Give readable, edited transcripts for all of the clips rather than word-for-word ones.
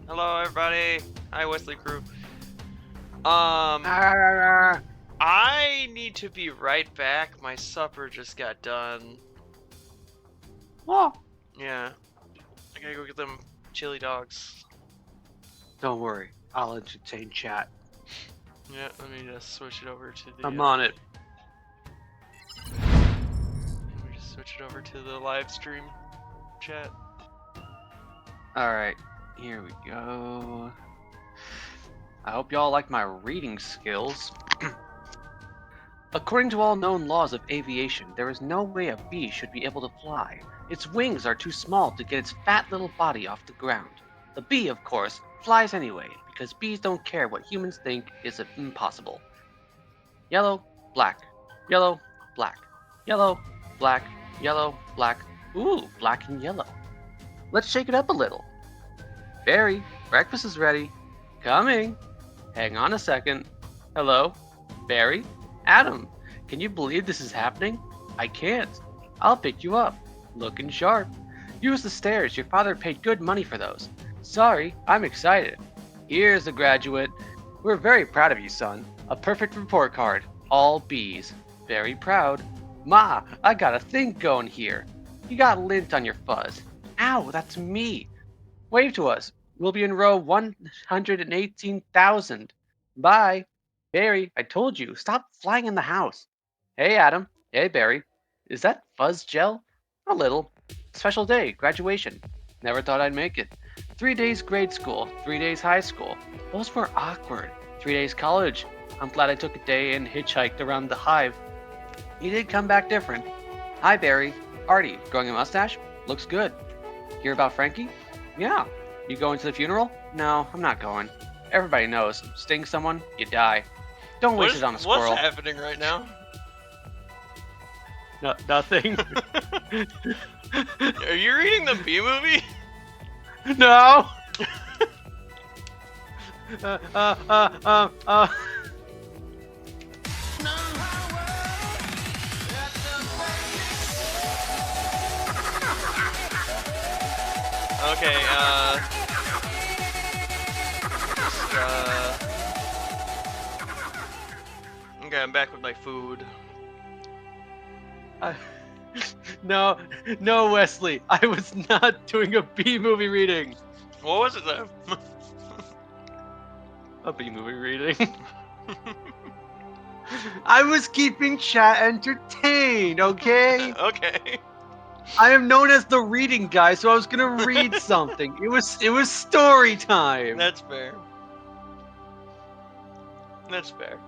Hello, everybody. Hi, Wesley crew. Ah, I need to be right back. My supper just got done. oh, Yeah, I gotta go get them chili dogs. don't worry, I'll entertain chat. Yeah, let me just switch it over to the. I'm on it. Let me just switch it over to the live stream chat. Alright, here we go. I hope y'all like my reading skills. According to all known laws of aviation, there is no way a bee should be able to fly. Its wings are too small to get its fat little body off the ground. The bee, of course, flies anyway, because bees don't care what humans think is impossible. Yellow, black, yellow, black, yellow, black, yellow, black. Ooh, black and yellow. Let's shake it up a little. Barry, breakfast is ready. Coming. Hang on a second. Hello? Barry? Adam, can you believe this is happening? I can't. I'll pick you up. Looking sharp. Use the stairs. Your father paid good money for those. Sorry, I'm excited. Here's the graduate. We're very proud of you, son. A perfect report card. All B's. Very proud. Ma, I got a thing going here. You got lint on your fuzz. Ow, that's me. Wave to us. We'll be in row 118,000. Bye. Barry, I told you, stop flying in the house. Hey, Adam. Hey, Barry. Is that fuzz gel? A little. Special day, graduation. Never thought I'd make it. 3 days grade school, 3 days high school. Those were awkward. 3 days college. I'm glad I took a day and hitchhiked around the hive. You did come back different. Hi, Barry. Artie, growing a mustache? Looks good. Hear about Frankie? Yeah. You going to the funeral? No, I'm not going. Everybody knows. Sting someone, you die. Don't waste it on a squirrel. What's happening right now? No, nothing. Are you reading the B movie? No. Okay, okay, I'm back with my food. No, no, Wesley. I was not doing a B movie reading. What was it then? A B movie reading. I was keeping chat entertained, okay? Okay. I am known as the reading guy, so I was gonna read something. It was story time. That's fair. That's fair.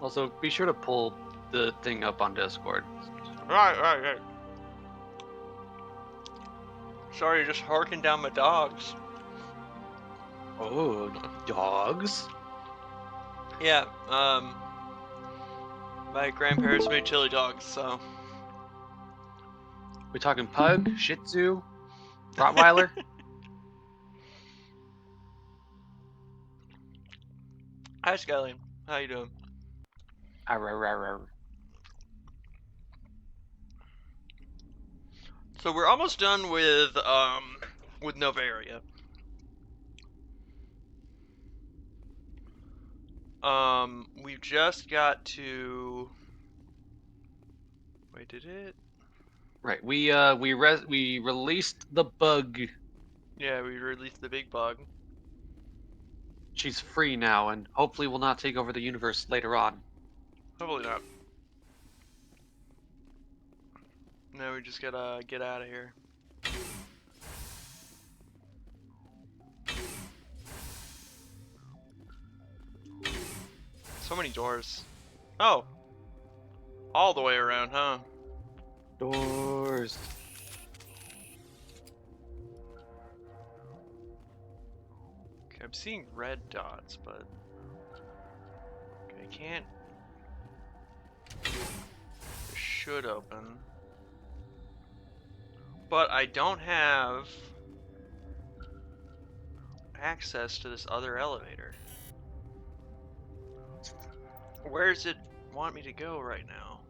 Also, be sure to pull the thing up on Discord. Right. Sorry, just harking down my dogs. Oh, dogs? Yeah, my grandparents made chili dogs, so. We talking pug, Shih Tzu, Rottweiler? Hi, Skyline. How you doing? Arr. So we're almost done with Novaria. We've just got to. Wait, did it? Right. We released the bug. Yeah, we released the big bug. She's free now, and hopefully will not take over the universe later on. Hopefully not. Now we just gotta get out of here. So many doors. Oh. All the way around, huh? Doors. Okay, I'm seeing red dots, but okay, I can't. It should open. But I don't have access to this other elevator. Where does it want me to go right now?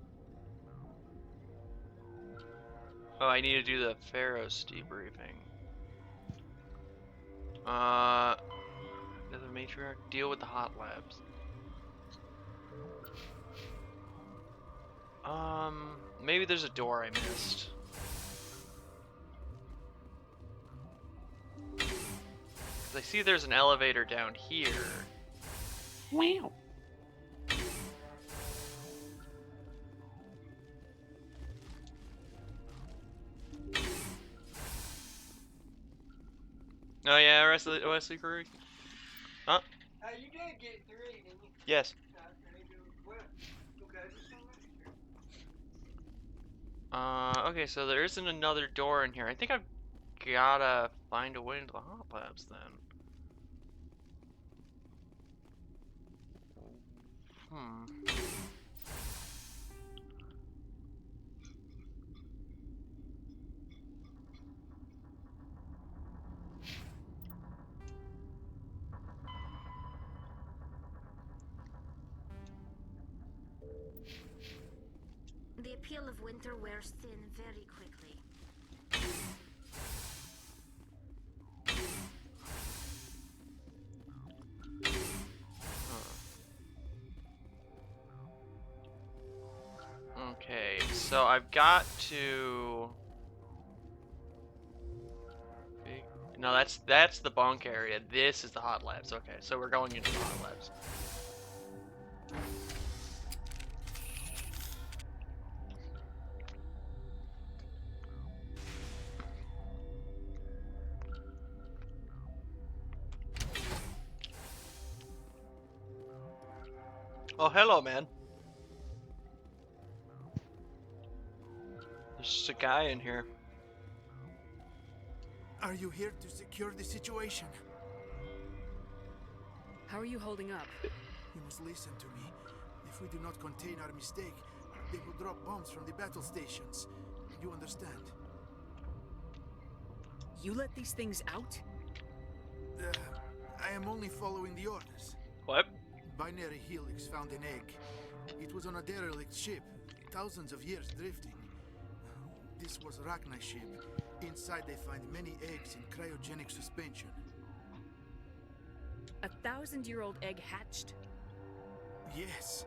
Oh, I need to do the Pharaoh's debriefing. The matriarch, deal with the hot labs. Maybe there's a door I missed. I see there's an elevator down here. Wow. Oh yeah, Wesley Curry. Huh? You did get 3, didn't you? Yes. Okay, so there isn't another door in here. I think I've gotta find a way into the hot labs then. Hmm. The appeal of winter wears thin very quickly. Okay, so I've got to. No, that's the bunk area. This is the hot labs. Okay, so we're going into the hot labs. Oh, hello, man. There's just a guy in here. Are you here to secure the situation? How are you holding up? You must listen to me. If we do not contain our mistake, they will drop bombs from the battle stations. You understand? You let these things out? I am only following the orders. What? Binary Helix found an egg. It was on a derelict ship, thousands of years drifting. This was Rachni's ship. Inside they find many eggs in cryogenic suspension. 1,000-year-old egg hatched? Yes.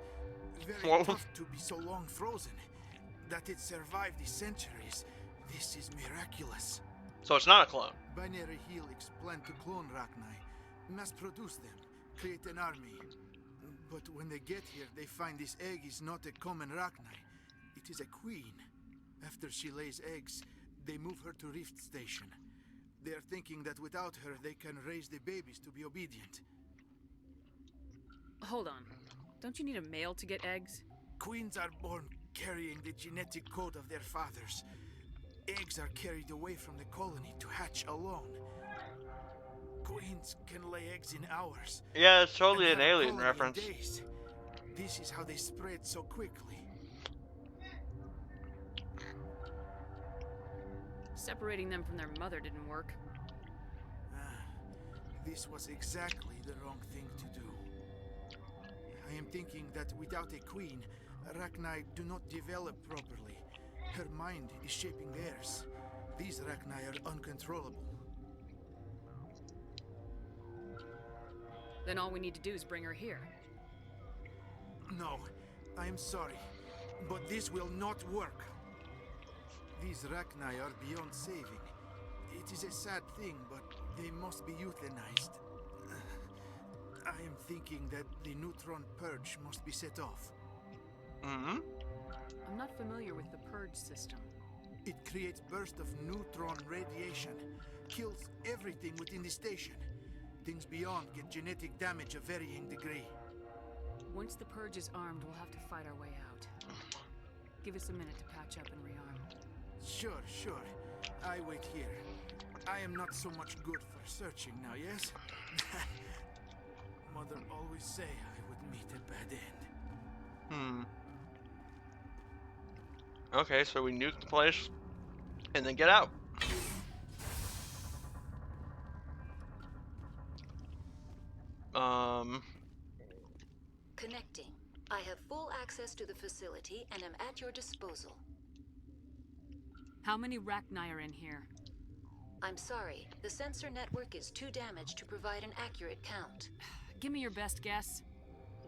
Very Whoa. tough to be so long frozen. That it survived the centuries. This is miraculous. So it's not a clone. Binary Helix plan to clone Rachni, mass produce them, create an army. But when they get here, they find this egg is not a common Rachni. It is a queen. After she lays eggs, they move her to Rift Station. They are thinking that without her, they can raise the babies to be obedient. Hold on. Don't you need a male to get eggs? Queens are born carrying the genetic code of their fathers. Eggs are carried away from the colony to hatch alone. Queens can lay eggs in hours. Yeah, it's totally and an have a alien colony in reference. days. This is how they spread so quickly. Separating them from their mother didn't work. This was exactly the wrong thing to do. I am thinking that without a queen, Rachni do not develop properly. Her mind is shaping theirs. These Rachni are uncontrollable. Then all we need to do is bring her here. No, I am sorry, but this will not work. These Rachni are beyond saving. It is a sad thing, but they must be euthanized. I am thinking that the neutron purge must be set off. Mm-hmm. I'm not familiar with the purge system. It creates bursts of neutron radiation, kills everything within the station. Things beyond get genetic damage of varying degree. Once the purge is armed, we'll have to fight our way out. Give us a minute to patch up and rearm. Sure. I wait here. I am not so much good for searching now, yes? Mother always say I would meet a bad end. Okay, so we nuke the place and then get out. Connecting. I have full access to the facility and am at your disposal. How many Rachni are in here? I'm sorry, the sensor network is too damaged to provide an accurate count. Give me your best guess.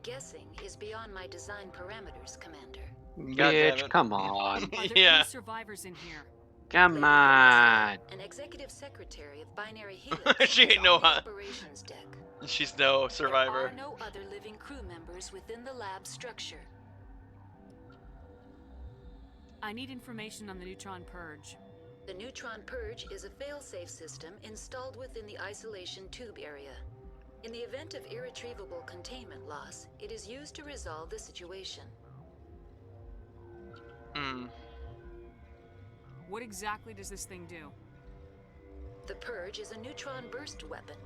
Guessing is beyond my design parameters, Commander. God damn Bitch, it. come on. Are there Yeah. any survivors in here? Come Lady on. Gillespie, an executive secretary of Binary Helix, She is ain't no on the hot. operations deck. She's no There survivor. are no other living crew members within the lab structure. I need information on the neutron purge. The neutron purge is a fail-safe system installed within the isolation tube area. In the event of irretrievable containment loss, it is used to resolve the situation. What exactly does this thing do? The purge is a neutron burst weapon.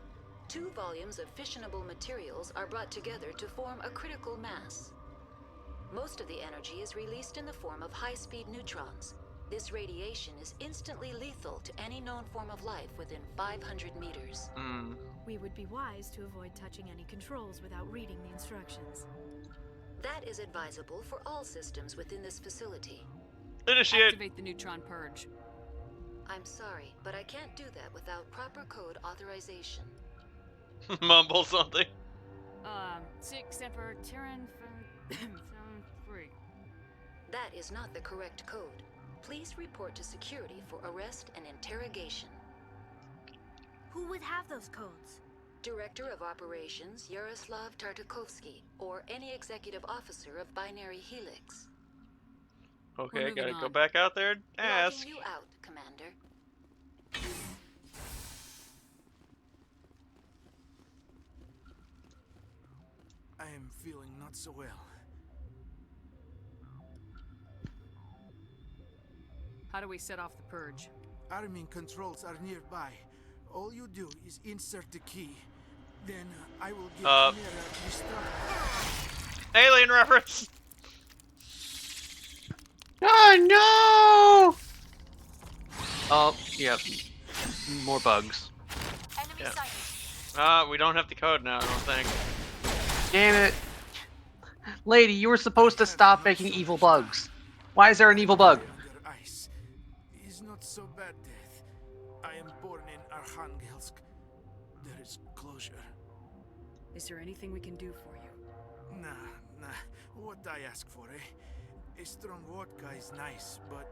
2 volumes of fissionable materials are brought together to form a critical mass. Most of the energy is released in the form of high-speed neutrons. This radiation is instantly lethal to any known form of life within 500 meters. Hmm. We would be wise to avoid touching any controls without reading the instructions. That is advisable for all systems within this facility. Initiate. Activate the neutron purge. I'm sorry, but I can't do that without proper code authorization. Mumble something. 6 Emperor Tyrann 3. That is not the correct code. Please report to security for arrest and interrogation. Who would have those codes? Director of Operations Yaroslav Tartakovsky, or any executive officer of Binary Helix. Okay, moving gotta go on. back out there and ask. Logging you out, Commander. I am feeling not so well. How do we set off the purge? Arming controls are nearby. All you do is insert the key. Then I will get Uh. Mira restarted. Alien reference. Oh no! Oh, yep. More bugs. Enemy Yeah. sighted. We don't have the code now, I don't think. Damn it. Lady, you were supposed to stop making evil bugs. Why is there an evil bug? Under ice is not so bad, death. I am born in Arkhangelsk. There is closure. Is there anything we can do for you? Nah. What I ask for, eh? A strong vodka is nice, but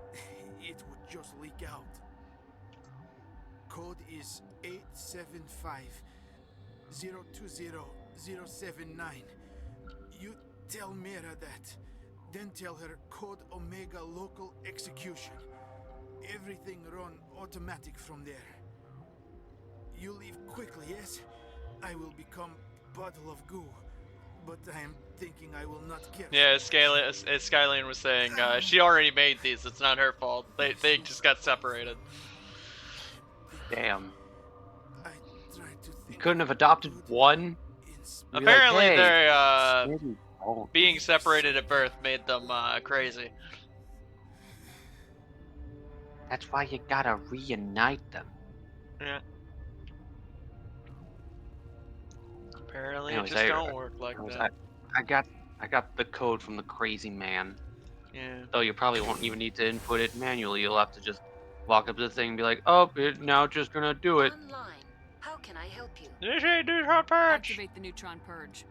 it would just leak out. Code is 875-020-079. You tell Mira that. Then tell her code Omega local execution. Everything run automatic from there. You leave quickly, yes? I will become puddle of goo. But I am thinking I will not care. Yeah, as Skyline was saying, she already made these. It's not her fault. They just got separated. Damn. I try to You think couldn't have of adopted good one? in Be like, Apparently, "Hey, they're maybe don't." being separated at birth made them crazy. That's why you gotta reunite them. Yeah. Apparently, Anyways, it just don't work like Anyways, that. I got the code from the crazy man. Yeah. Though you probably won't even need to input it manually. You'll have to just walk up to the thing and be like, "Oh, it now just gonna do it." Online. How can I help you? Initiate neutron purge. Activate the neutron purge.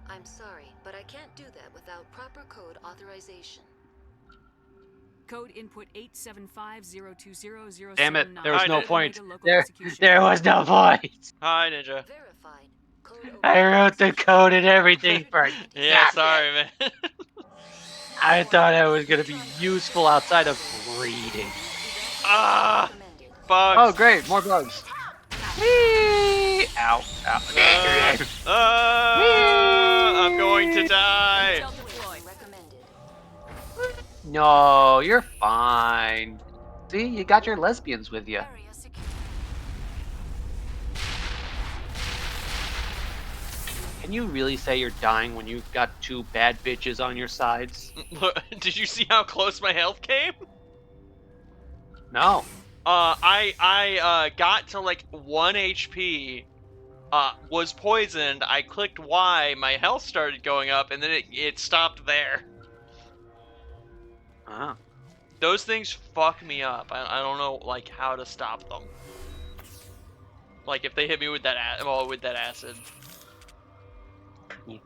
I'm sorry, but I can't do that without proper code authorization. Code input 875-020-079. Damn it! There was I no did. point. Omega local There execution. was no point. Hi, Ninja. Verified. Code I Omega wrote the execution. code and everything for it. Yeah, sorry, man. I thought it was gonna be useful outside of reading. Ah, Recommended. bugs. Oh, great, more bugs. Whee! Ow, ow. I'm going to die. Intel deploy. Recommended. No, you're fine. See, you got your lesbians with you. Area secure. Can you really say you're dying when you've got two bad bitches on your sides? Did you see how close my health came? No. I got to like 1 HP, was poisoned, I clicked Y, my health started going up, and then it stopped there. Ah. Those things fuck me up. I don't know, like, how to stop them. Like, if they hit me with that, with that acid. Yeah.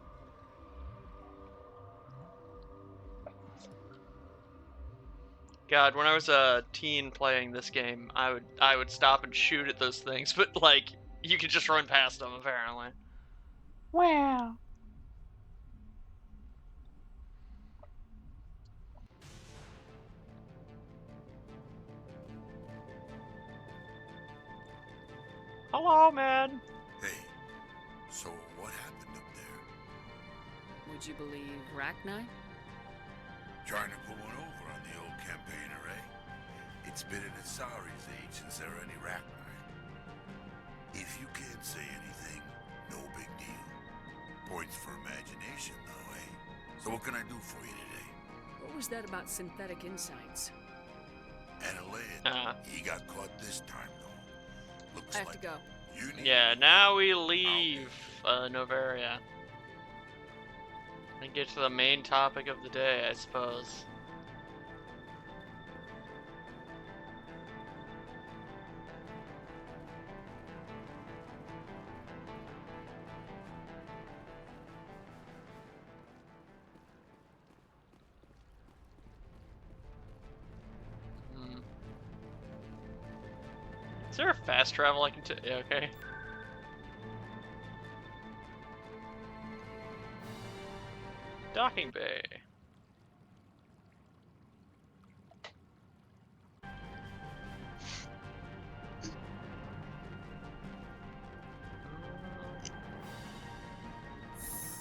God, when I was a teen playing this game, I would stop and shoot at those things, but like you could just run past them apparently. Wow. Hello, man. Hey, so what happened up there? Would you believe Rachni? Trying to pull one over on the old campaigner, eh? It's been in Asari's age since there were any Rachni. If you can't say anything, no big deal. Points for imagination, though, eh? So what can I do for you today? What was that about synthetic insights? Analyst, he got caught this time though. Looks I have like to go. you need Yeah, now we leave Novaria. And get to the main topic of the day, I suppose. Is there a fast travel I can take? Yeah, okay. Docking bay.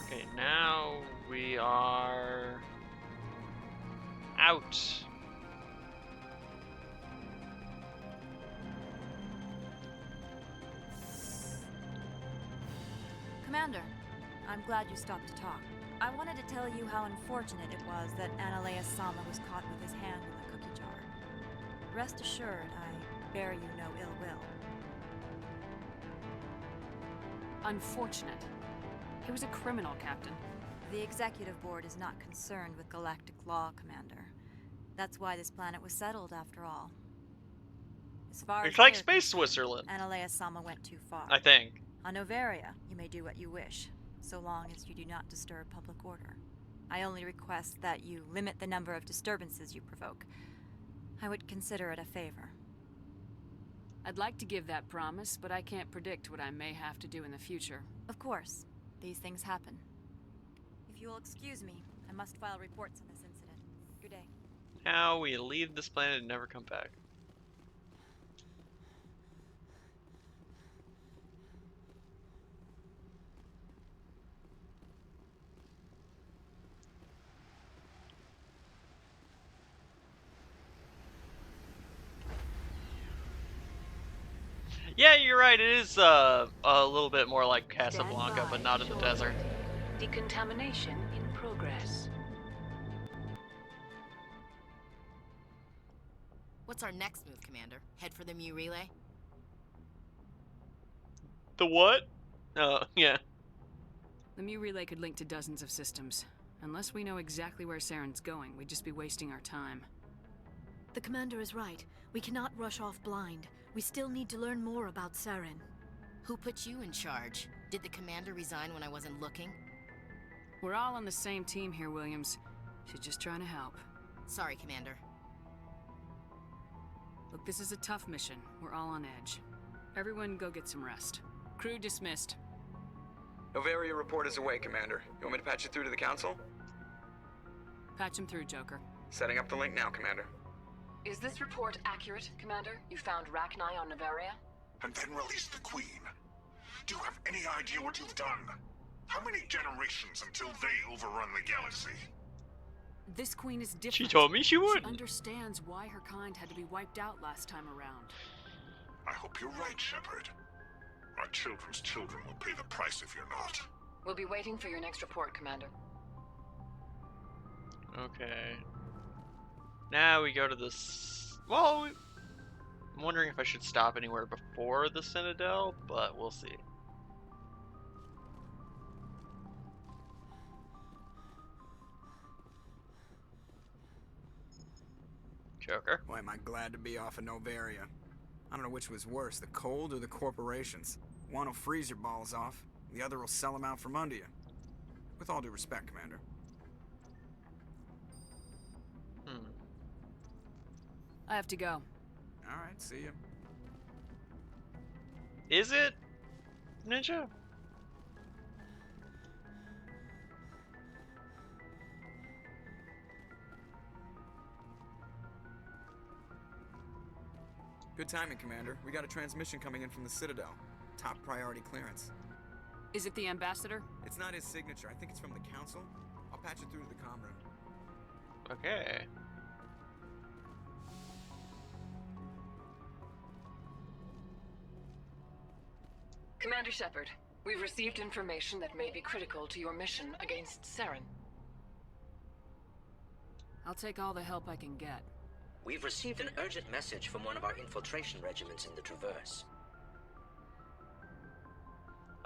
Okay, now we are out. Commander, I'm glad you stopped to talk. I wanted to tell you how unfortunate it was that Analea Sama was caught with his hand in the cookie jar. Rest assured, I bear you no ill will. Unfortunate. He was a criminal, Captain. The Executive Board is not concerned with galactic law, Commander. That's why this planet was settled, after all. As far It's as like they're Space concerned, Switzerland, Analea Sama went too far. I think. On Novaria, you may do what you wish, so long as you do not disturb public order. I only request that you limit the number of disturbances you provoke. I would consider it a favor. I'd like to give that promise, but I can't predict what I may have to do in the future. Of course, these things happen. If you will excuse me, I must file reports on this incident. Good day. How we leave this planet and never come back. Yeah, you're right. It is a little bit more like Casablanca, but not in the desert. Decontamination in progress. What's our next move, Commander? Head for the Mu relay? The what? Yeah. The Mu relay could link to dozens of systems. Unless we know exactly where Saren's going, we'd just be wasting our time. The commander is right. We cannot rush off blind. We still need to learn more about Saren. Who put you in charge? Did the commander resign when I wasn't looking? We're all on the same team here, Williams. She's just trying to help. Sorry, Commander. Look, this is a tough mission. We're all on edge. Everyone go get some rest. Crew dismissed. Novaria report is away, Commander. You want me to patch it through to the Council? Patch him through, Joker. Setting up the link now, Commander. Is this report accurate, Commander? You found Rachni on Novaria? And then release the Queen. Do you have any idea what you've done? How many generations until they overrun the galaxy? This queen is different. She told me she would. She understands why her kind had to be wiped out last time around. I hope you're right, Shepard. Our children's children will pay the price if you're not. We'll be waiting for your next report, Commander. Okay. Now we go to this. Well, I'm wondering if I should stop anywhere before the Citadel, but we'll see. Joker. Boy, am I glad to be off of Novaria. I don't know which was worse, the cold or the corporations. One will freeze your balls off, the other will sell them out from under you. With all due respect, Commander. I have to go. Alright, see ya. Is it, Ninja? Good timing, Commander. We got a transmission coming in from the Citadel. Top priority clearance. Is it the ambassador? It's not his signature. I think it's from the Council. I'll patch it through to the comm room. Okay. Commander Shepard, we've received information that may be critical to your mission against Saren. I'll take all the help I can get. We've received an urgent message from one of our infiltration regiments in the Traverse.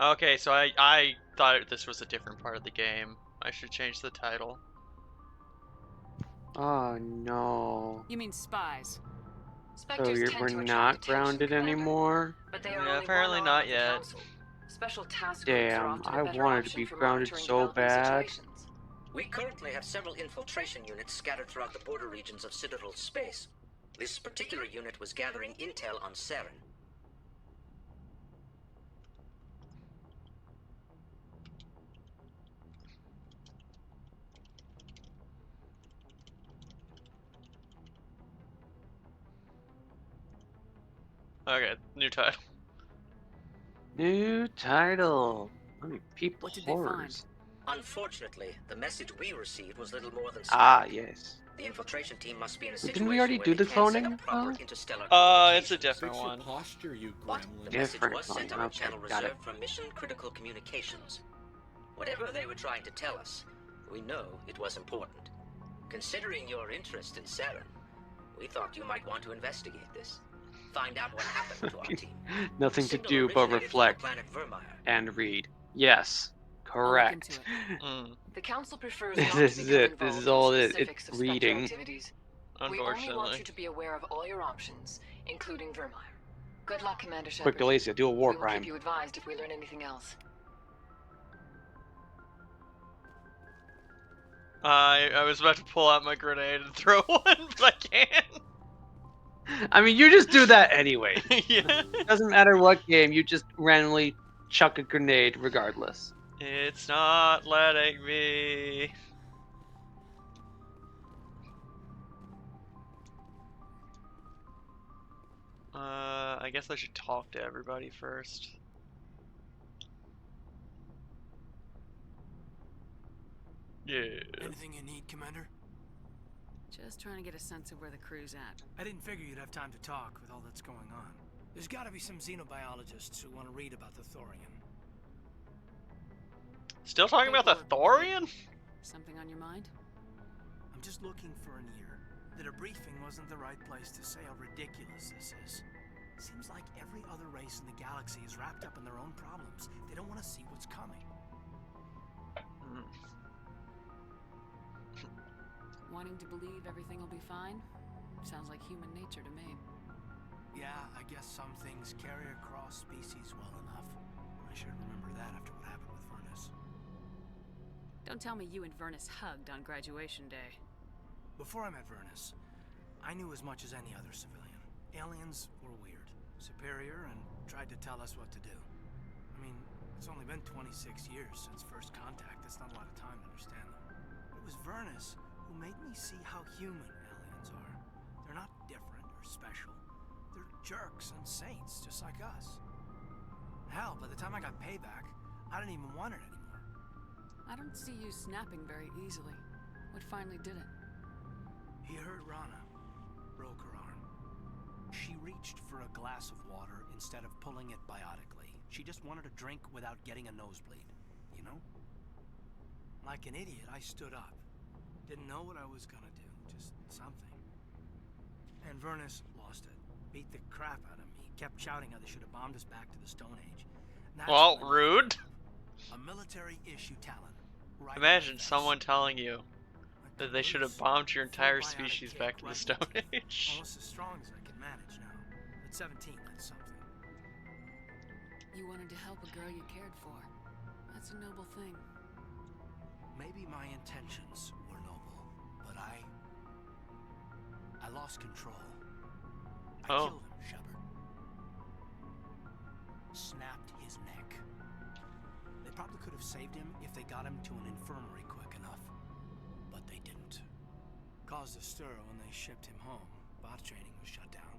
Okay, so I thought this was a different part of the game. I should change the title. Oh no. You mean spies? So we're not grounded anymore? But they are Yeah, only apparently one not arm of the yet. council. Special task groups are Damn, often I a better wanted to option be for grounded monitoring so developing bad. situations. We currently have several infiltration units scattered throughout the border regions of Citadel space. This particular unit was gathering intel on Saren. Okay, new title. New title. Let me peep the What did they horrors. Unfortunately, the message we received was little more than Ah, static. yes. The infiltration team must be in a But situation didn't we already where do they the can't set cloning? up proper interstellar It's a communications. different one. Posture, you But gremlin. the message Different was sent one, on a okay, channel got it. reserved for mission-critical communications. Whatever they were trying to tell us, we know it was important. Considering your interest in Saren, we thought you might want to investigate this. Find out what happened to our team. Nothing The to signal do but originated from the reflect planet Vermeer. and read. Yes, correct. The council prefers This not to is become it. involved This is in all the it is. specifics It's of Spectre reading. activities. We only want you to be aware of all your options, including Vermeer. Good luck, Commander Shepard. Quick, Delacia, do a war We will crime. keep you advised if we learn anything else. I was about to pull out my grenade and throw one, but I can't. I mean, you just do that anyway. Yeah. Doesn't matter what game, you just randomly chuck a grenade regardless. It's not letting me. I guess I should talk to everybody first. Yeah. Anything you need, Commander? Just trying to get a sense of where the crew's at. I didn't figure you'd have time to talk with all that's going on. There's gotta be some xenobiologists who want to read about the Thorian. Still talking about the Thorian? Something on your mind? I'm just looking for an ear. The debriefing wasn't the right place to say how ridiculous this is. Seems like every other race in the galaxy is wrapped up in their own problems. They don't want to see what's coming. Wanting to believe everything will be fine? Sounds like human nature to me. Yeah, I guess some things carry across species well enough. I should remember that after what happened with Vernus. Don't tell me you and Vernus hugged on graduation day. Before I met Vernus, I knew as much as any other civilian. Aliens were weird, superior, and tried to tell us what to do. I mean, it's only been 26 years since first contact. That's not a lot of time to understand them. It was Vernus who made me see how human aliens are. They're not different or special. They're jerks and saints, just like us. Hell, by the time I got payback, I didn't even want it anymore. I don't see you snapping very easily. What finally did it? He hurt Rana, broke her arm. She reached for a glass of water instead of pulling it biotically. She just wanted a drink without getting a nosebleed, you know? Like an idiot, I stood up. Didn't know what I was gonna do, just something. And Vernus lost it. Beat the crap out of me. Kept shouting how they should have bombed us back to the Stone Age. Well, rude. A military issue talent. Right. Imagine someone telling you that they should have bombed your entire species back to the Stone Age. Almost as strong as I can manage now. At 17, that's something. You wanted to help a girl you cared for. That's a noble thing. Maybe my intentions were noble, but I lost control. I killed him, Shepard. Snapped his neck. They probably could have saved him if they got him to an infirmary quick enough, but they didn't. Caused a stir when they shipped him home. Bot training was shut down.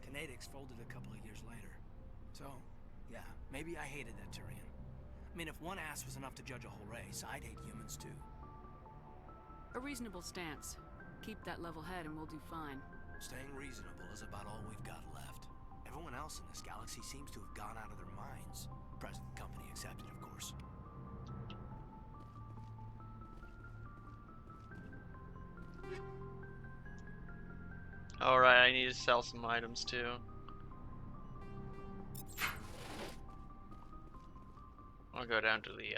Kinetics folded a couple of years later. So, yeah, maybe I hated that Turian. I mean, if one ass was enough to judge a whole race, I'd hate humans too. A reasonable stance. Keep that level head and we'll do fine. Staying reasonable is about all we've got left. Everyone else in this galaxy seems to have gone out of their minds. Present company accepted, of course. Alright, I need to sell some items too. I'll go down to the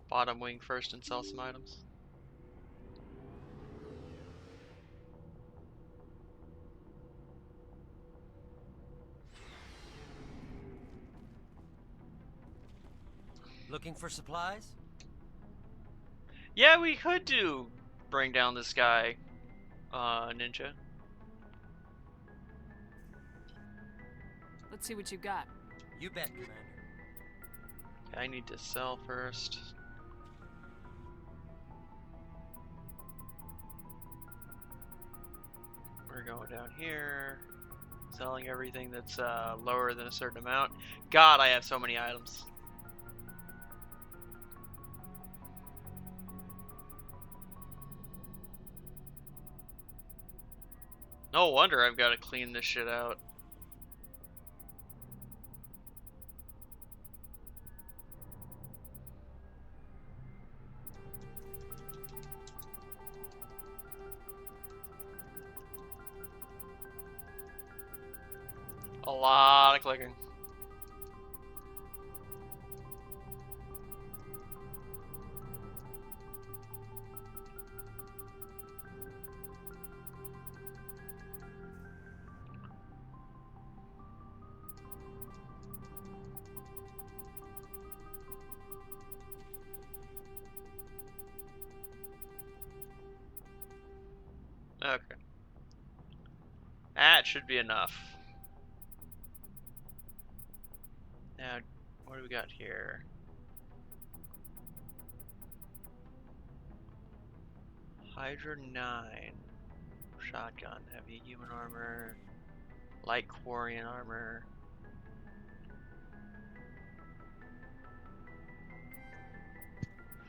bottom wing first and sell some items. Looking for supplies? Yeah, we could bring down this guy, ninja. Let's see what you got. You bet, Commander. I need to sell first. We're going down here, selling everything that's lower than a certain amount. God, I have so many items. No wonder I've got to clean this shit out. A lot of clicking. Okay. That should be enough. Now, what do we got here? Hydra 9. Shotgun, heavy human armor, light Quarian armor.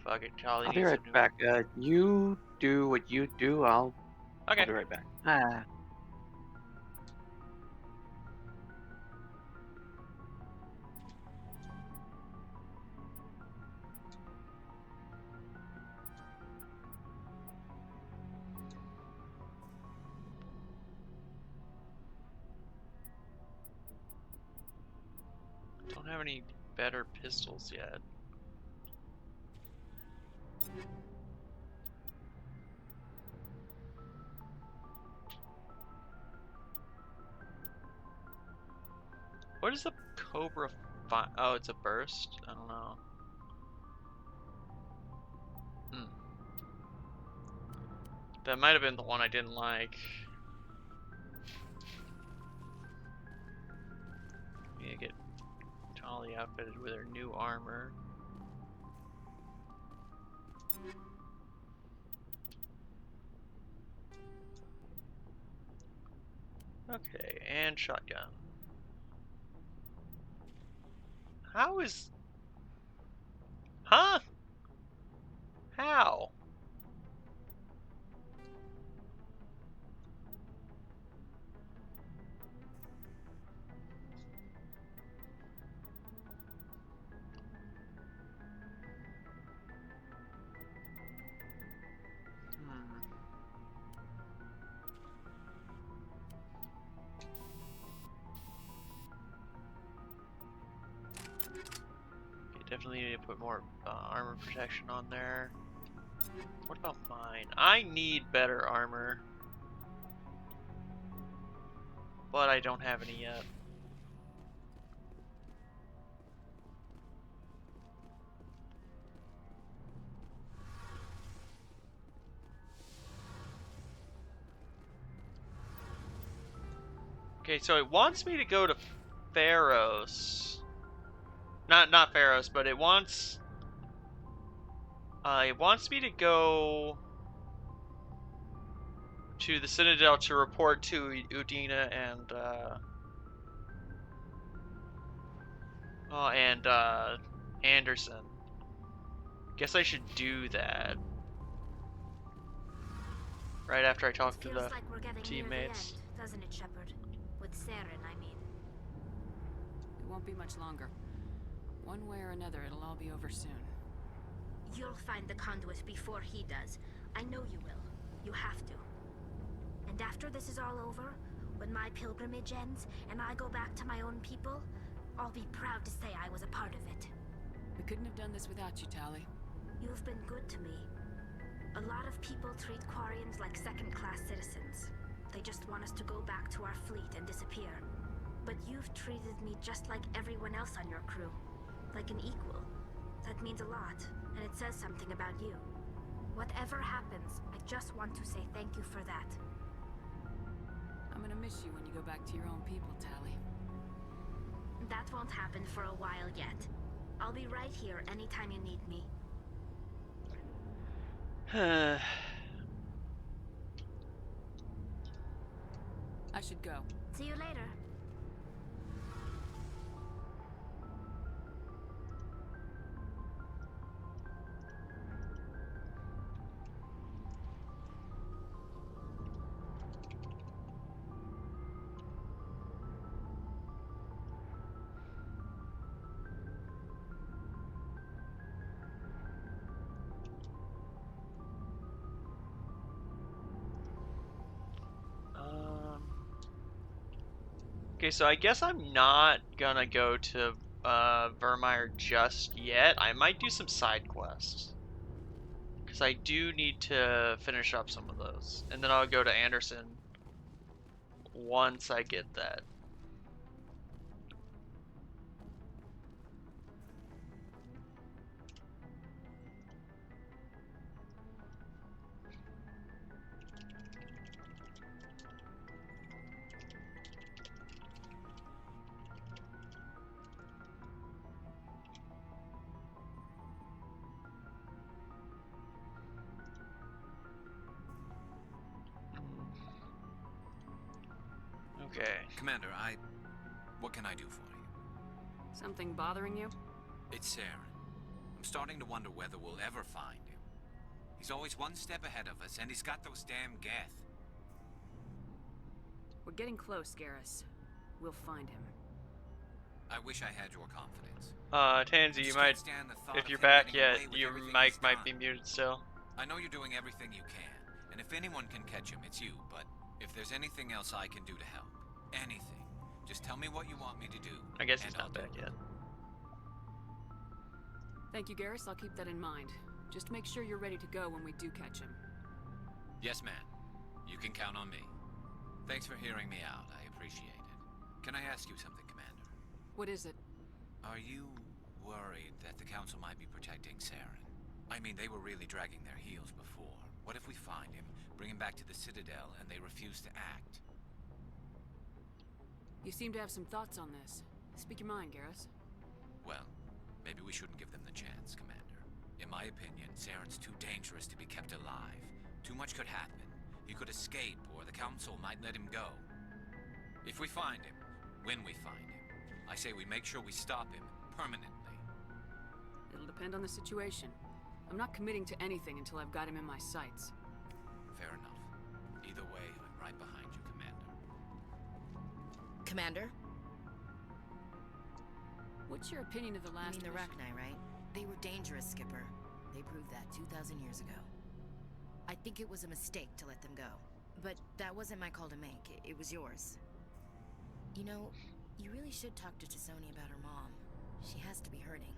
Fuck it, Charlie. I'll be right back. You do what you do. I'll be right back. Ah. Don't have any better pistols yet. What is the Cobra oh, it's a burst? I don't know. That might have been the one I didn't like. Need to get Tali outfitted with her new armor. Okay, and shotgun. How is... Huh? How? Definitely need to put more armor protection on there. What about mine? I need better armor. But I don't have any yet. Okay, so it wants me to go to Pharos. Not Pharos, but it wants me to go to the Citadel to report to Udina and Anderson. Guess I should do that right after I talk to the teammates. Doesn't it, Shepard? With Saren, I mean. It won't be much longer. One way or another, it'll all be over soon. You'll find the conduit before he does. I know you will. You have to. And after this is all over, when my pilgrimage ends and I go back to my own people, I'll be proud to say I was a part of it. We couldn't have done this without you, Tali. You've been good to me. A lot of people treat Quarians like second-class citizens. They just want us to go back to our fleet and disappear. But you've treated me just like everyone else on your crew. Like an equal. That means a lot, and it says something about you. Whatever happens, I just want to say thank you for that. I'm gonna miss you when you go back to your own people, Tali. That won't happen for a while yet. I'll be right here anytime you need me. I should go. See you later. Okay, so I guess I'm not gonna go to Vermeer just yet. I might do some side quests. Because I do need to finish up some of those. And then I'll go to Anderson once I get that. Okay. Commander, what can I do for you? Something bothering you? It's Saren. I'm starting to wonder whether we'll ever find him. He's always one step ahead of us, and he's got those damn Geth. We're getting close, Garrus. We'll find him. I wish I had your confidence. Tansy, you might, if you're back yet, your mic might be muted still. I know you're doing everything you can, and if anyone can catch him, it's you, but if there's anything else I can do to help, anything, just tell me what you want me to do. I guess he's not back yet. Thank you, Garrus. I'll keep that in mind. Just make sure you're ready to go when we do catch him. Yes, ma'am. You can count on me. Thanks for hearing me out. I appreciate it. Can I ask you something, Commander? What is it? Are you worried that the Council might be protecting Saren? I mean, they were really dragging their heels before. What if we find him, bring him back to the Citadel, and they refuse to act? You seem to have some thoughts on this. Speak your mind, Garrus. Well, maybe we shouldn't give them the chance, Commander. In my opinion, Saren's too dangerous to be kept alive. Too much could happen. He could escape, or the Council might let him go. If we find him, when we find him, I say we make sure we stop him permanently. It'll depend on the situation. I'm not committing to anything until I've got him in my sights. Fair enough. Either way, I'm right behind you, Commander. Commander? What's your opinion of the last You mean the mission? Rachni, right? They were dangerous, Skipper. They proved that 2,000 years ago. I think it was a mistake to let them go. But that wasn't my call to make. It was yours. You know, you really should talk to T'Soni about her mom. She has to be hurting.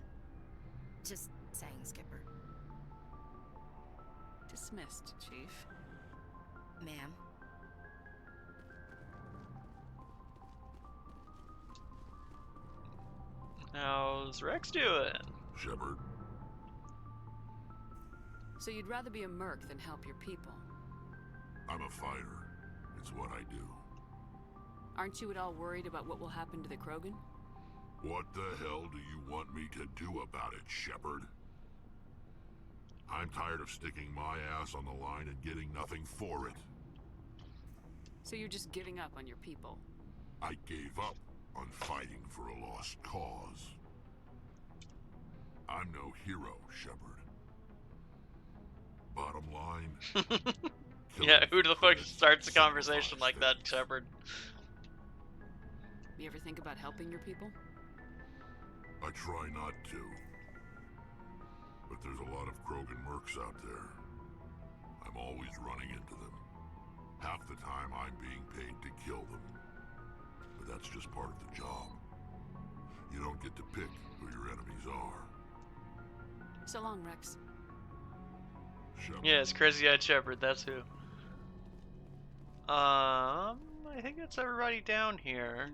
Just saying, Skipper. Dismissed, Chief. Ma'am? How's Rex doing? Shepard. So you'd rather be a merc than help your people? I'm a fighter. It's what I do. Aren't you at all worried about what will happen to the Krogan? What the hell do you want me to do about it, Shepard? I'm tired of sticking my ass on the line and getting nothing for it. So you're just giving up on your people? I gave up on fighting for a lost cause. I'm no hero, Shepard. Bottom line... Yeah, who the fuck starts a conversation like that, Shepard? You ever think about helping your people? I try not to. But there's a lot of Krogan mercs out there. I'm always running into them. Half the time I'm being paid to kill them. But that's just part of the job. You don't get to pick who your enemies are. So long, Rex. Shepard. Yeah, it's Crazy Eyed Shepherd, that's who. I think that's everybody down here.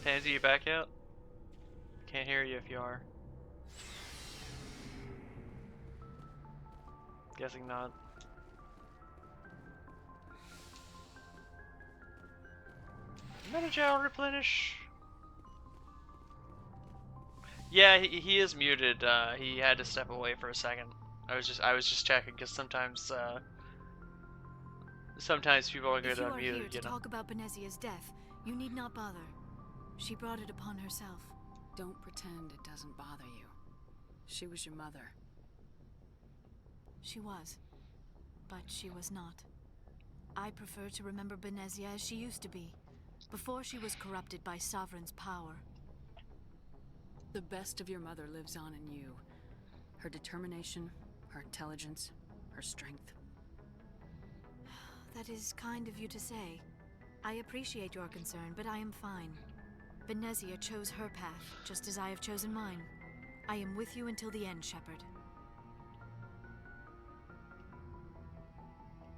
Pansy, you back out? Can't hear you if you are. Guessing not. Meta-gel replenish. Yeah, he is muted. He had to step away for a second. I was just checking because sometimes people are good If you are unmuted. here to talk about Benezia's death, you need not bother. She brought it upon herself. Don't pretend it doesn't bother you. She was your mother. She was. But she was not. I prefer to remember Benezia as she used to be, before she was corrupted by Sovereign's power. The best of your mother lives on in you. Her determination, her intelligence, her strength. That is kind of you to say. I appreciate your concern, but I am fine. Benezia chose her path, just as I have chosen mine. I am with you until the end, Shepard.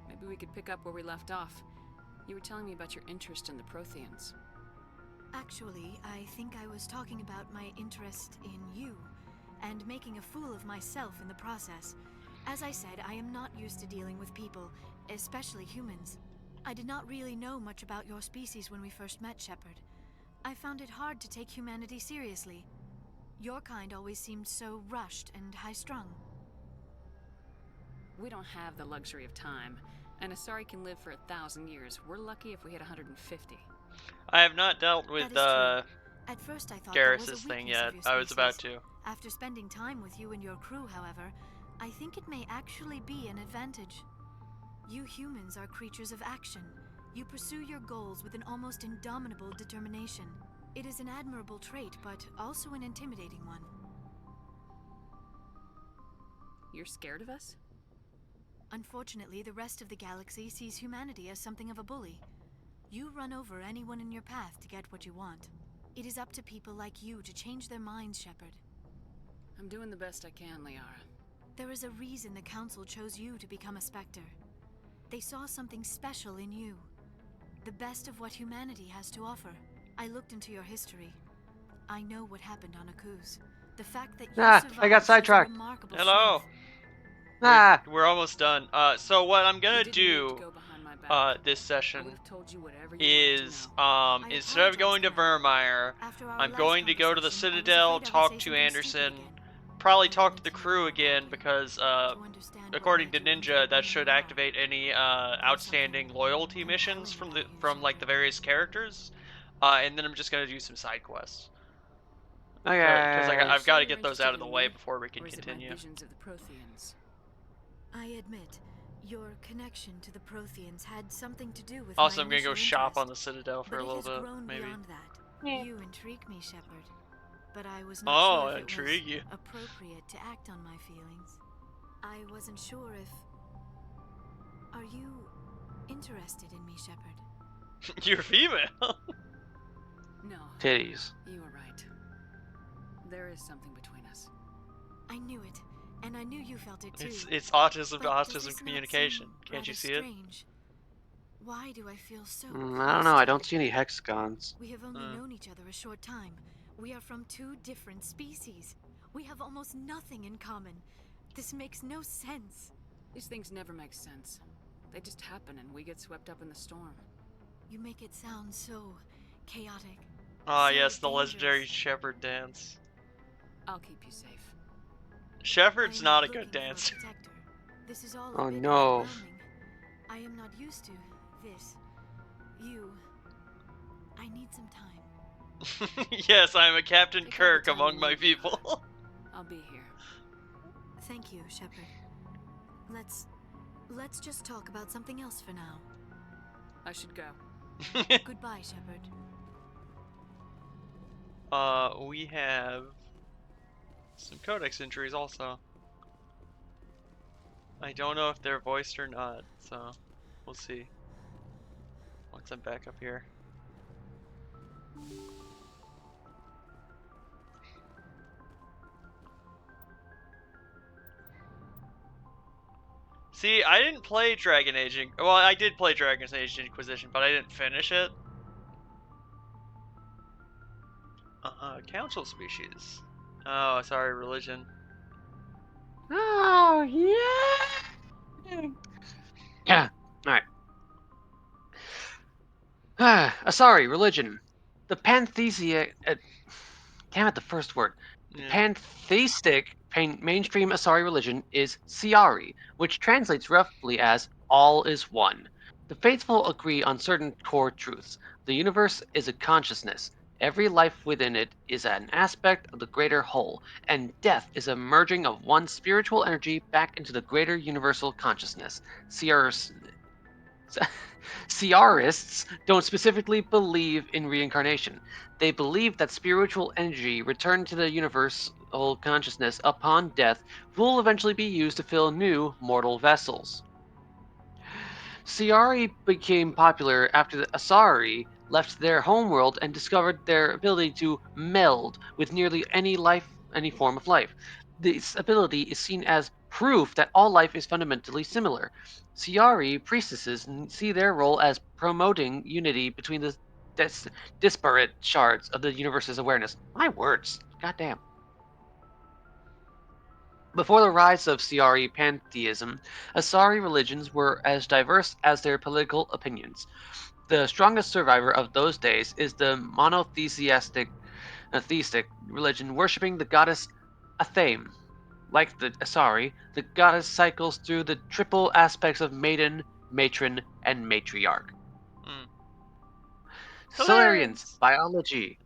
Maybe we could pick up where we left off. You were telling me about your interest in the Protheans. Actually, I think I was talking about my interest in you, and making a fool of myself in the process. As I said, I am not used to dealing with people, especially humans. I did not really know much about your species when we first met, Shepard. I found it hard to take humanity seriously. Your kind always seemed so rushed and high-strung. We don't have the luxury of time, and Asari can live for 1,000 years. We're lucky if we hit 150. I have not dealt with At first I thought that was a Garrus's thing weakness yet. of your I was about species. to. After spending time with you and your crew, however, I think it may actually be an advantage. You humans are creatures of action. You pursue your goals with an almost indomitable determination. It is an admirable trait, but also an intimidating one. You're scared of us? Unfortunately, the rest of the galaxy sees humanity as something of a bully. You run over anyone in your path to get what you want. It is up to people like you to change their minds, Shepard. I'm doing the best I can, Liara. There is a reason the Council chose you to become a Spectre. They saw something special in you. The best of what humanity has to offer. I looked into your history. I know what happened on Akuz. The fact that you survived I got shows sidetracked. remarkable Hello. strength. We're almost done. So what I'm gonna do this session is instead of going to Vermeer, I'm going to go to the Citadel, talk to Anderson, probably talk to the crew again because according to Ninja, that should activate any outstanding loyalty missions from like the various characters, and then I'm just gonna do some side quests. Okay. Because I've got to get those out of the way before we can continue. Visions of the Protheans. I admit, your connection to the Protheans had something to do with Also, my I'm gonna go initial shop interest, on the Citadel for but a little it has bit, grown maybe. beyond that. You intrigue me, Shepard, but I was not sure if it intrigue was you. appropriate to act on my feelings. I wasn't sure if... Are you interested in me, Shepard? You're female. No. Titties. You were right. There is something between us. I knew it, and I knew you felt it too. It's autism to But does autism this not communication. seem Can't you rather see it? strange? Why do I feel so I don't close know. to I you? don't see any hexagons. We have only known each other a short time. We are from two different species. We have almost nothing in common. This makes no sense. These things never make sense. They just happen and we get swept up in the storm. You make it sound so chaotic. Ah, so yes, the dangerous. legendary Shepherd dance. I'll keep you safe. Shepherd's I'm not a looking good for a dancer. protector. This is all Oh, a bit no. overwhelming. I am not used to this. You. I need some time. Yes, I am a Captain Take all the Kirk time among you my need, people. I'll be here. Thank you, Shepard. Let's just talk about something else for now. I should go. Goodbye, Shepard. We have some codex injuries also. I don't know if they're voiced or not, so we'll see. Once I'm back up here. See, I didn't play Dragon Age. Well, I did play Dragon Age Inquisition, but I didn't finish it. Council species. Oh, sorry, religion. Oh, yeah! Yeah, alright. Sorry, religion. The pantheistic... damn it, the first word. The Yeah. pantheistic mainstream Asari religion is Siari, which translates roughly as all is one. The faithful agree on certain core truths. The universe is a consciousness. Every life within it is an aspect of the greater whole, and death is a merging of one spiritual energy back into the greater universal consciousness. Ciarists don't specifically believe in reincarnation. They believe that spiritual energy returned to the universal consciousness upon death will eventually be used to fill new mortal vessels. Ciari became popular after the Asari left their homeworld and discovered their ability to meld with nearly any form of life. This ability is seen as proof that all life is fundamentally similar. Ciari priestesses see their role as promoting unity between the disparate shards of the universe's awareness. My words, goddamn. Before the rise of Ciari pantheism, Asari religions were as diverse as their political opinions. The strongest survivor of those days is the monotheistic theistic religion worshipping the goddess Athame. Like the Asari, the goddess cycles through the triple aspects of maiden, matron, and matriarch. Mm. Solarians, biology.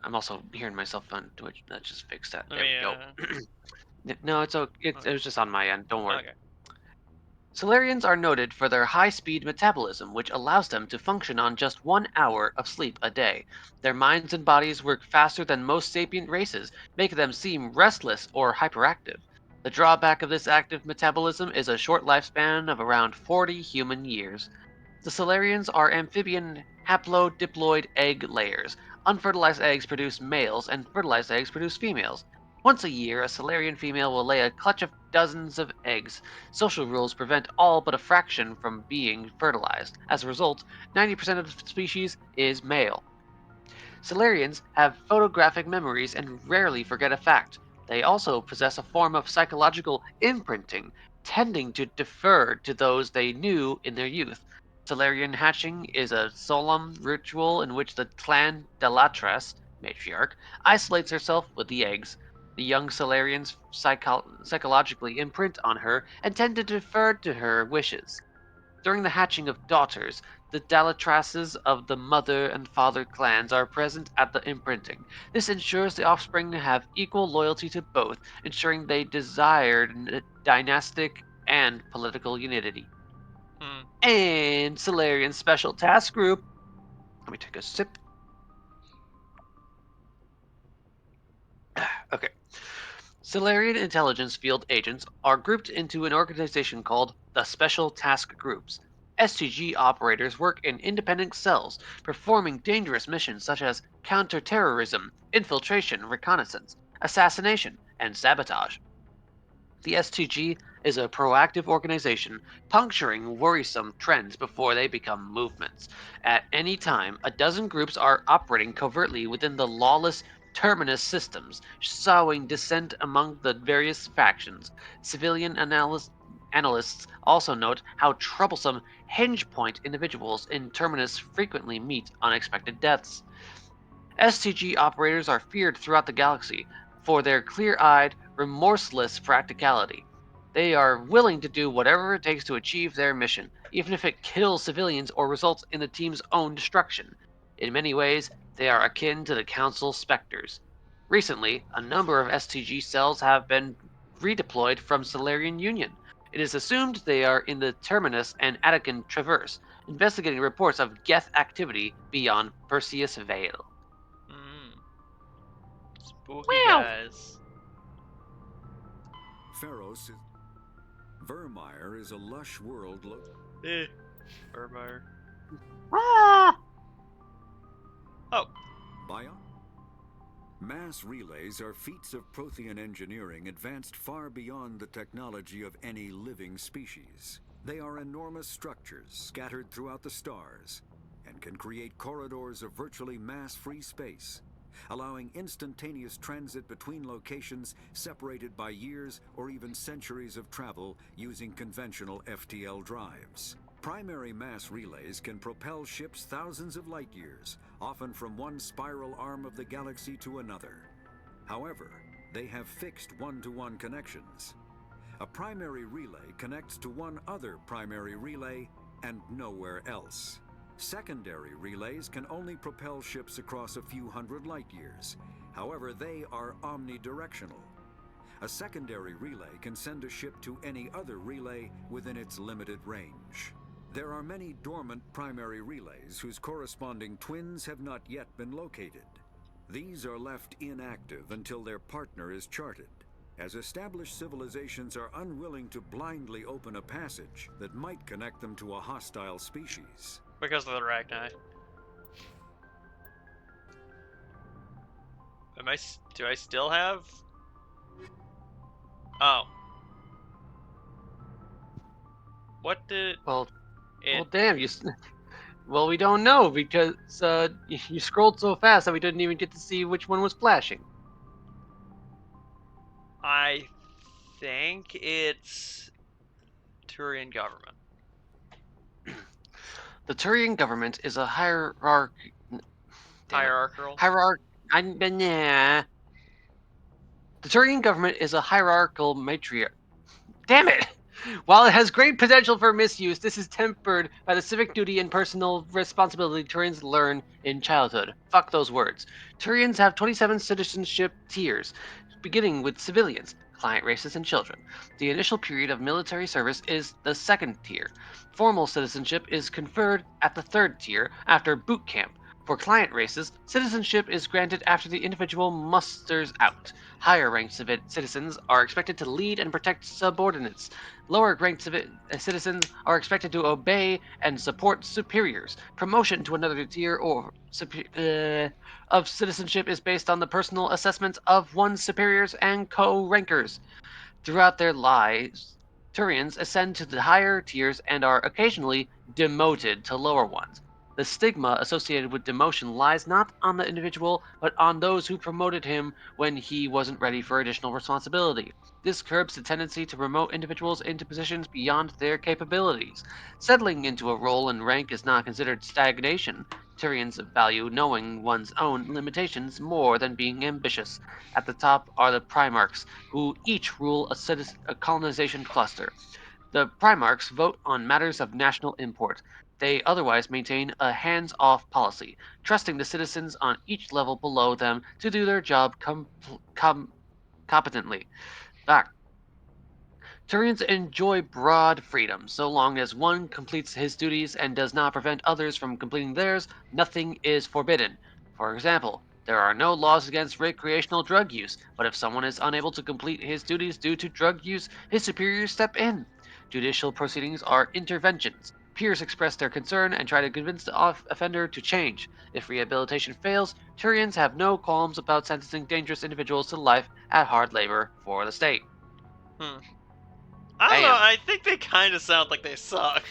I'm also hearing myself on Twitch. That just fixed that. There we go. No, it's okay. It was just on my end. Don't worry. Okay. Solarians are noted for their high-speed metabolism, which allows them to function on just 1 hour of sleep a day. Their minds and bodies work faster than most sapient races, making them seem restless or hyperactive. The drawback of this active metabolism is a short lifespan of around 40 human years. The Solarians are amphibian haplodiploid egg layers. Unfertilized eggs produce males, and fertilized eggs produce females. Once a year, a Solarian female will lay a clutch of dozens of eggs. Social rules prevent all but a fraction from being fertilized. As a result, 90% of the species is male. Solarians have photographic memories and rarely forget a fact. They also possess a form of psychological imprinting, tending to defer to those they knew in their youth. Solarian hatching is a solemn ritual in which the clan Delatres, matriarch, isolates herself with the eggs. The young Solarians psychologically imprint on her and tend to defer to her wishes. During the hatching of daughters, the Dalatrases of the mother and father clans are present at the imprinting. This ensures the offspring have equal loyalty to both, ensuring they desired dynastic and political unity. And Solarian Special Task Group. Let me take a sip. Okay. Solarian intelligence field agents are grouped into an organization called the Special Task Groups. STG operators work in independent cells, performing dangerous missions such as counterterrorism, infiltration, reconnaissance, assassination, and sabotage. The STG is a proactive organization, puncturing worrisome trends before they become movements. At any time, a dozen groups are operating covertly within the lawless Terminus systems, sowing dissent among the various factions. Civilian analysts also note how troublesome hinge point individuals in Terminus frequently meet unexpected deaths. STG operators are feared throughout the galaxy for their clear-eyed, remorseless practicality. They are willing to do whatever it takes to achieve their mission, even if it kills civilians or results in the team's own destruction. In many ways, they are akin to the Council Spectres. Recently, a number of STG cells have been redeployed from Solarian Union. It is assumed they are in the Terminus and Attican Traverse, investigating reports of Geth activity beyond Perseus Vale. Spooky guys. Pharaohs. Vermeer is a lush world Vermeer. Ah! Oh. Mass relays are feats of Prothean engineering advanced far beyond the technology of any living species. They are enormous structures scattered throughout the stars and can create corridors of virtually mass-free space, allowing instantaneous transit between locations separated by years or even centuries of travel using conventional FTL drives. Primary mass relays can propel ships thousands of light years, often from one spiral arm of the galaxy to another. However, they have fixed one-to-one connections. A primary relay connects to one other primary relay and nowhere else. Secondary relays can only propel ships across a few hundred light years. However, they are omnidirectional. A secondary relay can send a ship to any other relay within its limited range. There are many dormant primary relays whose corresponding twins have not yet been located. These are left inactive until their partner is charted, as established civilizations are unwilling to blindly open a passage that might connect them to a hostile species. Because of the Ragni. Do I still have? Oh. What did? Well, damn you. Well, we don't know because you scrolled so fast that we didn't even get to see which one was flashing. I think it's Turian government. The Turian government is a Hierarchical. The Turian government is a hierarchical matriarch. Damn it! While it has great potential for misuse, this is tempered by the civic duty and personal responsibility Turians learn in childhood. Fuck those words. Turians have 27 citizenship tiers, beginning with civilians, client races, and children. The initial period of military service is the second tier. Formal citizenship is conferred at the third tier after boot camp. For client races, citizenship is granted after the individual musters out. Higher ranked citizens are expected to lead and protect subordinates. Lower ranked citizens are expected to obey and support superiors. Promotion to another tier of citizenship is based on the personal assessments of one's superiors and co-rankers. Throughout their lives, Turians ascend to the higher tiers and are occasionally demoted to lower ones. The stigma associated with demotion lies not on the individual, but on those who promoted him when he wasn't ready for additional responsibility. This curbs the tendency to promote individuals into positions beyond their capabilities. Settling into a role and rank is not considered stagnation. Turians value knowing one's own limitations more than being ambitious. At the top are the Primarchs, who each rule a colonization cluster. The Primarchs vote on matters of national import. They otherwise maintain a hands-off policy, trusting the citizens on each level below them to do their job competently. Fact. Turians enjoy broad freedom. So long as one completes his duties and does not prevent others from completing theirs, nothing is forbidden. For example, there are no laws against recreational drug use, but if someone is unable to complete his duties due to drug use, his superiors step in. Judicial proceedings are interventions. Peers express their concern and try to convince the offender to change. If rehabilitation fails, Turians have no qualms about sentencing dangerous individuals to life at hard labor for the state. I don't know, I think they kind of sound like they suck.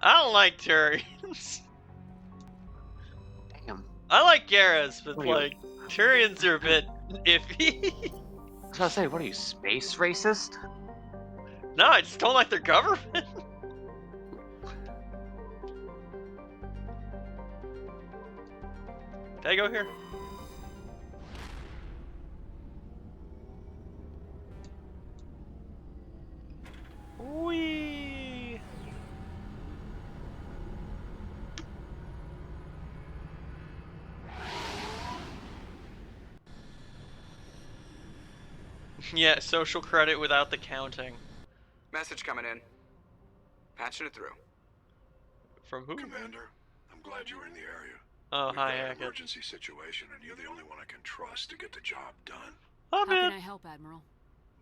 I don't like Turians. Damn. I like Garrus, but like, Turians are a bit iffy. I was about to say, what are you, space racist? No, I just don't like their government. Can I go here? Whee! Yeah, social credit without the counting. Message coming in. Patching it through. From who? Commander, I'm glad you were in the area. Oh, We've hi, got an Hackett. emergency situation, and you're the only one I can trust to get the job done. How can I help, Admiral?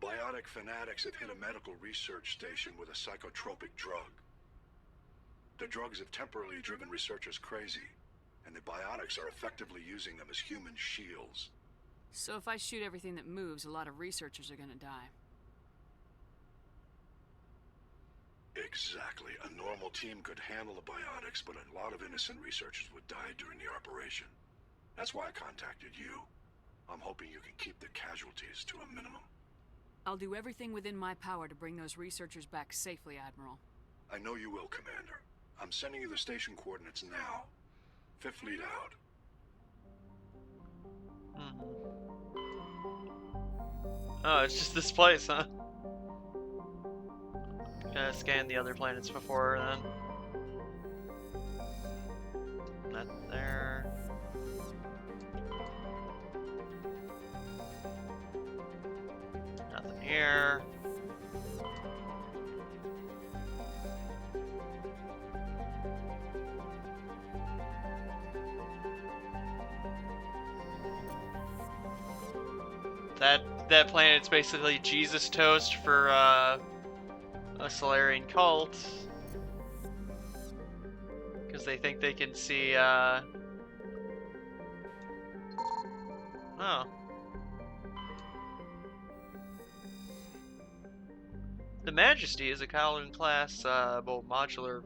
Biotic fanatics have hit a medical research station with a psychotropic drug. The drugs have temporarily driven researchers crazy, and the biotics are effectively using them as human shields. So if I shoot everything that moves, a lot of researchers are gonna die. Exactly. A normal team could handle the biotics, but a lot of innocent researchers would die during the operation. That's why I contacted you. I'm hoping you can keep the casualties to a minimum. I'll do everything within my power to bring those researchers back safely, Admiral. I know you will, Commander. I'm sending you the station coordinates now. Fifth Fleet out. Oh, it's just this place, huh? Gonna scan the other planets before then. Nothing there. Nothing here. That planet's basically Jesus toast for a Solarian cult, because they think they can see oh. The Majesty is a Kowloon-class modular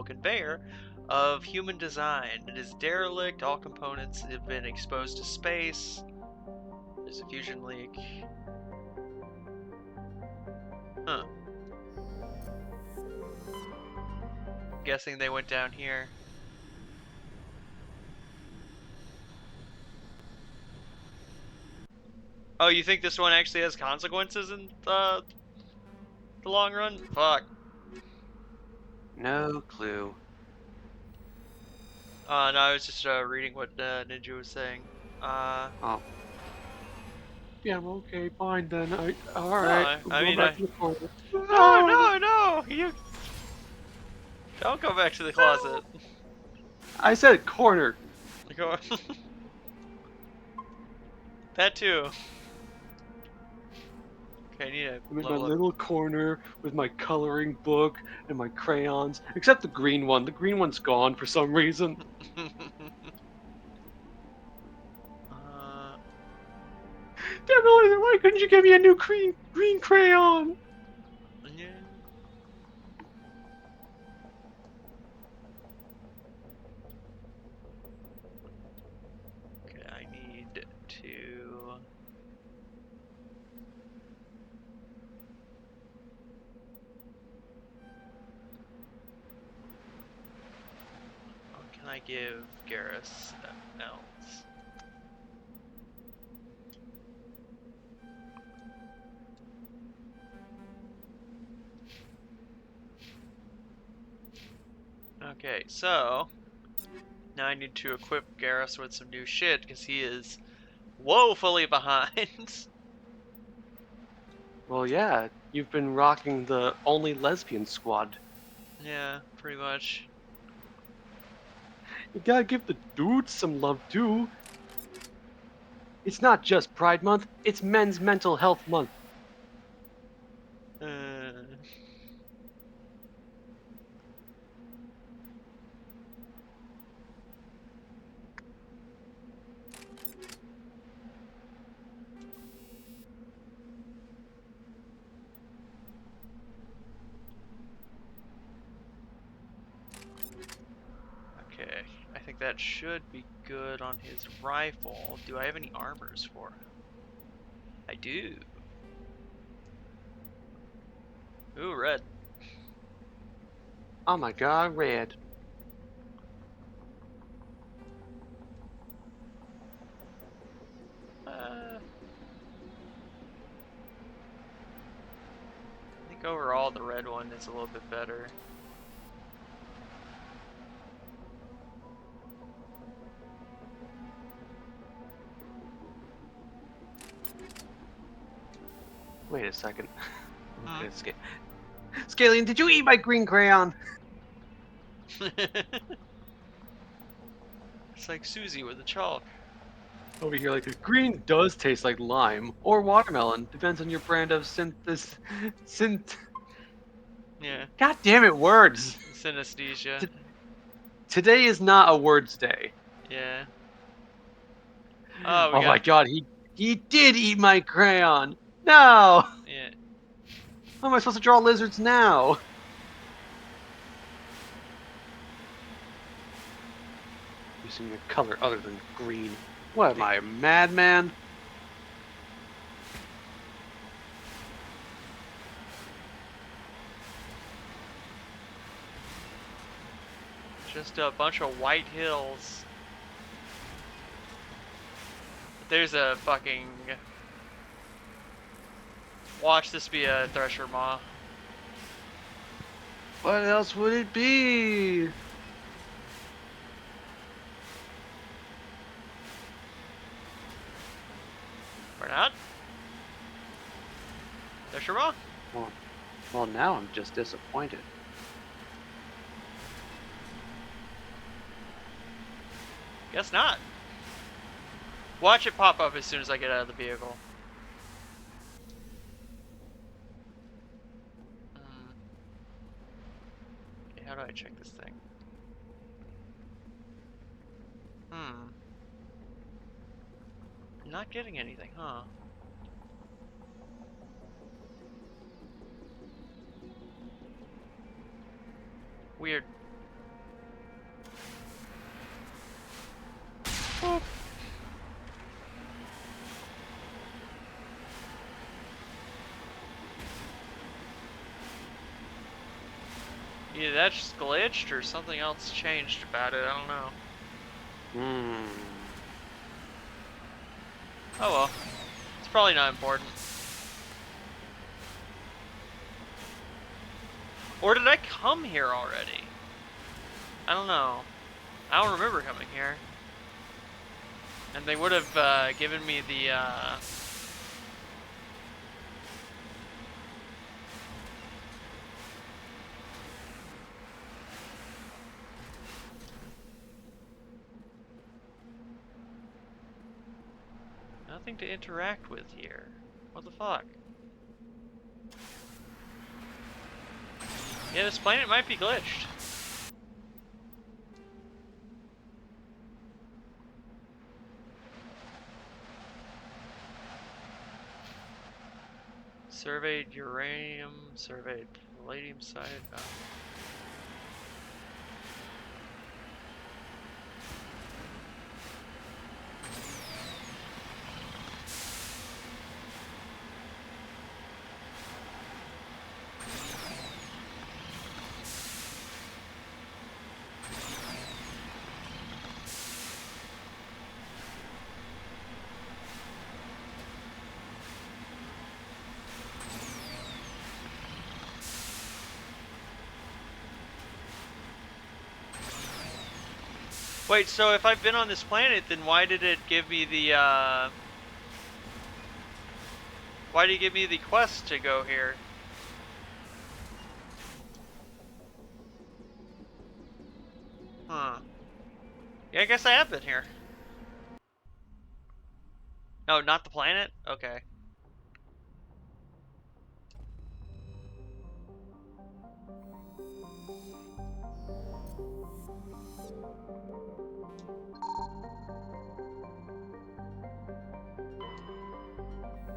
conveyor of human design. It is derelict. All components have been exposed to space. There's a fusion leak. Huh. Guessing they went down here. Oh, you think this one actually has consequences in the long run? Fuck. No clue. No, I was just reading what Ninja was saying. Oh. Yeah, well, okay, fine then. Alright. No, I mean, No, no! You don't go back to the closet. I said corner. That too. Okay, I need to I'm in my little corner with my coloring book and my crayons, except the green one. The green one's gone for some reason. Damn it, why couldn't you give me a new green crayon? Yeah. Okay, I need to... What can I give Garrus else? Okay, so now I need to equip Garrus with some new shit because he is woefully behind. Well, yeah, you've been rocking the only lesbian squad. Yeah, pretty much. You gotta give the dudes some love too. It's not just Pride Month, it's Men's Mental Health Month. Okay, I think that should be good on his rifle. Do I have any armors for him? I do. Ooh, red. Oh my god, red. I think overall the red one is a little bit better. Wait a second. Okay, Scalian, did you eat my green crayon? It's like Susie with the chalk. Over here, like, green does taste like lime or watermelon. Depends on your brand of synth. Yeah. God damn it, words! Synesthesia. Today is not a words day. Yeah. Oh, we Oh my got. god, he did eat my crayon! No! Yeah. How am I supposed to draw lizards now? Using a color other than green. What am I, a madman? Just a bunch of white hills. There's a fucking. Watch this be a thresher maw. What else would it be? Or not? Thresher maw? Well, now I'm just disappointed. Guess not. Watch it pop up as soon as I get out of the vehicle. Okay, how do I check this thing? Not getting anything, huh? Weird. Boop. Either that's just glitched or something else changed about it, I don't know. Oh well. It's probably not important. Or did I come here already? I don't know. I don't remember coming here. And they would have given me the nothing to interact with here. What the fuck? Yeah, this planet might be glitched. Surveyed uranium, surveyed palladium site. Oh. Wait, so if I've been on this planet, then why did it give me the, why did it give me the quest to go here? Huh. Yeah, I guess I have been here. No, not the planet? Okay.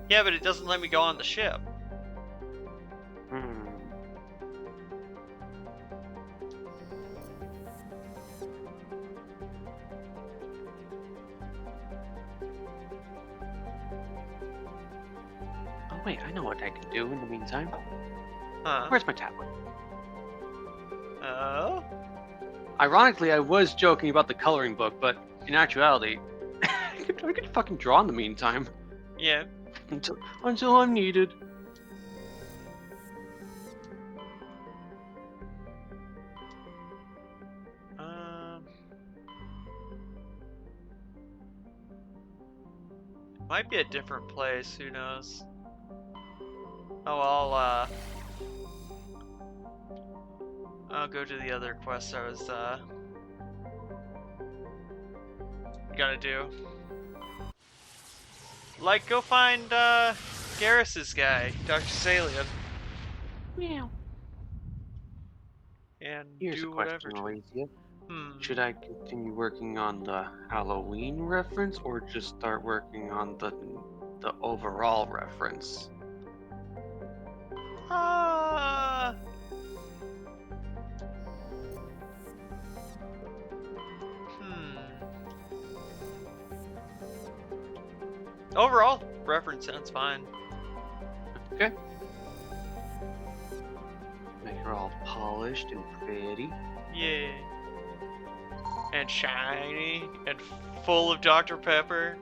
Yeah, but it doesn't let me go on the ship. Oh wait, I know what I can do in the meantime. Huh? Where's my tablet? Oh? Ironically, I was joking about the coloring book, but in actuality, I could fucking draw in the meantime. Yeah. Until I'm needed. Might be a different place, who knows? Oh, I'll go to the other quest I was, gonna do. Like, go find Garrus's guy, Dr. Salian. Meow. And Here's a do whatever question, to. Alicia. Should I continue working on the Halloween reference, or just start working on the overall reference? Overall reference sounds fine. Okay. Make her all polished and pretty. Yeah. And shiny and full of Dr. Pepper.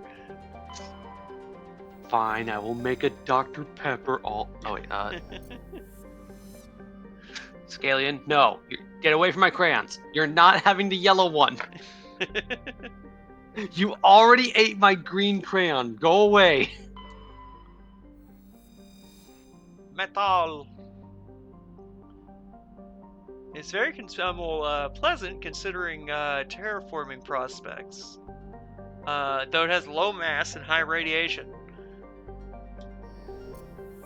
Fine, I will make a Dr. Pepper all. Oh wait, Scalian, no. Get away from my crayons. You're not having the yellow one. You already ate my green crayon. Go away. Metal. It's very pleasant considering terraforming prospects. Though it has low mass and high radiation.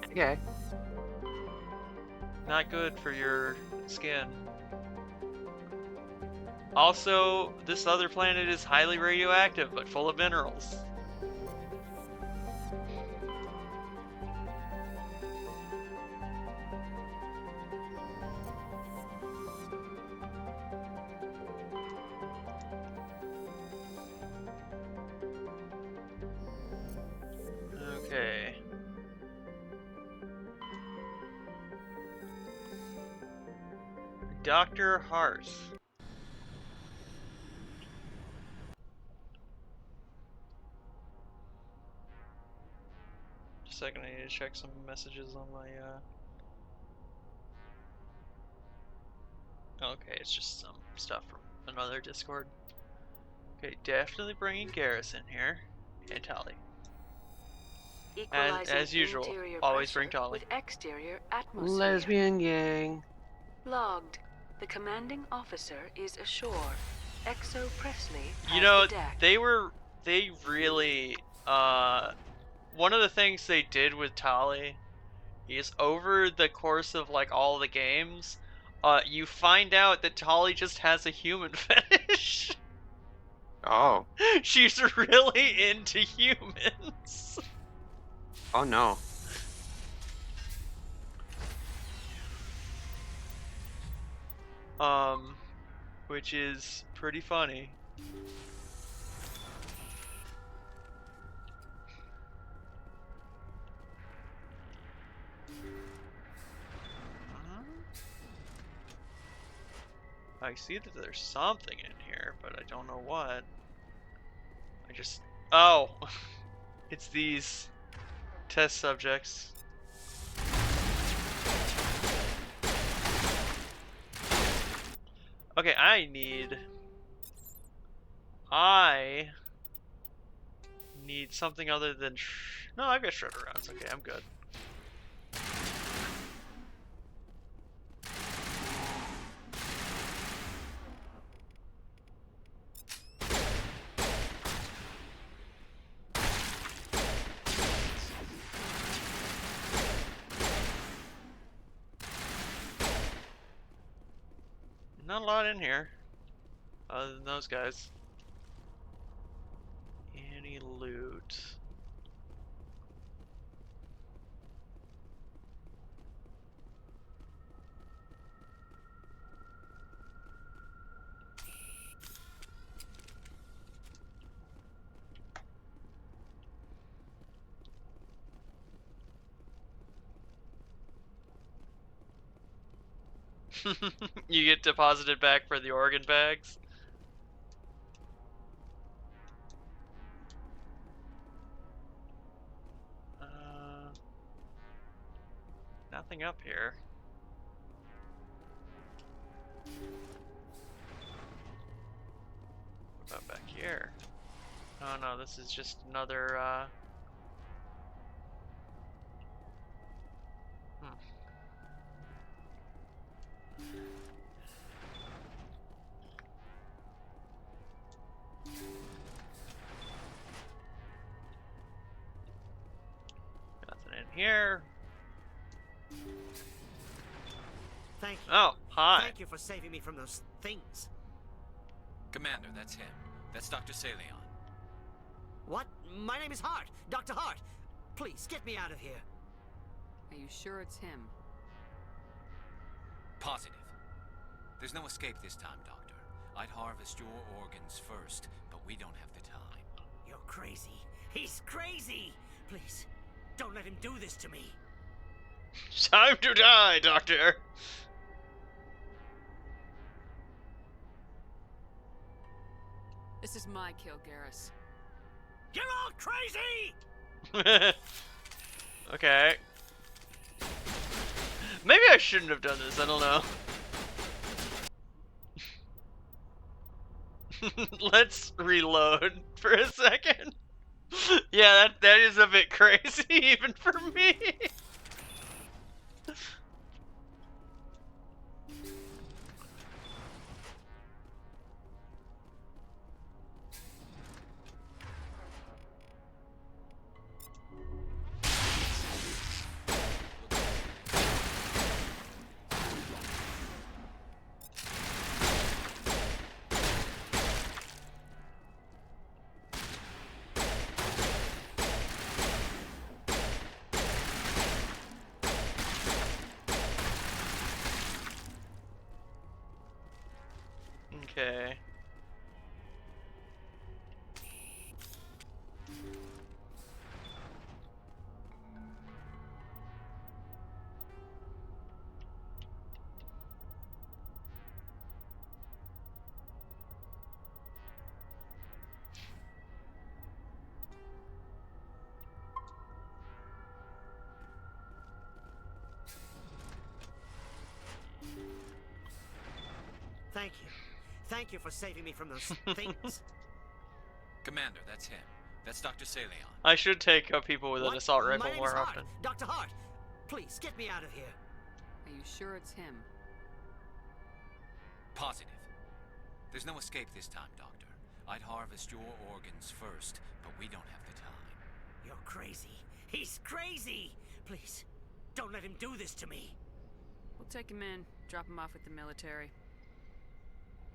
Okay. Not good for your skin. Also, this other planet is highly radioactive, but full of minerals. Okay. Dr. Hearth. Just a second, I need to check some messages on my, Okay, it's just some stuff from another Discord. Okay, definitely bringing Garrus in here. And Tali. As usual, always bring Tali. With exterior atmosphere. Lesbian gang. Logged. The commanding officer is ashore. Exo Presley has You know, the deck. they really, one of the things they did with Tali is over the course of, like, all the games, you find out that Tali just has a human fetish. Oh. She's really into humans. Oh no. Which is pretty funny. I see that there's something in here, but I don't know what. Oh! It's these test subjects. Okay, I need something other than no, I've got shredder rounds. Okay, I'm good. Not a lot in here, other than those guys. Any loot? You get deposited back for the organ bags. Nothing up here. What about back here? Oh no, this is just another, Thank you. Oh, hi. Thank you for saving me from those things. Commander, that's him. That's Dr. Saleon. What? My name is Hart. Dr. Hart. Please, get me out of here. Are you sure it's him? Positive. There's no escape this time, Doctor. I'd harvest your organs first, but we don't have the time. You're crazy. He's crazy. Please, don't let him do this to me. Time to die, Doctor. This is my kill, Garrus. You're all crazy! Okay. Maybe I shouldn't have done this, I don't know. Let's reload for a second. Yeah, that is a bit crazy, even for me. Okay. Thank you. Thank you for saving me from those things. Commander, that's him. That's Dr. Saleon. I should take people with an What? assault My rifle name is more Hart. often. Dr. Hart, please, get me out of here. Are you sure it's him? Positive. There's no escape this time, Doctor. I'd harvest your organs first, but we don't have the time. You're crazy. He's crazy. Please, don't let him do this to me. We'll take him in, drop him off with the military.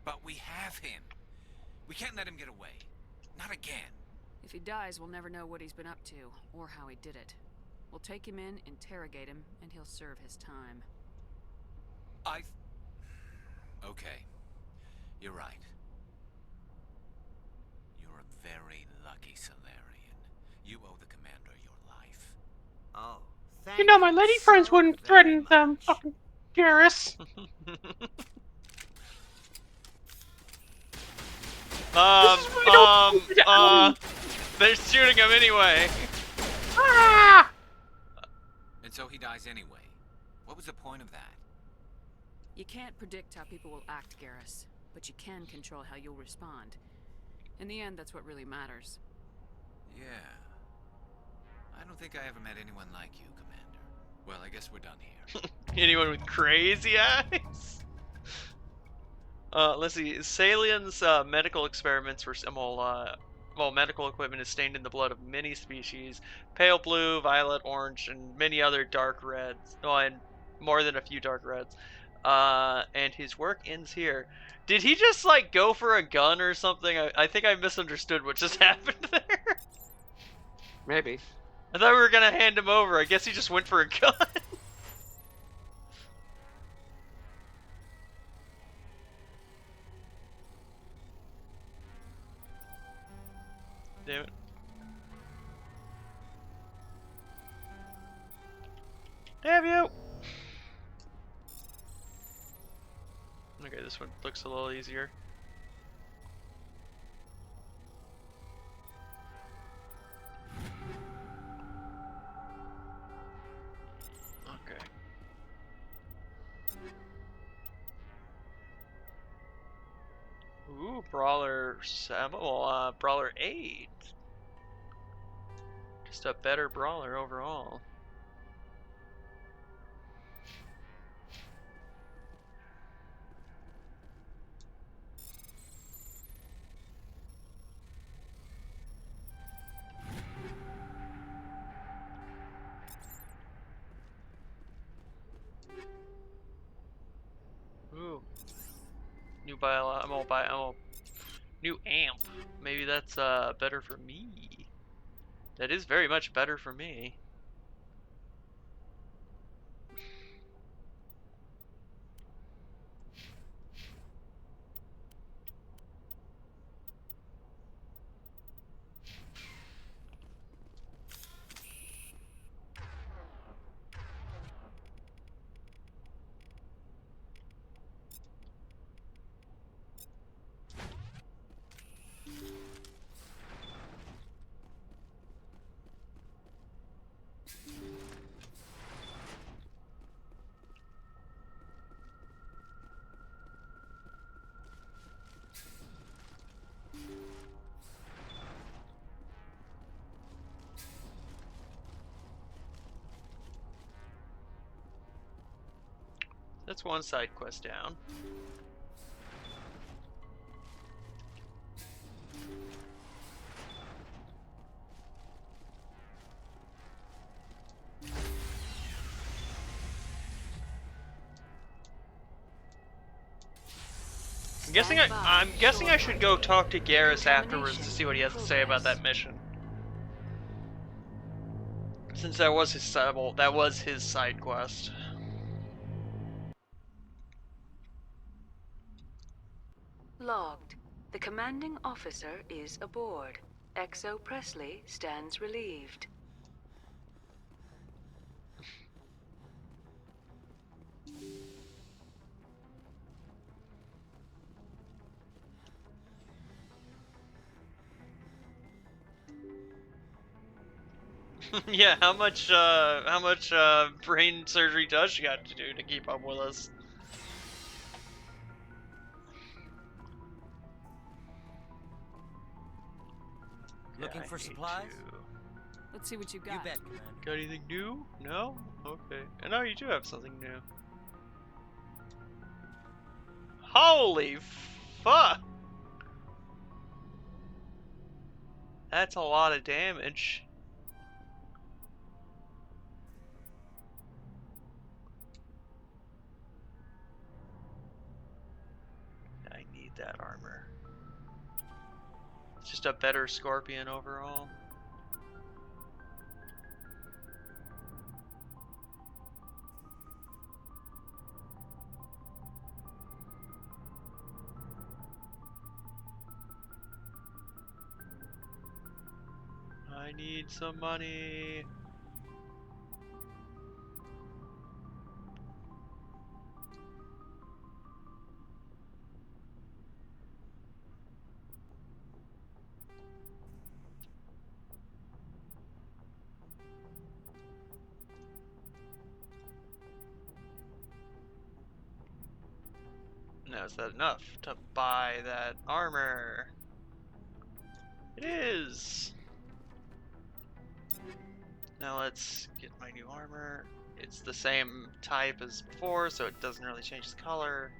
But we have him. We can't let him get away. Not again. If he dies, we'll never know what he's been up to, or how he did it. We'll take him in, interrogate him, and he'll serve his time. Okay. You're right. You're a very lucky Solarian. You owe the Commander your life. Oh, You know, my lady friends wouldn't threaten them, fucking Garrus. They're shooting him anyway. Ah! And so he dies anyway. What was the point of that? You can't predict how people will act, Garrus, but you can control how you'll respond. In the end, that's what really matters. Yeah. I don't think I ever met anyone like you, Commander. Well, I guess we're done here. Anyone with crazy eyes? Let's see. Salien's medical experiments were medical equipment is stained in the blood of many species: pale blue, violet, orange, and many other dark reds. Oh, and more than a few dark reds. And his work ends here. Did he just like go for a gun or something? I think I misunderstood what just happened there. Maybe. I thought we were gonna hand him over. I guess he just went for a gun. Damn it. Damn you! Okay, this one looks a little easier. Okay. Ooh, Brawler 7, Brawler 8. Just a better Brawler overall. New new amp. Maybe that's better for me. That is very much better for me. That's one side quest down. I'm guessing I should go talk to Garrus afterwards to see what he has to say about that mission. Since that was his side quest. Logged. The commanding officer is aboard. XO Presley stands relieved. Yeah, how much brain surgery does she got to do to keep up with us? Looking for supplies? Let's see what you got. You bet, Commander. Got anything new? No? Okay. And no, you do have something new. Holy fuck! That's a lot of damage. I need that armor. It's just a better Scorpion overall. I need some money. Now, is that enough to buy that armor? It is. Now let's get my new armor. It's the same type as before, so it doesn't really change the color.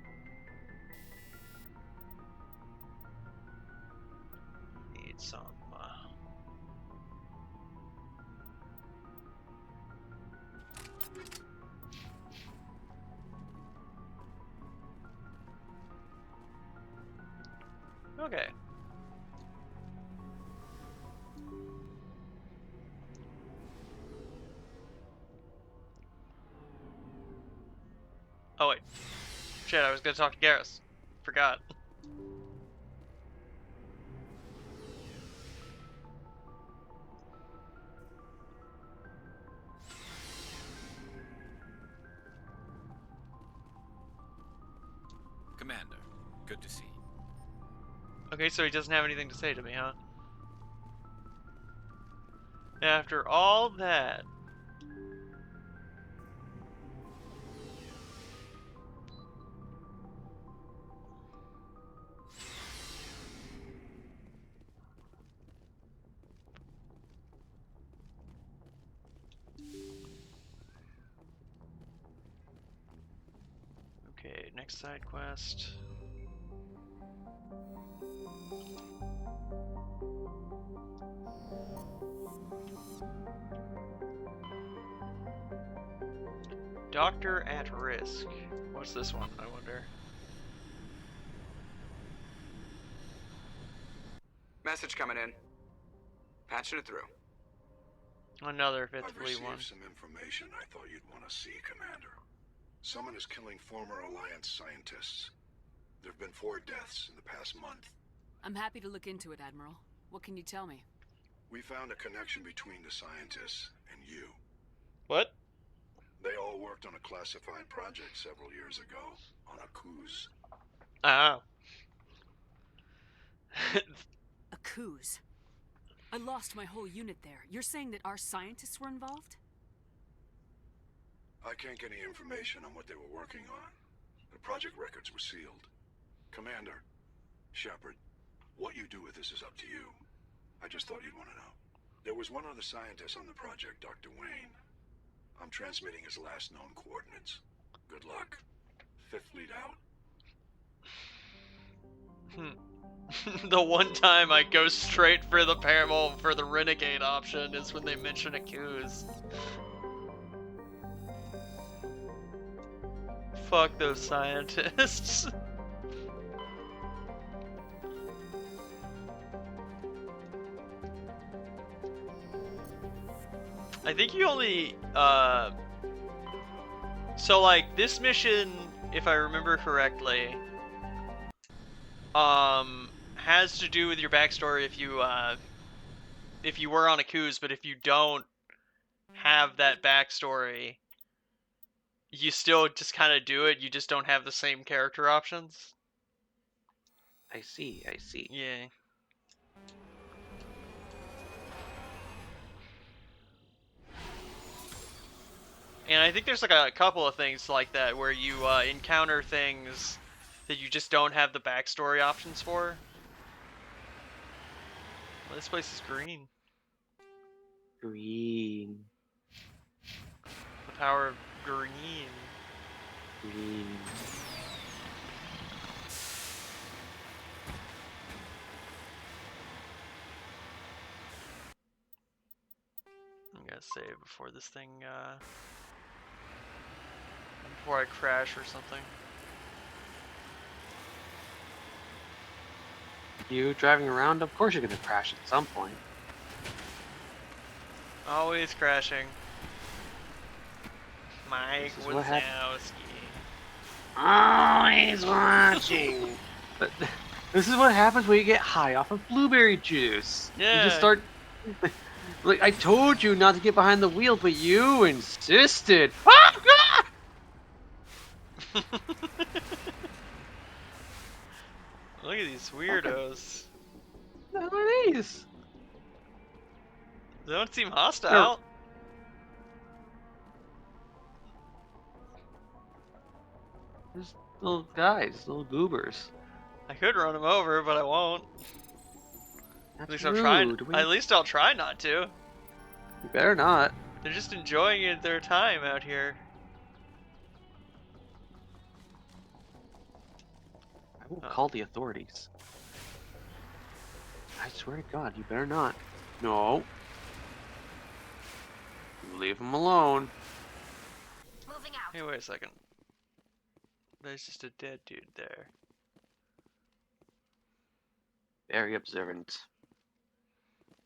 Need some. Okay. Oh wait. Shit, I was gonna talk to Garrus. Forgot. Commander, good to see you. Okay, so he doesn't have anything to say to me, huh? After all that. Okay, next side quest. Doctor at risk. What's this one, I wonder? Message coming in. Patching it through. Another fifth I've fleet one. received some information I thought you'd want to see, Commander. Someone is killing former Alliance scientists. There have been 4 deaths in the past month. I'm happy to look into it, Admiral. What can you tell me? We found a connection between the scientists and you. What? They all worked on a classified project several years ago on a cruise. Ah. A cruise? I lost my whole unit there. You're saying that our scientists were involved? I can't get any information on what they were working on. The project records were sealed. Commander, Shepard, what you do with this is up to you. I just thought you'd want to know. There was one other scientist on the project, Dr. Wayne. I'm transmitting his last known coordinates. Good luck. 5th Fleet out. The one time I go straight for the Paramount for the Renegade option is when they mention a Coos. Fuck those scientists. I think you only, so like this mission, if I remember correctly, has to do with your backstory if you were on a cruise, but if you don't have that backstory, you still just kind of do it, you just don't have the same character options. I see, I see. Yeah. And I think there's like a couple of things like that where you encounter things that you just don't have the backstory options for. Well, this place is green. Green. The power of green. Green. I'm gonna save before this thing, before I crash or something. You driving around, of course you're gonna crash at some point. Always crashing. Mike Wazowski. Always watching. But this is what happens when you get high off of blueberry juice. Yeah. You just start. Like, I told you not to get behind the wheel, but you insisted. Look at these weirdos. What are these? They don't seem hostile. There's little guys, little goobers. I could run them over, but I won't. That's at least I'm trying. rude. At least I'll try not to. You better not. They're just enjoying their time out here. I will call the authorities. I swear to God, you better not. No. You leave him alone. Moving out. Hey, wait a second. There's just a dead dude there. Very observant.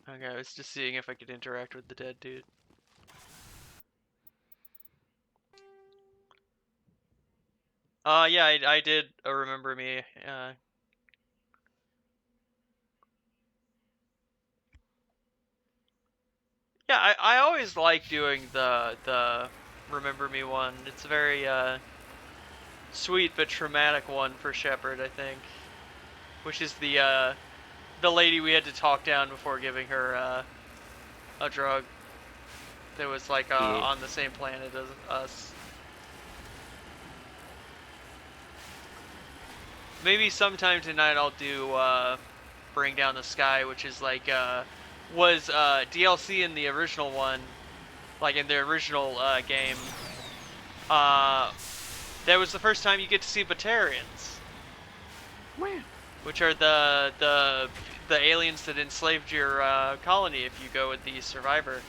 Okay, I was just seeing if I could interact with the dead dude. Yeah, I did remember me. Yeah, I always like doing the remember me one. It's a very sweet but traumatic one for Shepard, I think. Which is the lady we had to talk down before giving her a drug that was like on the same planet as us. Maybe sometime tonight I'll do Bring Down the Sky, which is like was DLC in the original one, like in the original game. That was the first time you get to see Batarians. Where? Which are the aliens that enslaved your colony if you go with the survivor.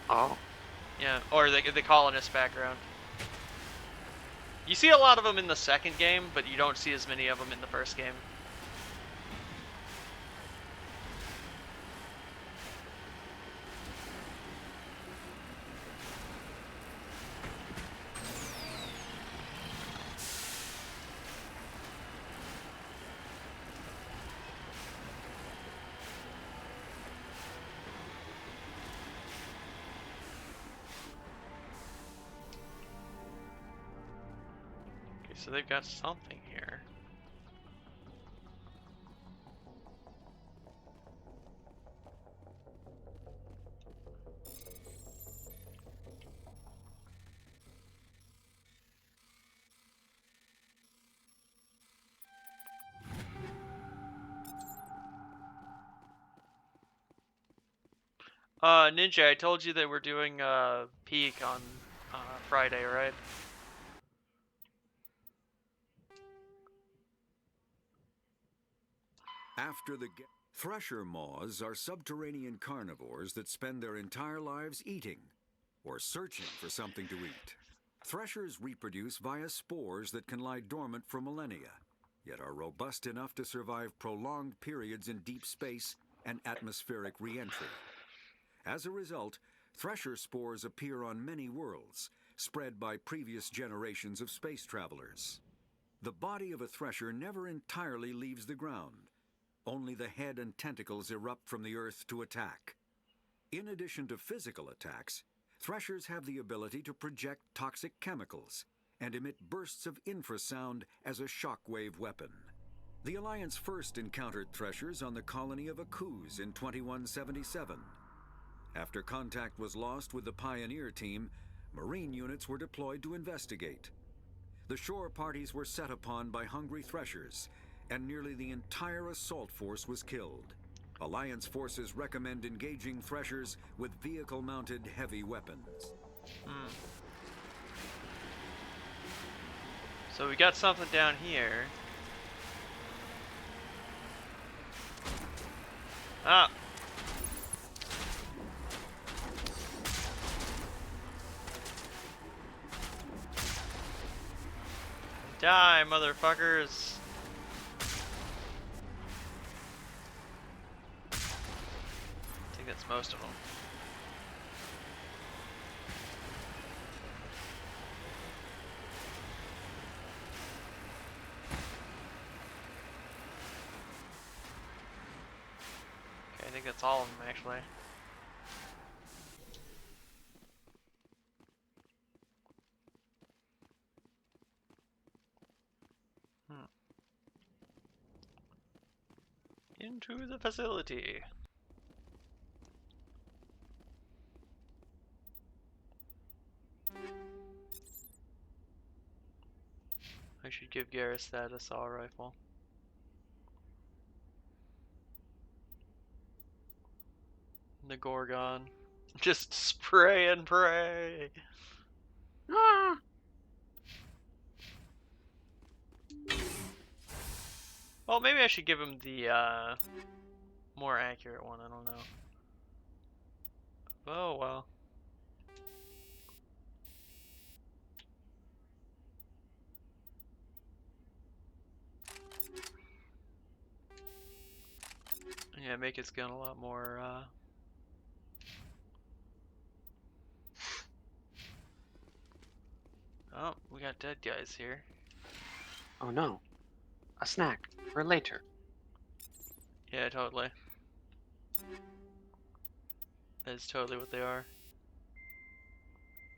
Oh. Yeah, or the colonist background. You see a lot of them in the second game, but you don't see as many of them in the first game. So they've got something here. Ninja, I told you that we're doing peak on Friday, right? After the thresher moths are subterranean carnivores that spend their entire lives eating or searching for something to eat. Threshers reproduce via spores that can lie dormant for millennia, yet are robust enough to survive prolonged periods in deep space and atmospheric re-entry. As a result, thresher spores appear on many worlds, spread by previous generations of space travelers. The body of a thresher never entirely leaves the ground. Only the head and tentacles erupt from the earth to attack. In addition to physical attacks, threshers have the ability to project toxic chemicals and emit bursts of infrasound as a shockwave weapon. The Alliance first encountered threshers on the colony of Akuz in 2177. After contact was lost with the Pioneer team, Marine units were deployed to investigate. The shore parties were set upon by hungry threshers, and nearly the entire assault force was killed. Alliance forces recommend engaging threshers with vehicle-mounted heavy weapons. So we got something down here. Ah! Die, motherfuckers! I think that's most of them. Okay, I think that's all of them, actually. Into the facility. I should give Garrus that assault rifle. The Gorgon. Just spray and pray. Ah! Well, maybe I should give him the more accurate one. I don't know. Oh well. Yeah, make his gun a lot more Oh, we got dead guys here. Oh no. A snack for later. Yeah, totally. That's totally what they are.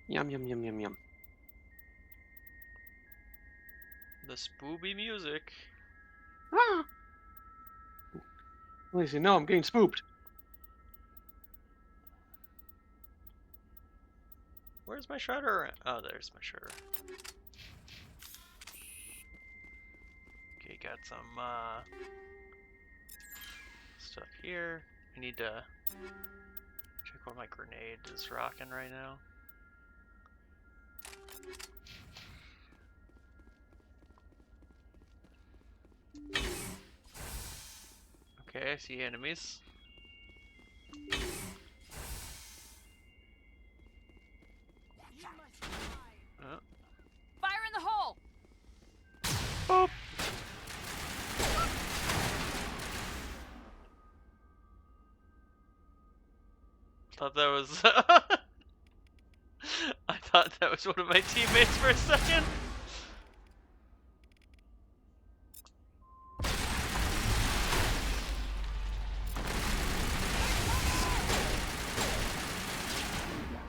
Yum yum yum yum yum. The spooby music. Ah! At least you know I'm getting spooked. Where's my shredder? Oh, there's my shredder. Okay, got some stuff here. I need to check what my grenade is rocking right now. Okay, I see enemies. Oh. Fire in the hole! Boop. Thought that was I thought that was one of my teammates for a second.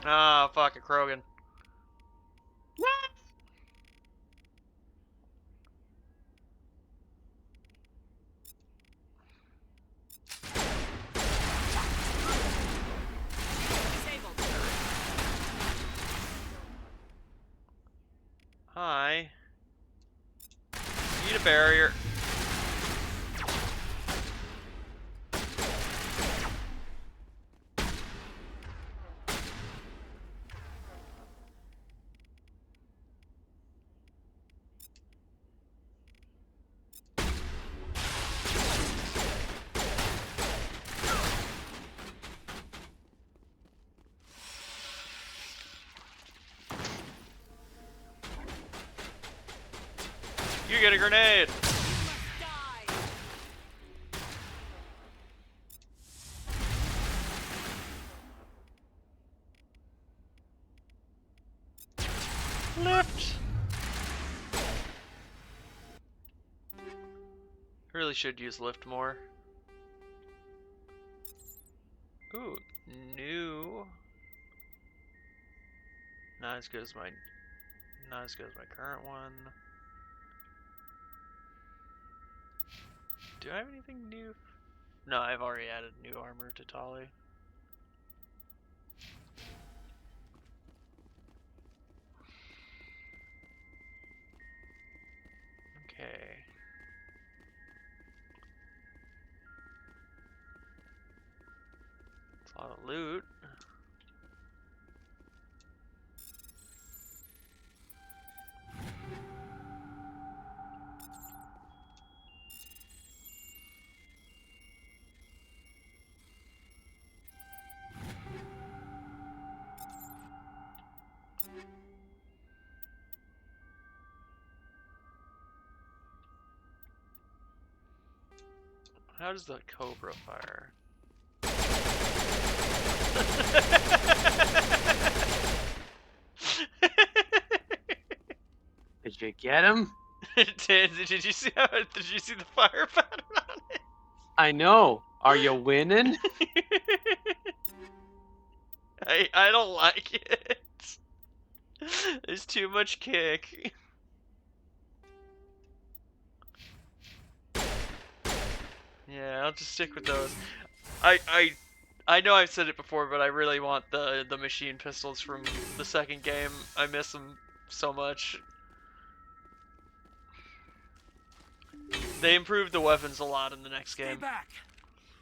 Ah, fuck, a Krogan. Hi. Need a barrier. You get a grenade! Lift! Really should use lift more. Ooh, new. Not as good as my current one. Do I have anything new? No, I've already added new armor to Tali. Okay. It's a lot of loot. How does the Cobra fire? Did you get him? Did you see did you see the fire pattern on it? I know. Are you winning? I don't like it. There's too much kick. Yeah, I'll just stick with those. I know I've said it before, but I really want the machine pistols from the second game. I miss them so much. They improved the weapons a lot in the next game. Stay back.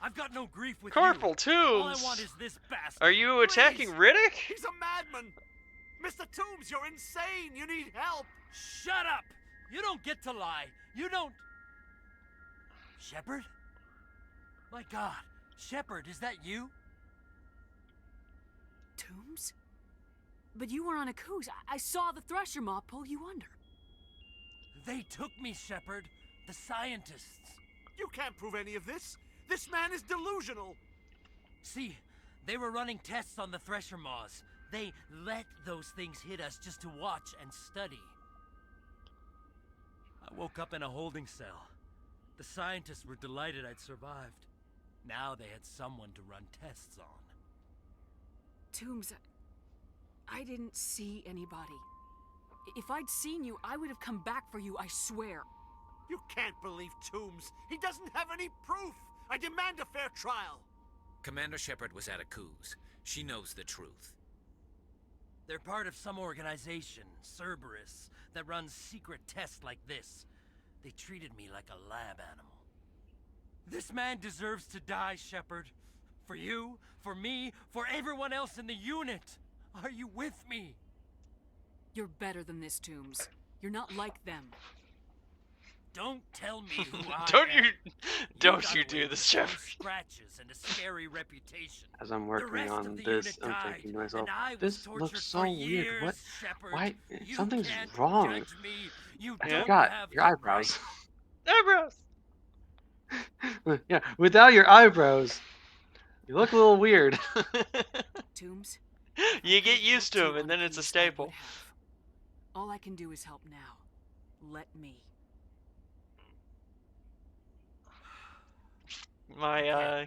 I've got no grief with Corporal you. Toombs! All I want is this bastard. Are you attacking Riddick? He's a madman. Mr. Toombs, you're insane. You need help. Shut up. You don't get to lie. You don't... Shepard? My God. Shepard, is that you? Toombs? But you were on a coos. I saw the Thresher mob pull you under. They took me, Shepard. The scientists. You can't prove any of this. This man is delusional. See, they were running tests on the Thresher Maws. They let those things hit us just to watch and study. I woke up in a holding cell. The scientists were delighted I'd survived. Now they had someone to run tests on. Toombs, I didn't see anybody. If I'd seen you, I would have come back for you, I swear. You can't believe Toombs. He doesn't have any proof. I demand a fair trial. Commander Shepard was at a coos. She knows the truth. They're part of some organization, Cerberus, that runs secret tests like this. They treated me like a lab animal. This man deserves to die, Shepard. For you, for me, for everyone else in the unit. Are you with me? You're better than this, Toombs. You're not like them. Don't tell me who I Don't you do this, Shepard. Scratches and a scary reputation. As I'm working on this, I'm thinking to myself, this looks so weird. What? Why? Something's wrong. I forgot your eyebrows. Eyebrows. Yeah, without your eyebrows, you look a little weird. Toombs? You get used to them, and then it's a staple. All I can do is help now. Let me. My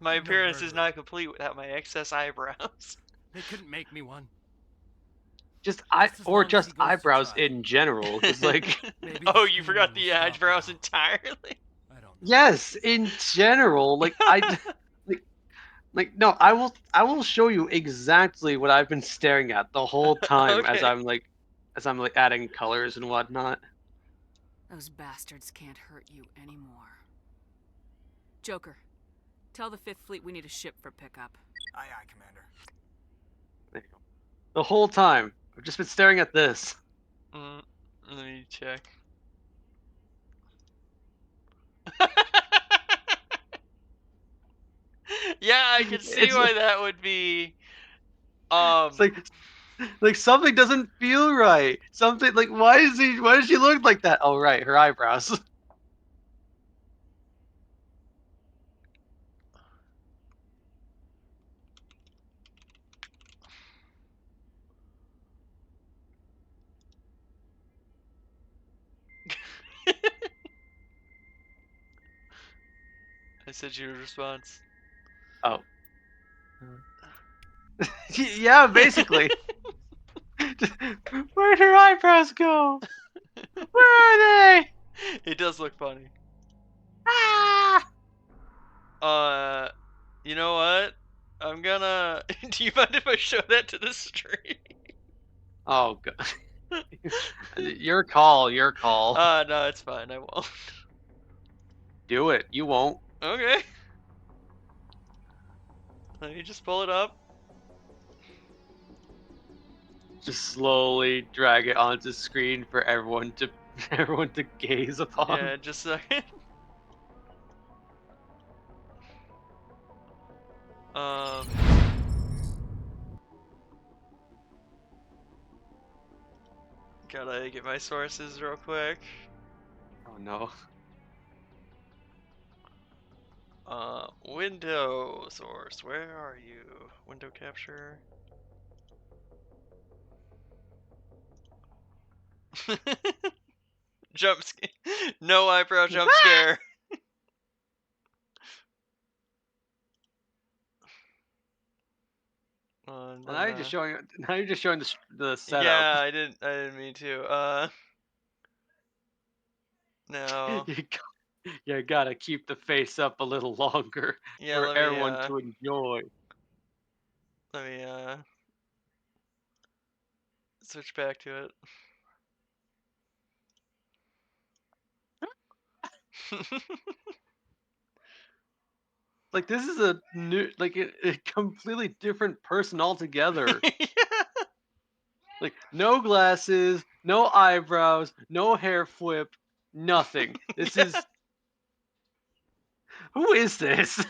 appearance is not complete without my excess eyebrows. They couldn't make me one. Just eyebrows in general. Cause like, oh, you forgot the eyebrows entirely. Yes, in general. Like Like, no, I will show you exactly what I've been staring at the whole time Okay. as I'm like adding colors and whatnot. Those bastards can't hurt you anymore. Joker, tell the Fifth Fleet we need a ship for pickup. Aye, aye, Commander. There you go. The whole time, I've just been staring at this. Let me check. Yeah, I can see It's why that would be. it's like something doesn't feel right. Something like why does she look like that? Oh right, her eyebrows. I sent you a response. Oh. Yeah, basically. Where'd her eyebrows go? Where are they? It does look funny. Ah! You know what? I'm gonna. Do you mind if I show that to the stream? Oh god. Your call, your call. No, it's fine. I won't. Do it. You won't. Okay. Let me just pull it up. Just slowly drag it onto screen for everyone to gaze upon. Yeah, just a second. Gotta get my sources real quick. Oh no. Window source. Where are you? Window capture. Jump scare. No eyebrow jump scare. Well, now you're just showing. Now you're just showing the setup. Yeah, I didn't mean to. No. You gotta keep the face up a little longer Yeah, for everyone to enjoy. let me switch back to it. Like this is a new, like a completely different person altogether. Yeah. Like no glasses, no eyebrows, no hair flip, nothing. This Yeah. is who is this?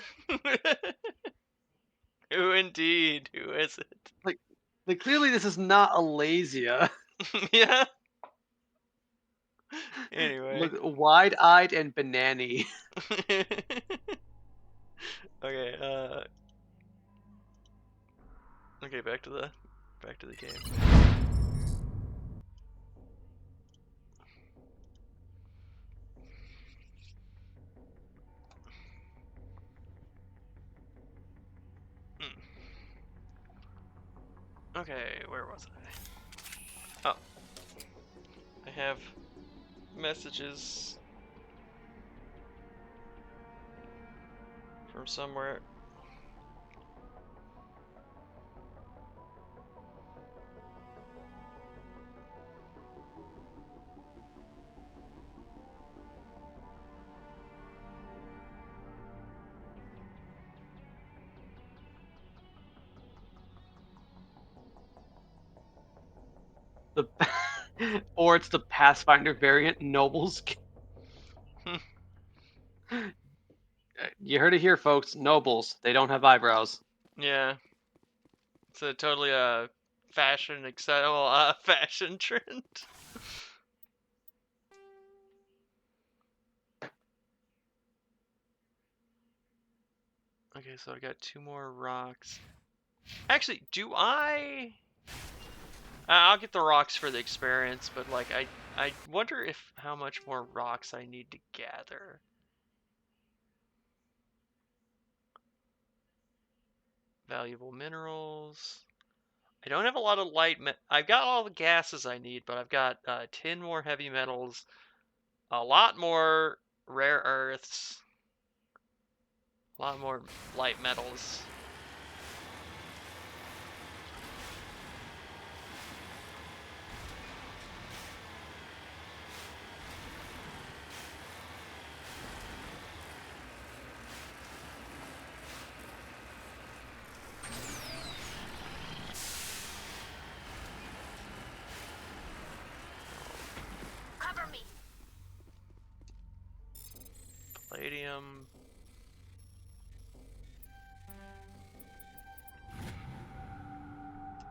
Who indeed? Who is it? Like clearly this is not Alasia. Yeah. Anyway. Look wide-eyed and banana-y. Okay, okay, back to the game. Okay, where was I? Oh. I have messages from somewhere. The or it's the Pathfinder variant Nobles. You heard it here, folks. Nobles, they don't have eyebrows. Yeah. It's a totally fashion fashion trend. Okay, so I got 2 more rocks. Actually, do I? I'll get the rocks for the experience, but like I wonder if how much more rocks I need to gather. Valuable minerals. I don't have a lot of I've got all the gases I need, but I've got 10 more heavy metals, a lot more rare earths, a lot more light metals. Titanium.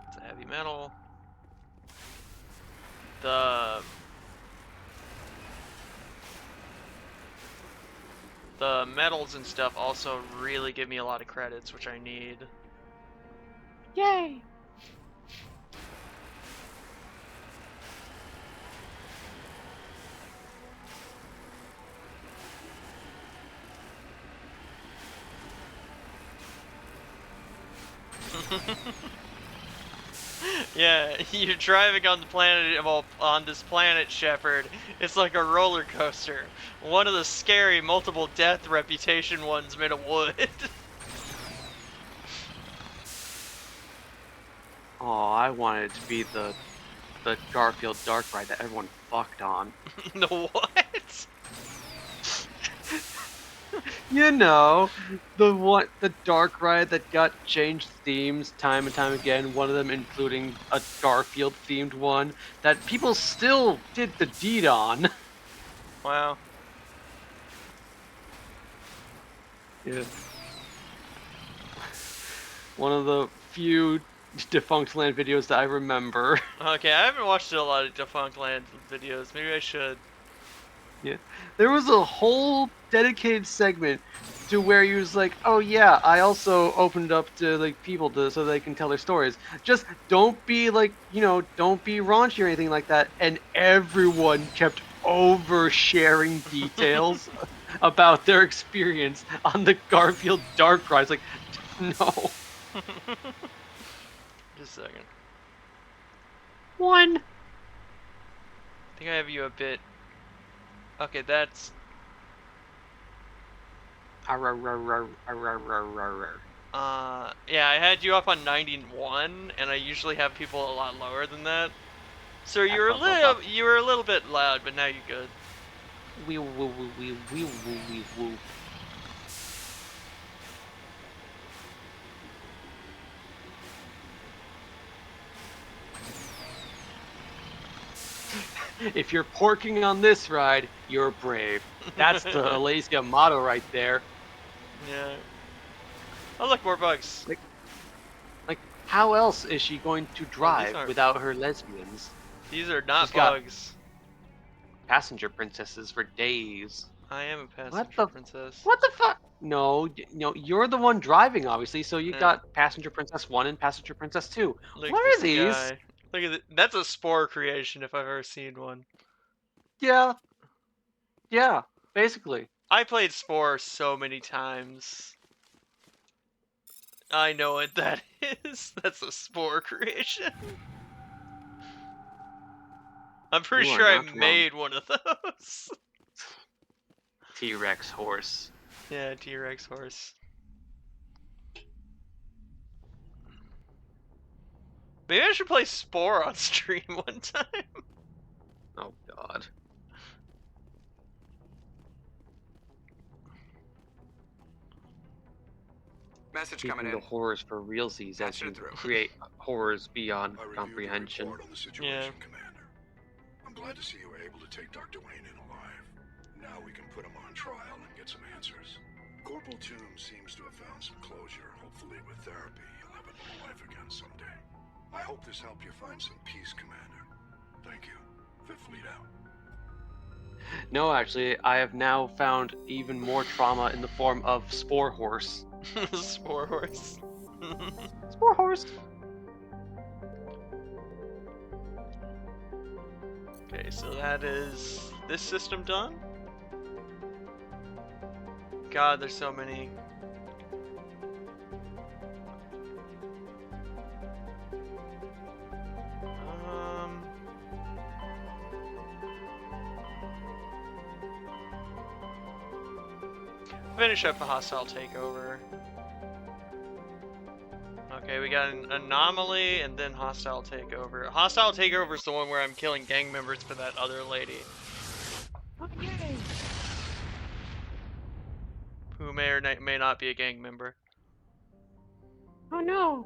It's a heavy metal. The metals and stuff also really give me a lot of credits, which I need. Yay! Yeah, you're driving on the planet, well, on this planet, Shepard. It's like a roller coaster. One of the scary multiple death reputation ones made of wood. Oh, I wanted it to be the Garfield dark ride that everyone fucked on. The what? You know, the dark ride that got changed themes time and time again, one of them including a Garfield themed one that people still did the deed on. Wow. Yeah. One of the few Defunct Land videos that I remember. Okay, I haven't watched a lot of Defunct Land videos. Maybe I should. Yeah. There was a whole dedicated segment to where he was like, "Oh yeah, I also opened up to like people so they can tell their stories. Just don't be like, don't be raunchy or anything like that." And everyone kept oversharing details about their experience on the Garfield Dark Ride. It's like, no. Just a second. 1. I think I have you a bit. Okay, that's. Yeah, I had you up on 91, and I usually have people a lot lower than that. So you were a little bit loud, but now you're good. Wee woo woo wee wee woo wee woo. If you're porking on this ride, you're brave. That's the Alasia motto right there. Yeah. Oh, look, more bugs. Like, how else is she going to drive without her lesbians? These are not She's got bugs. passenger princesses for days. I am a passenger princess. What the fuck? No, you're the one driving, obviously. So you got passenger princess 1 and passenger princess 2. Look What at are this these? guy. Look at it. That's a spore creation if I've ever seen one. Yeah. Yeah, basically. I played Spore so many times. I know what that is. That's a spore creation. I'm pretty sure I made one of those. T-Rex horse. Yeah, T-Rex horse. Maybe I should play Spore on stream one time. Oh god. Message coming in. The horrors for realsies as you create horrors beyond comprehension. Yeah. Commander. I'm glad to see you were able to take Dr. Wayne in alive. Now we can put him on trial and get some answers. Corporal Toombs seems to have found some closure. Hopefully with therapy, he'll have a new life again someday. I hope this helped you find some peace, Commander. Thank you. Fifth Fleet out. No, actually, I have now found even more trauma in the form of Spore Horse. Spore Horse. Spore Horse. Okay, so that is this system done? God, there's so many. Finish up a hostile takeover. Okay, we got an anomaly and then hostile takeover. Hostile takeover is the one where I'm killing gang members for that other lady. Oh, yay! Who may or may not be a gang member. Oh no!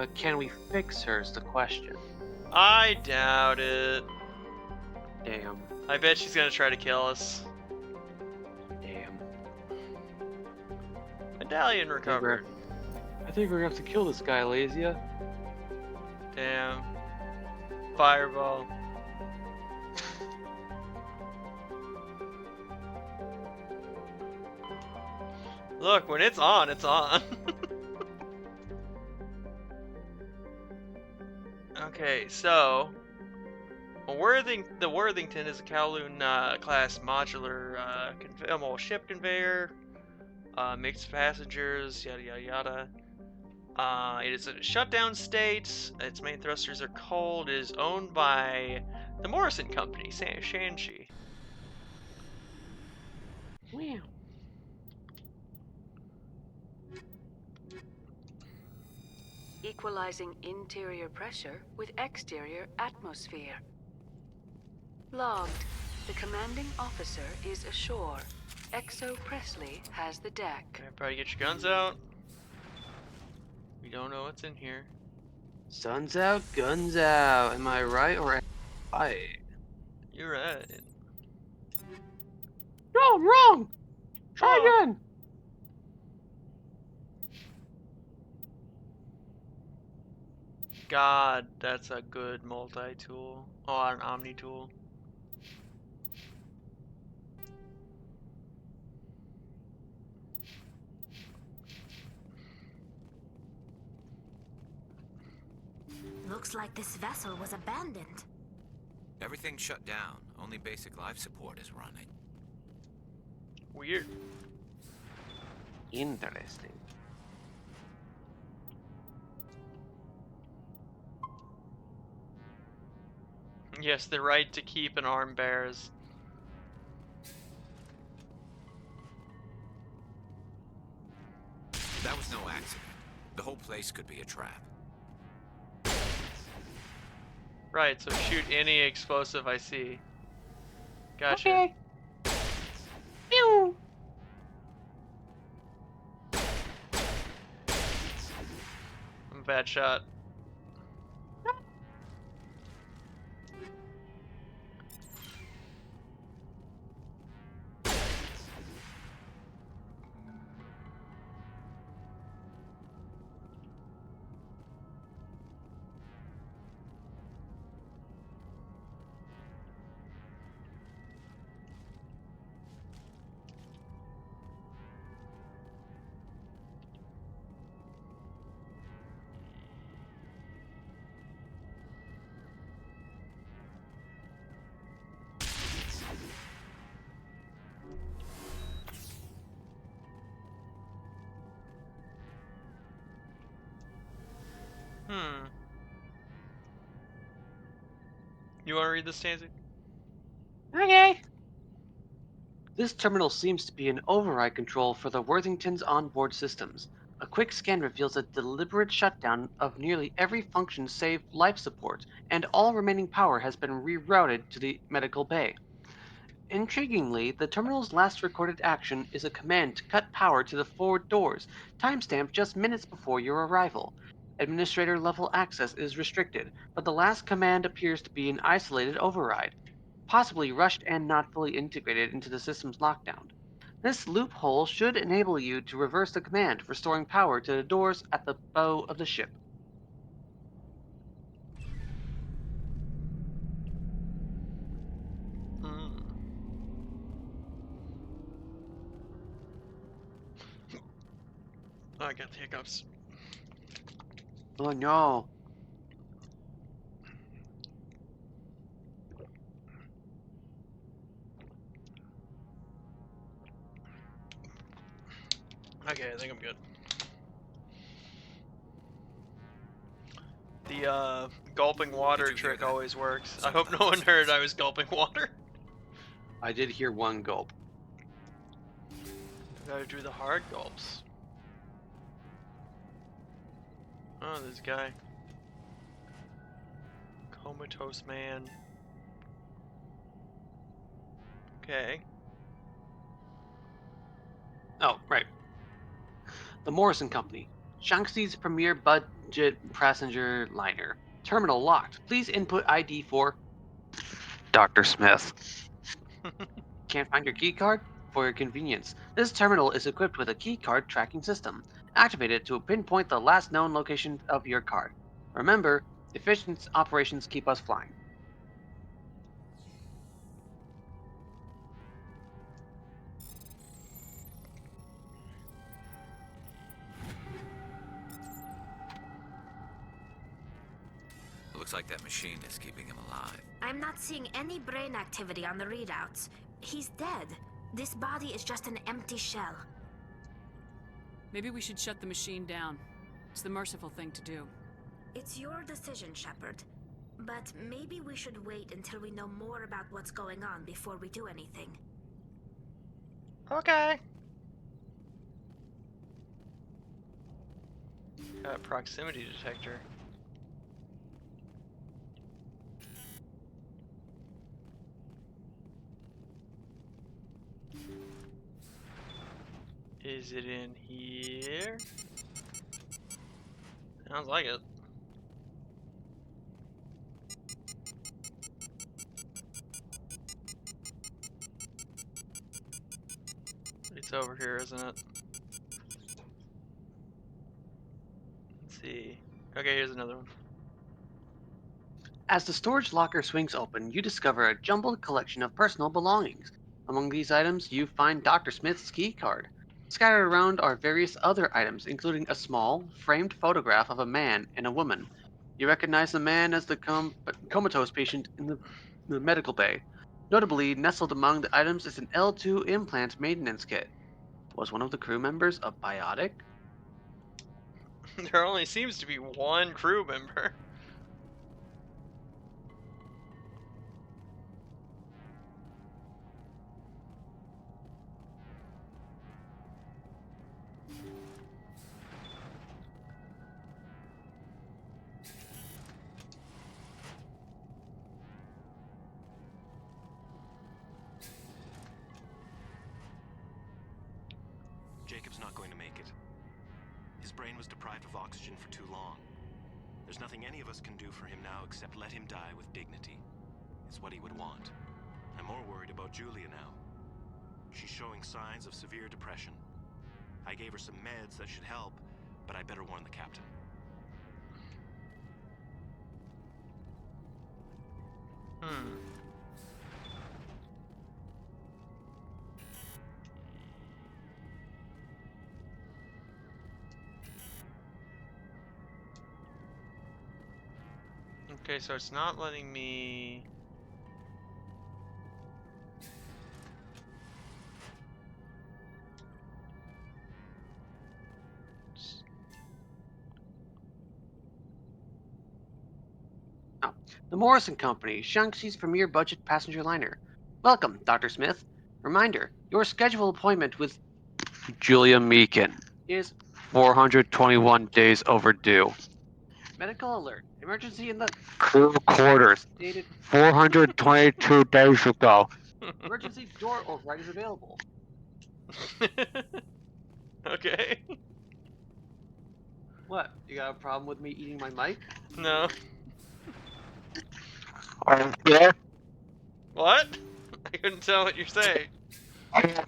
But can we fix her is the question. I doubt it. Damn. I bet she's gonna try to kill us. Damn. Medallion recovered. I think we're gonna have to kill this guy, Lazia. Damn. Fireball. Look, when it's on, it's on. Okay, so the Worthington is a Kowloon class modular ship conveyor, mixed passengers, yada yada yada. It is in a shutdown state. Its main thrusters are cold. It is owned by the Morrison Company, Shanxi. Wow. Equalizing interior pressure with exterior atmosphere. Logged. The commanding officer is ashore. Exo Presley has the deck. Okay, probably get your guns out. We don't know what's in here. Sun's out, guns out. Am I right or am I right? You're right. No, I'm wrong. Try again. God, that's a good multi-tool. Oh, an omni-tool. Looks like this vessel was abandoned. Everything's shut down. Only basic life support is running. Weird. Interesting. Yes, the right to keep and arm bears. That was no accident. The whole place could be a trap. Right, so shoot any explosive I see. Gotcha. Okay. Pew! I'm a bad shot. You want to read this, Tansy? Okay. This terminal seems to be an override control for the Worthington's onboard systems. A quick scan reveals a deliberate shutdown of nearly every function save life support, and all remaining power has been rerouted to the medical bay. Intriguingly, the terminal's last recorded action is a command to cut power to the forward doors, timestamped just minutes before your arrival. Administrator level access is restricted, but the last command appears to be an isolated override, possibly rushed and not fully integrated into the system's lockdown. This loophole should enable you to reverse the command, restoring power to the doors at the bow of the ship. Oh, I got the hiccups. Oh no. Okay, I think I'm good. The gulping water trick always works. I hope no one heard I was gulping water. I did hear one gulp. I gotta do the hard gulps. Oh, this guy. Comatose man. Okay. Oh, right. The Morrison Company, Shanxi's premier budget passenger liner. Terminal locked. Please input ID for Dr. Smith. Can't find your key card? For your convenience, this terminal is equipped with a key card tracking system. Activate it to pinpoint the last known location of your card. Remember, efficient operations keep us flying. Looks like that machine is keeping him alive. I'm not seeing any brain activity on the readouts. He's dead. This body is just an empty shell. Maybe we should shut the machine down. It's the merciful thing to do. It's your decision, Shepard. But maybe we should wait until we know more about what's going on before we do anything. Okay. Got a proximity detector. Is it in here? Sounds like it. It's over here, isn't it? Let's see. Okay, here's another one. As the storage locker swings open, you discover a jumbled collection of personal belongings. Among these items, you find Dr. Smith's key card. Scattered around are various other items, including a small, framed photograph of a man and a woman. You recognize the man as the comatose patient in the medical bay. Notably, nestled among the items is an L2 implant maintenance kit. Was one of the crew members a biotic? There only seems to be one crew member. Jacob's not going to make it. His brain was deprived of oxygen for too long. There's nothing any of us can do for him now except let him die with dignity. It's what he would want. I'm more worried about Julia now. She's showing signs of severe depression. I gave her some meds that should help, but I better warn the captain. Okay, so it's not letting me... Oh, the Morrison Company, Shaanxi's premier budget passenger liner. Welcome, Dr. Smith. Reminder, your scheduled appointment with Julia Meakin is 421 days overdue. Medical alert. Emergency in the crew quarters. Dated 422 days ago. Emergency door override is available. Okay. What? You got a problem with me eating my mic? No. Yeah. What? I couldn't tell what you're saying. They're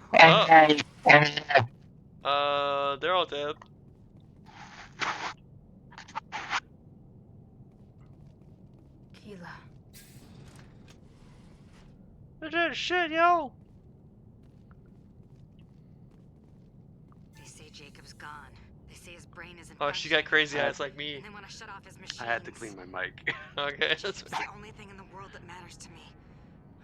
all dead. Keela. They're dead as shit, yo! They say Jacob's gone. They say his brain isn't. Oh, she got crazy eyes like me. And they want to shut off his machines. I had to clean my mic. Okay, that's the only thing in the world that matters to me.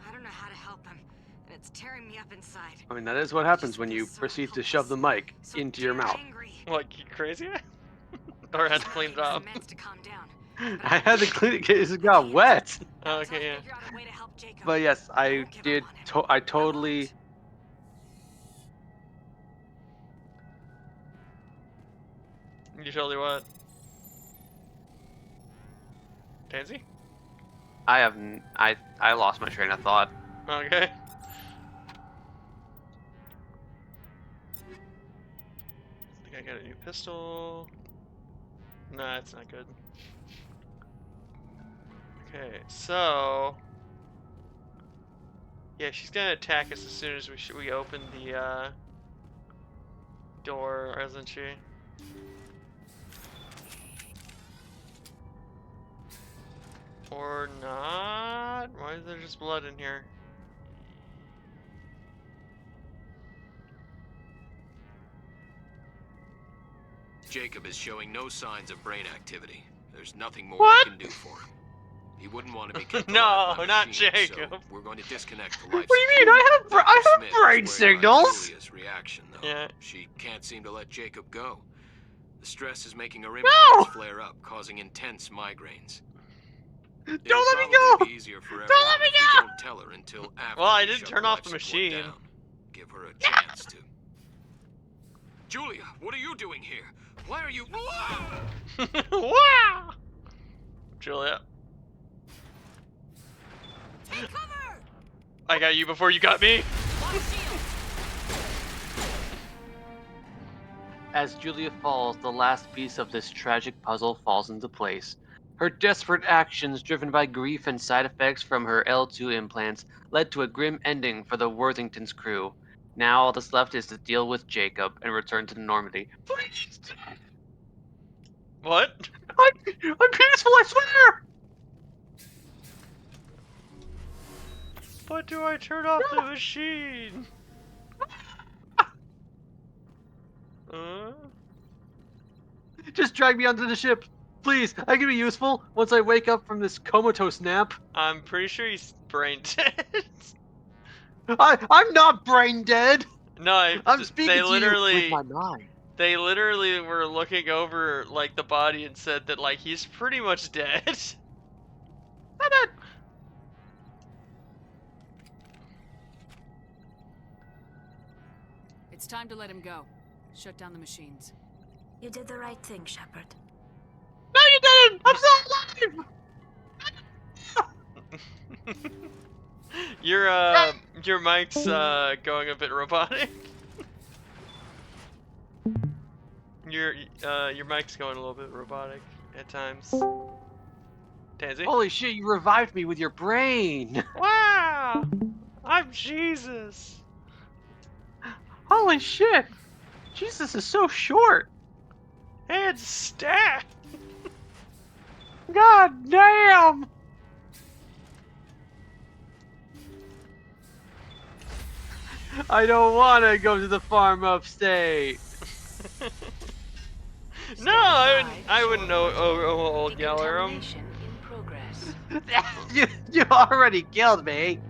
I don't know how to help him, and it's tearing me up inside. I mean, that is what happens when you proceed to shove the mic into your mouth. What, you crazy? Or had to clean it off? I had to clean it because it got wet. Okay, yeah. But yes, I did. I totally. You totally what? Tansy? I lost my train of thought. Okay. I think I got a new pistol. No, that's not good. Okay, so yeah, she's gonna attack us as soon as we open the door, isn't she? Or not? Why is there just blood in here? Jacob is showing no signs of brain activity. There's nothing more What? we can do for him. He wouldn't want to be kept No, alive by not machines, Jacob. So we're going to disconnect the life What do you mean? support. I have Smith brain is worried about signals. Julia's reaction, though. Yeah. She can't seem to let Jacob go. The stress is making her No! implants flare up, causing intense migraines. Don't It'll let me probably go! be easier for Don't everyone let me if we go! don't tell her until after Well, I we didn't shut turn the off life the support machine. down. Give her a chance to. Julia, what are you doing here? Why are you? Wow! Julia. Take cover! I got you before you got me. As Julia falls, the last piece of this tragic puzzle falls into place. Her desperate actions, driven by grief and side effects from her L2 implants, led to a grim ending for the Worthington's crew. Now all that's left is to deal with Jacob and return to Normandy. Please! What? I'm peaceful, I swear! But do I turn off the machine? Just drag me onto the ship. Please, I can be useful once I wake up from this comatose nap. I'm pretty sure he's brain dead. I'm not brain dead. No, I'm speaking they to you with literally, my mind. they literally were looking over like the body and said that like he's pretty much dead. It's time to let him go. Shut down the machines. You did the right thing, Shepard. No, you didn't! I'm still alive! Your mic's going a bit robotic. Your mic's going a little bit robotic at times. Tansy? Holy shit, you revived me with your brain! Wow! I'm Jesus! Holy shit! Jesus is so short! And stat! God damn! I don't want to go to the farm upstate. No, I wouldn't know old Gallerum. In progress. You already killed me.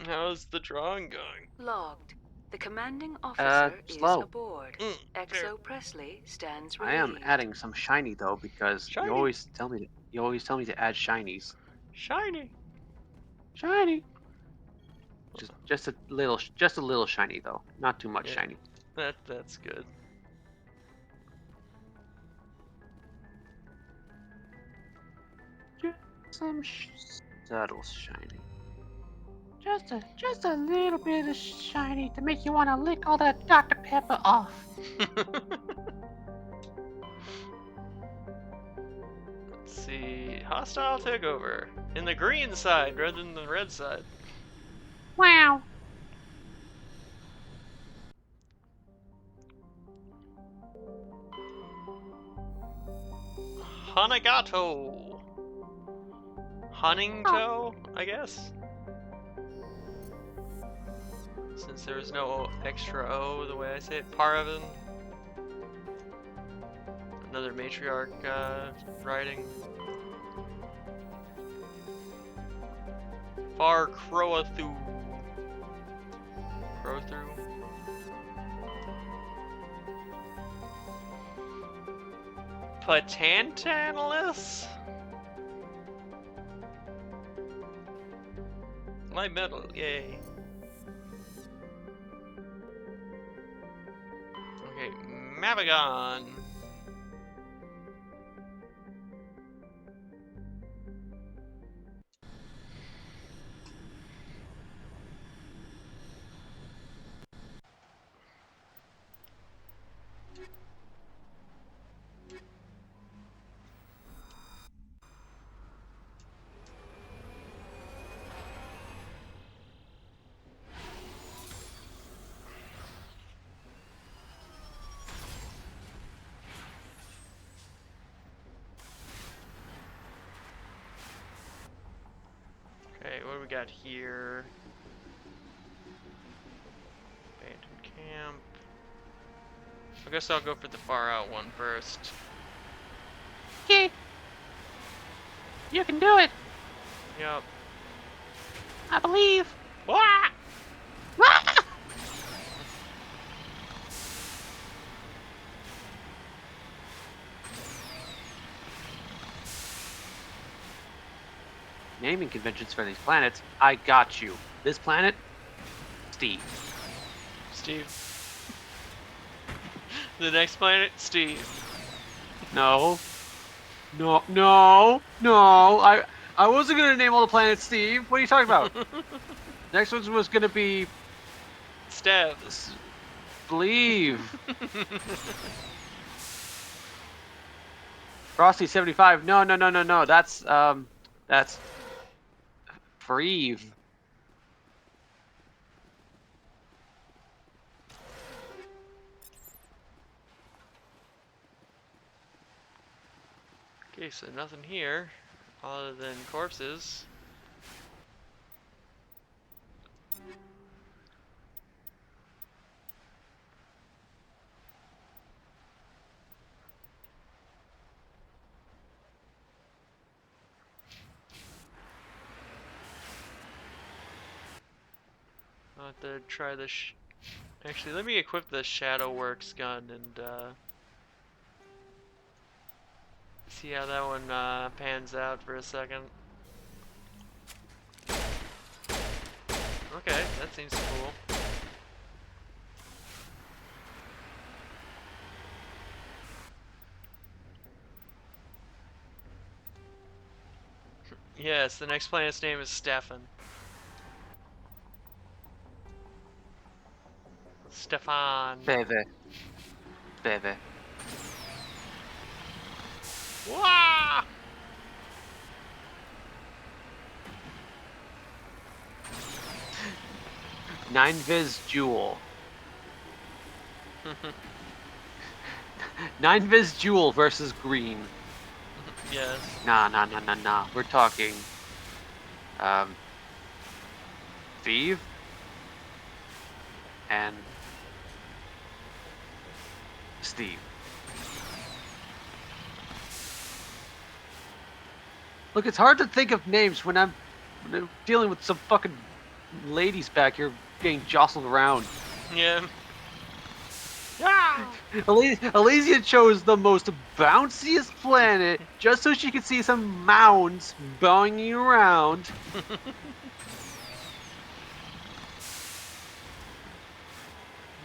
How's the drawing going? Logged. The commanding officer slow. is aboard. Exo Presley stands I relieved. am adding some shiny though because Shiny. you always tell me to add shinies. Shiny. Shiny. Just a little shiny though, not too much shiny. That's good. Just some subtle shiny. Just a little bit of shiny to make you want to lick all that Dr. Pepper off. Let's see. Hostile takeover. In the green side rather than the red side. Wow. Hanagato. Huntingto, I guess. Since there was no extra O the way I say it. Paravan. Another matriarch writing. Far Croathu. Crowthrough. Patantalis? My medal, yay. Okay, Mavigon. Okay, what do we got here? Abandoned camp. I guess I'll go for the far out one first. Okay. You can do it. Yep. I believe. Wah! Ah! Naming conventions for these planets. I got you. This planet, Steve. Steve. The next planet, Steve. No. No, no, no. I wasn't gonna name all the planets Steve. What are you talking about? Next one was gonna be Stev. Believe. Frosty 75. No, no, no, no, no. That's Freve. Okay, so nothing here other than corpses. I'll have to try this. Actually, let me equip the Shadow Works gun and see how that one pans out for a second. Okay, that seems cool. Yes, the next planet's name is Stefan. Stefan. Bebe. Bebe. Wah! Nine Viz Jewel. Nine Viz Jewel versus Green. Yes. Nah. We're talking Thief and Steve. Look, it's hard to think of names when I'm dealing with some fucking ladies back here getting jostled around. Yeah. Ah! Elysia chose the most bounciest planet just so she could see some mounds bowing around.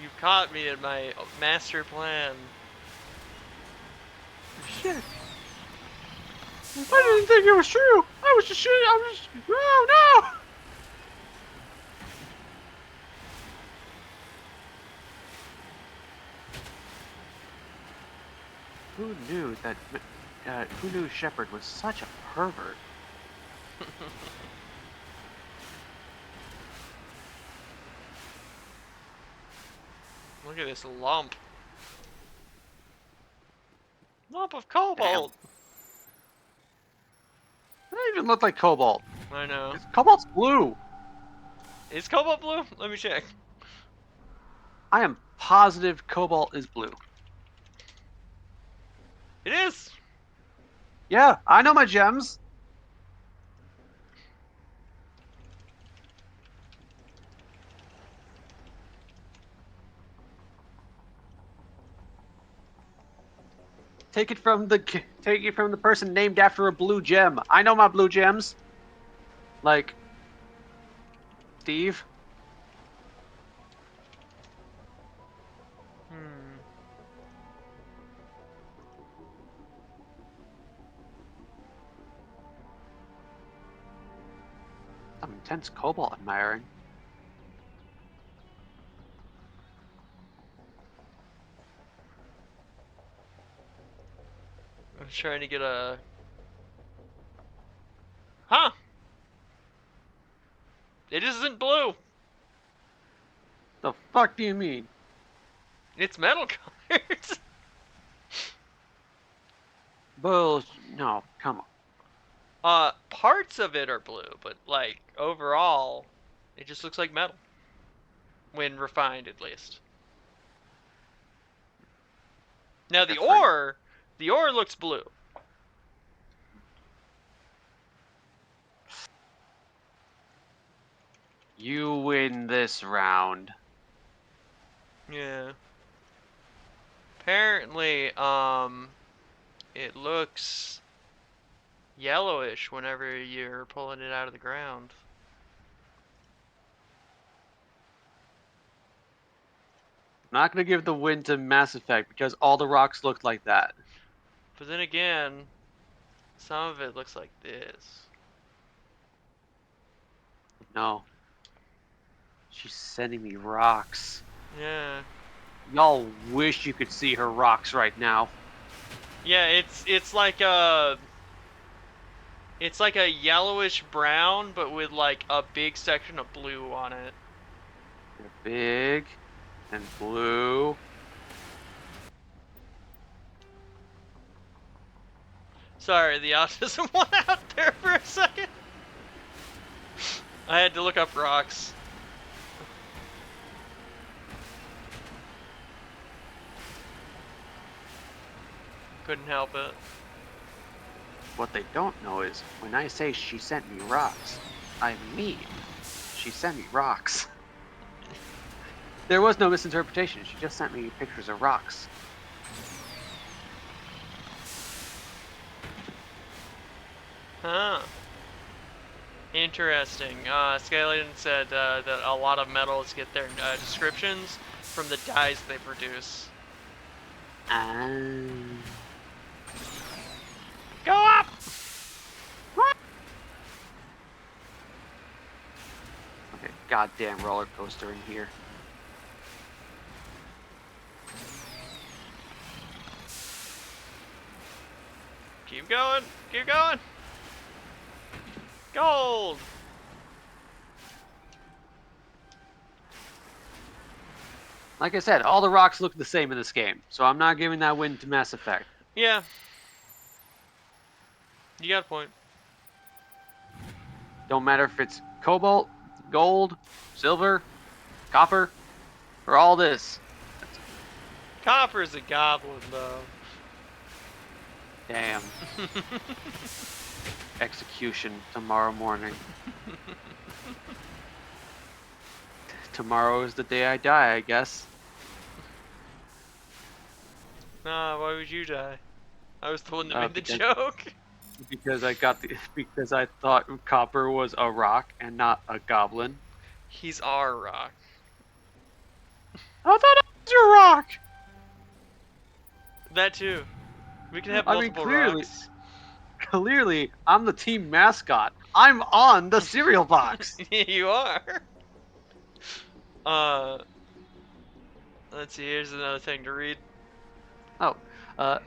You caught me in my master plan. Shit. I didn't think it was true. I was just shooting. Oh no! Who knew that? Who knew Shepard was such a pervert? Look at this lump. Lump of cobalt. That doesn't even look like cobalt. I know. Cobalt's blue. Is cobalt blue? Let me check. I am positive cobalt is blue. It is. Yeah, I know my gems. Take it from the person named after a blue gem. I know my blue gems. Like Steve. Some intense cobalt admiring. I'm trying to get a... Huh! It isn't blue! The fuck do you mean? It's metal colored! Bull, no, come on. Parts of it are blue, but like overall, it just looks like metal. When refined, at least. Now the ore looks blue. You win this round. Yeah. Apparently, it looks yellowish whenever you're pulling it out of the ground. I'm not going to give the win to Mass Effect because all the rocks looked like that. But then again, some of it looks like this. No. She's sending me rocks. Yeah. Y'all wish you could see her rocks right now. Yeah, it's like a yellowish brown, but with like a big section of blue on it. They're big and blue. Sorry, the autism went out there for a second. I had to look up rocks. Couldn't help it. What they don't know is, when I say she sent me rocks, I mean she sent me rocks. There was no misinterpretation. She just sent me pictures of rocks. Huh. Interesting. Scallion said that a lot of metals get their descriptions from the dyes they produce. Go up! Okay, goddamn roller coaster in here. Keep going! Keep going! Gold! Like I said, all the rocks look the same in this game, so I'm not giving that win to Mass Effect. Yeah. You got a point. Don't matter if it's cobalt, gold, silver, copper, or all this. Copper's a goblin, though. Damn. Execution tomorrow morning. Tomorrow is the day I die, I guess. Nah, why would you die? I was the one that made the joke. Because I thought copper was a rock and not a goblin. He's our rock. I thought it was your rock. That too. We can have multiple rocks. Clearly, I'm the team mascot. I'm on the cereal box. You are. Let's see. Here's another thing to read. Oh,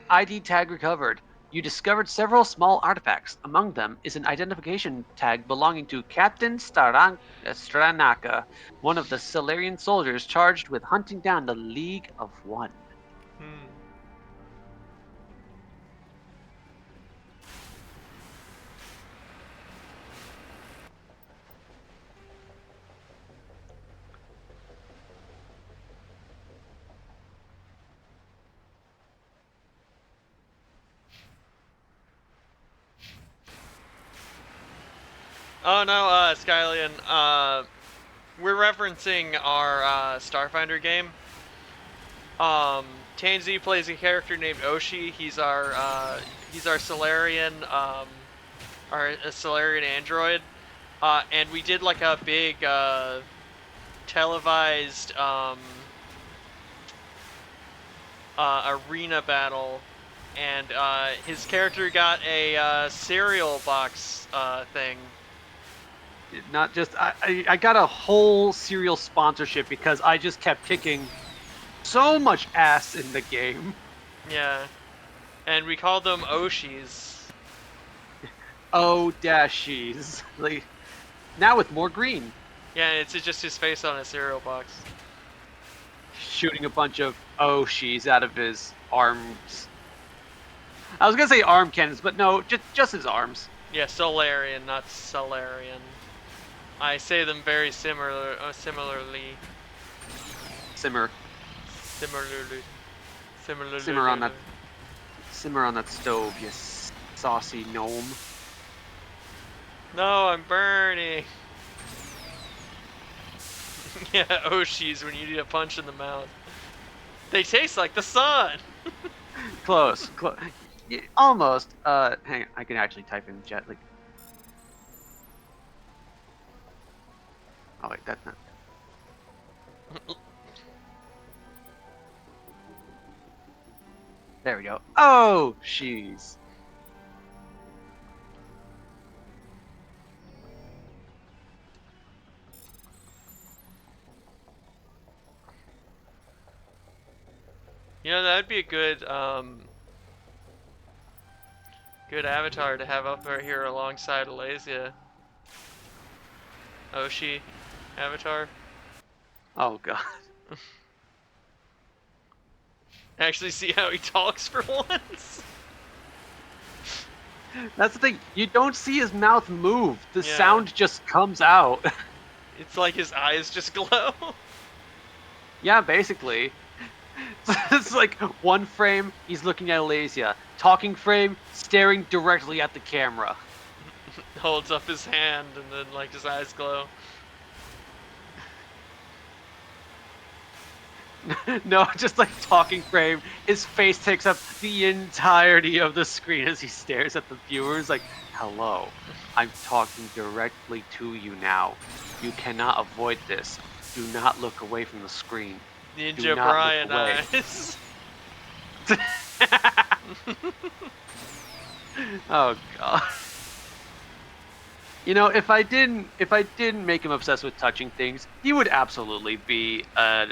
ID tag recovered. You discovered several small artifacts. Among them is an identification tag belonging to Captain Stranaka, one of the Solarian soldiers charged with hunting down the League of One. Oh no, Skylian, we're referencing our Starfinder game. Tanzi plays a character named Oshi. He's our Solarian, a Solarian android. And we did like a big televised arena battle, and his character got a cereal box thing. Not just I got a whole cereal sponsorship because I just kept kicking so much ass in the game. Yeah, and we called them Oshis. O-dashies. Like, now with more green. Yeah, it's just his face on a cereal box. Shooting a bunch of Oshis out of his arms. I was gonna say arm cannons, but no, just his arms. Yeah, Solarian, not Solarian. I say them very similarly. Simmer. Similarly. Simmer on that stove, you saucy gnome. No, I'm burning. Yeah, Oshis when you need a punch in the mouth. They taste like the sun. Close. Yeah, almost. Hang on, I can actually type in jet like. Oh wait, that's not. There we go. Oh, jeez. You know, that'd be a good good avatar to have up right here alongside Alasia. Oshi avatar. Oh god. Actually see how he talks for once. That's the thing. You don't see his mouth move. The sound just comes out. It's like his eyes just glow. Yeah, basically. It's like one frame, he's looking at Alasia. Talking frame, staring directly at the camera. Holds up his hand and then like his eyes glow. No, just like talking frame, his face takes up the entirety of the screen as he stares at the viewers like, hello, I'm talking directly to you now. You cannot avoid this. Do not look away from the screen. Ninja Brian eyes. Oh god. You know, if I didn't make him obsessed with touching things, he would absolutely be a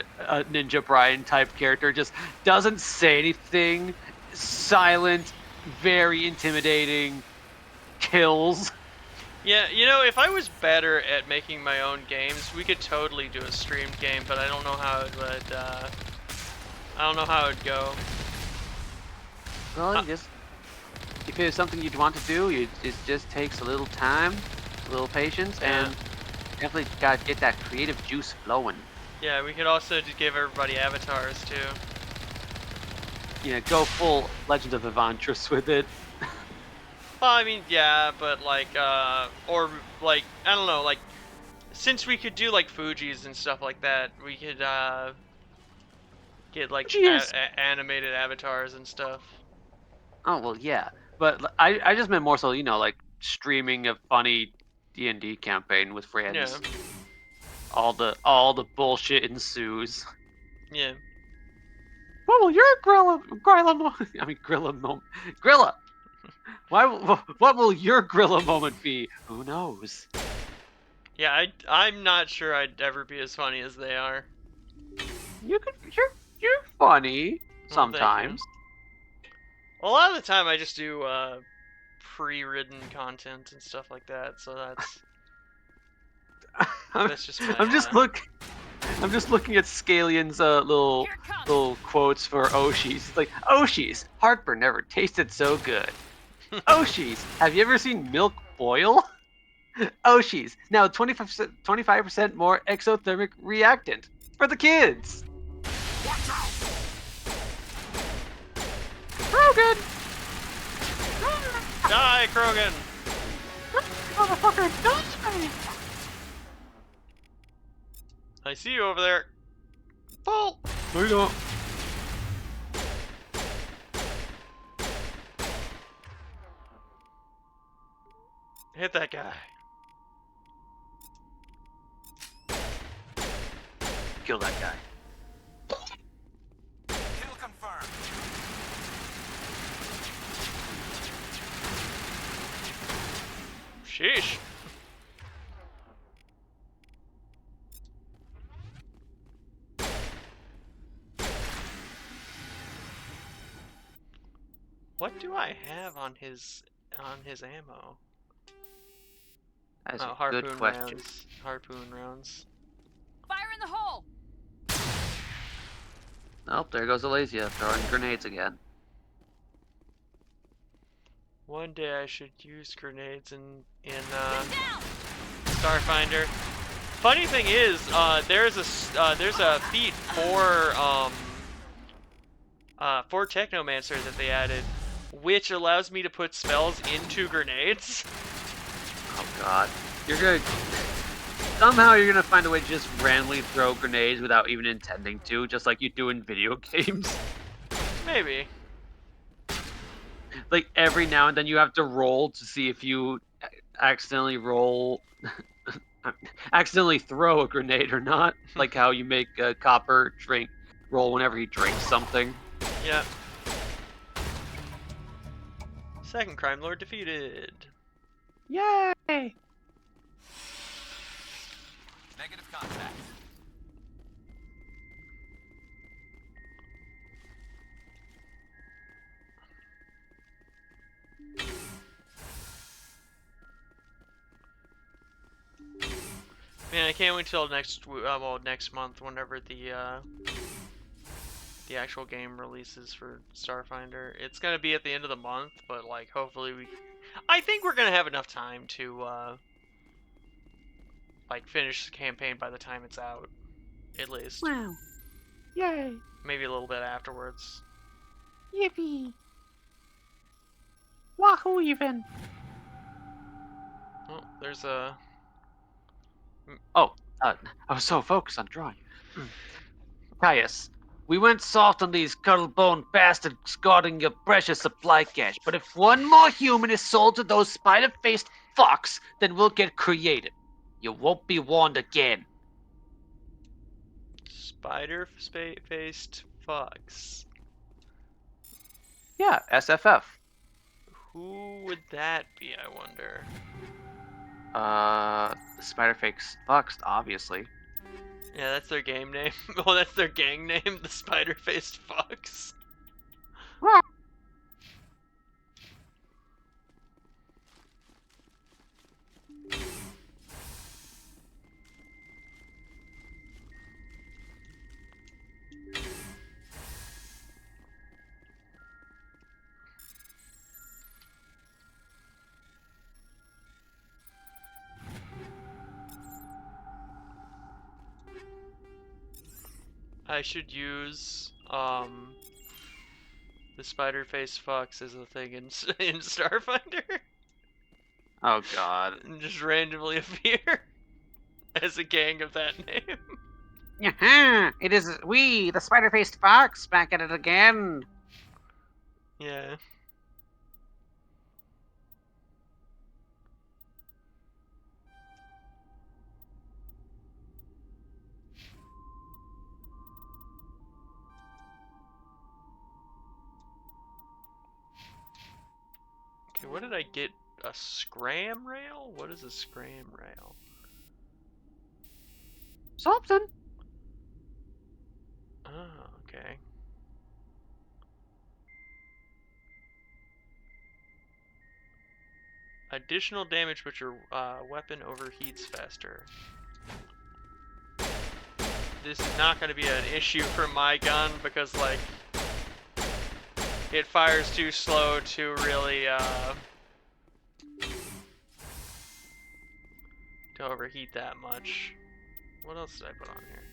Ninja Brian type character. Just doesn't say anything, silent, very intimidating, kills. Yeah, you know, if I was better at making my own games, we could totally do a streamed game, but I don't know how it would, I don't know how it'd go. Well, if it's something you'd want to do, it just takes a little time, a little patience, and definitely gotta get that creative juice flowing. Yeah, we could also just give everybody avatars, too. Yeah, go full Legend of Evantris with it. Well, I mean, yeah, but like, or like, I don't know, like, since we could do like Fuji's and stuff like that, we could get like animated avatars and stuff. Oh well, yeah, but I just meant more so, you know, like streaming a funny D&D campaign with friends. Yeah. All the bullshit ensues. Yeah. What will your Grilla what will your Grilla moment be? Who knows? Yeah, I'm not sure I'd ever be as funny as they are. You're funny sometimes. Well, a lot of the time I just do pre-written content and stuff like that, so that's just my, I'm just looking at Scalion's little quotes for Oshis. It's like, Oshis, heartburn never tasted so good. Oshis, have you ever seen milk boil? Oshis, now 25% more exothermic reactant for the kids. Watch out! Krogan! Die, Krogan! Motherfucker, die! I see you over there. Bolt! No, you don't. Hit that guy. Kill that guy. Kill confirmed. Sheesh. What do I have on his ammo? That's a harpoon good question. rounds. Harpoon rounds. Fire in the hole! Oh, there goes Alasia throwing grenades again. One day I should use grenades in Starfinder. Funny thing is, there's a feat for Technomancer that they added, which allows me to put spells into grenades. Oh god. Somehow you're gonna find a way to just randomly throw grenades without even intending to, just like you do in video games. Maybe. Like every now and then you have to roll to see if you accidentally accidentally throw a grenade or not. Like how you make a Copper roll whenever he drinks something. Yeah. Second crime lord defeated. Yay! Negative contact. Man, I can't wait till next month, whenever the actual game releases for Starfinder. It's gonna be at the end of the month, but like hopefully I think we're gonna have enough time to like finish the campaign by the time it's out, at least. Wow! Yay! Maybe a little bit afterwards. Yippee! Wahoo! Even. Oh, there's a. Oh, I was so focused on drawing. Caius, we went soft on these cuddle-bone bastards guarding your precious supply cache, but if one more human is sold to those spider-faced fucks, then we'll get creative. You won't be warned again. Spider-faced fucks. Yeah, SFF. Who would that be, I wonder? Spider-faced fucks, obviously. Yeah, that's their game name. Well, that's their gang name, the Spider-faced fucks. I should use the spider-faced fox as a thing in Starfinder. Oh god. And just randomly appear as a gang of that name. Yaha! It is we, the spider-faced fox, back at it again. Yeah. Okay, what did I get? A scram rail? What is a scram rail? Something. Oh, okay. Additional damage, but your weapon overheats faster. This is not going to be an issue for my gun because, like, it fires too slow to really to overheat that much. What else did I put on here?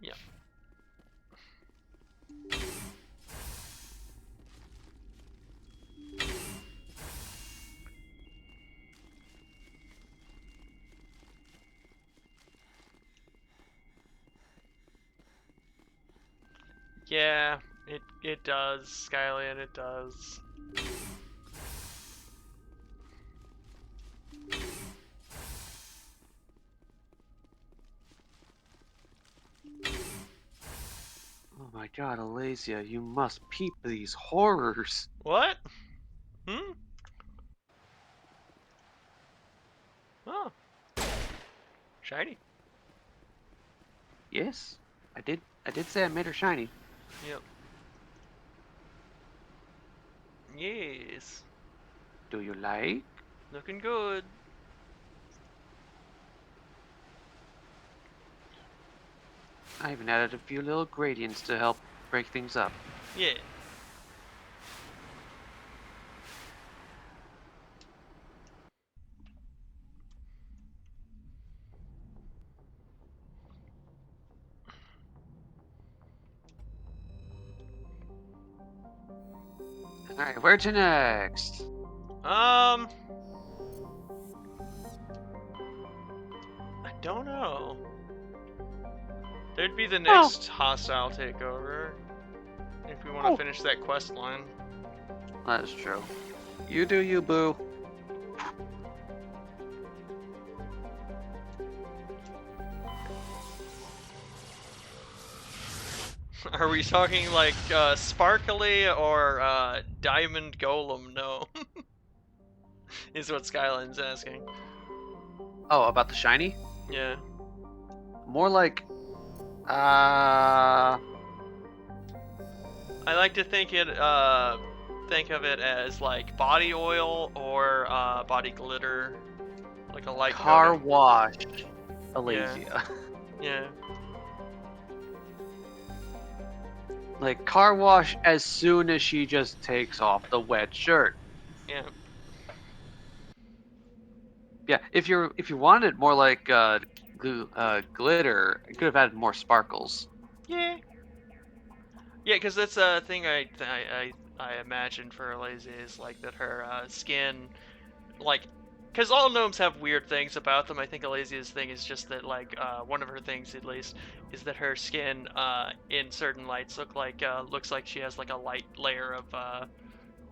Yep. Yeah, it does, Skylian, it does. Oh my god, Alasia, you must peep these horrors. What? Hmm? Oh. Shiny. Yes, I did say I made her shiny. Yep. Yes. Do you like? Looking good. I even added a few little gradients to help break things up. Yeah. Alright, where to next? I don't know. There'd be the next hostile takeover if we want to finish that quest line. That is true. You do you, boo. Are we talking like sparkly or diamond golem? No. Is what Skyline's asking. Oh, about the shiny? Yeah. More like, I like to think of it as like body oil or body glitter, like a light car coating. wash, Alasia. Yeah. Like car wash as soon as she just takes off the wet shirt. Yeah. Yeah, if you wanted more like glitter, you could have added more sparkles. Yeah. Yeah, because that's a thing I imagine for Lazy is like that her skin, like, because all gnomes have weird things about them. I think Alazia's thing is just that like one of her things at least is that her skin in certain lights looks like she has like a light layer of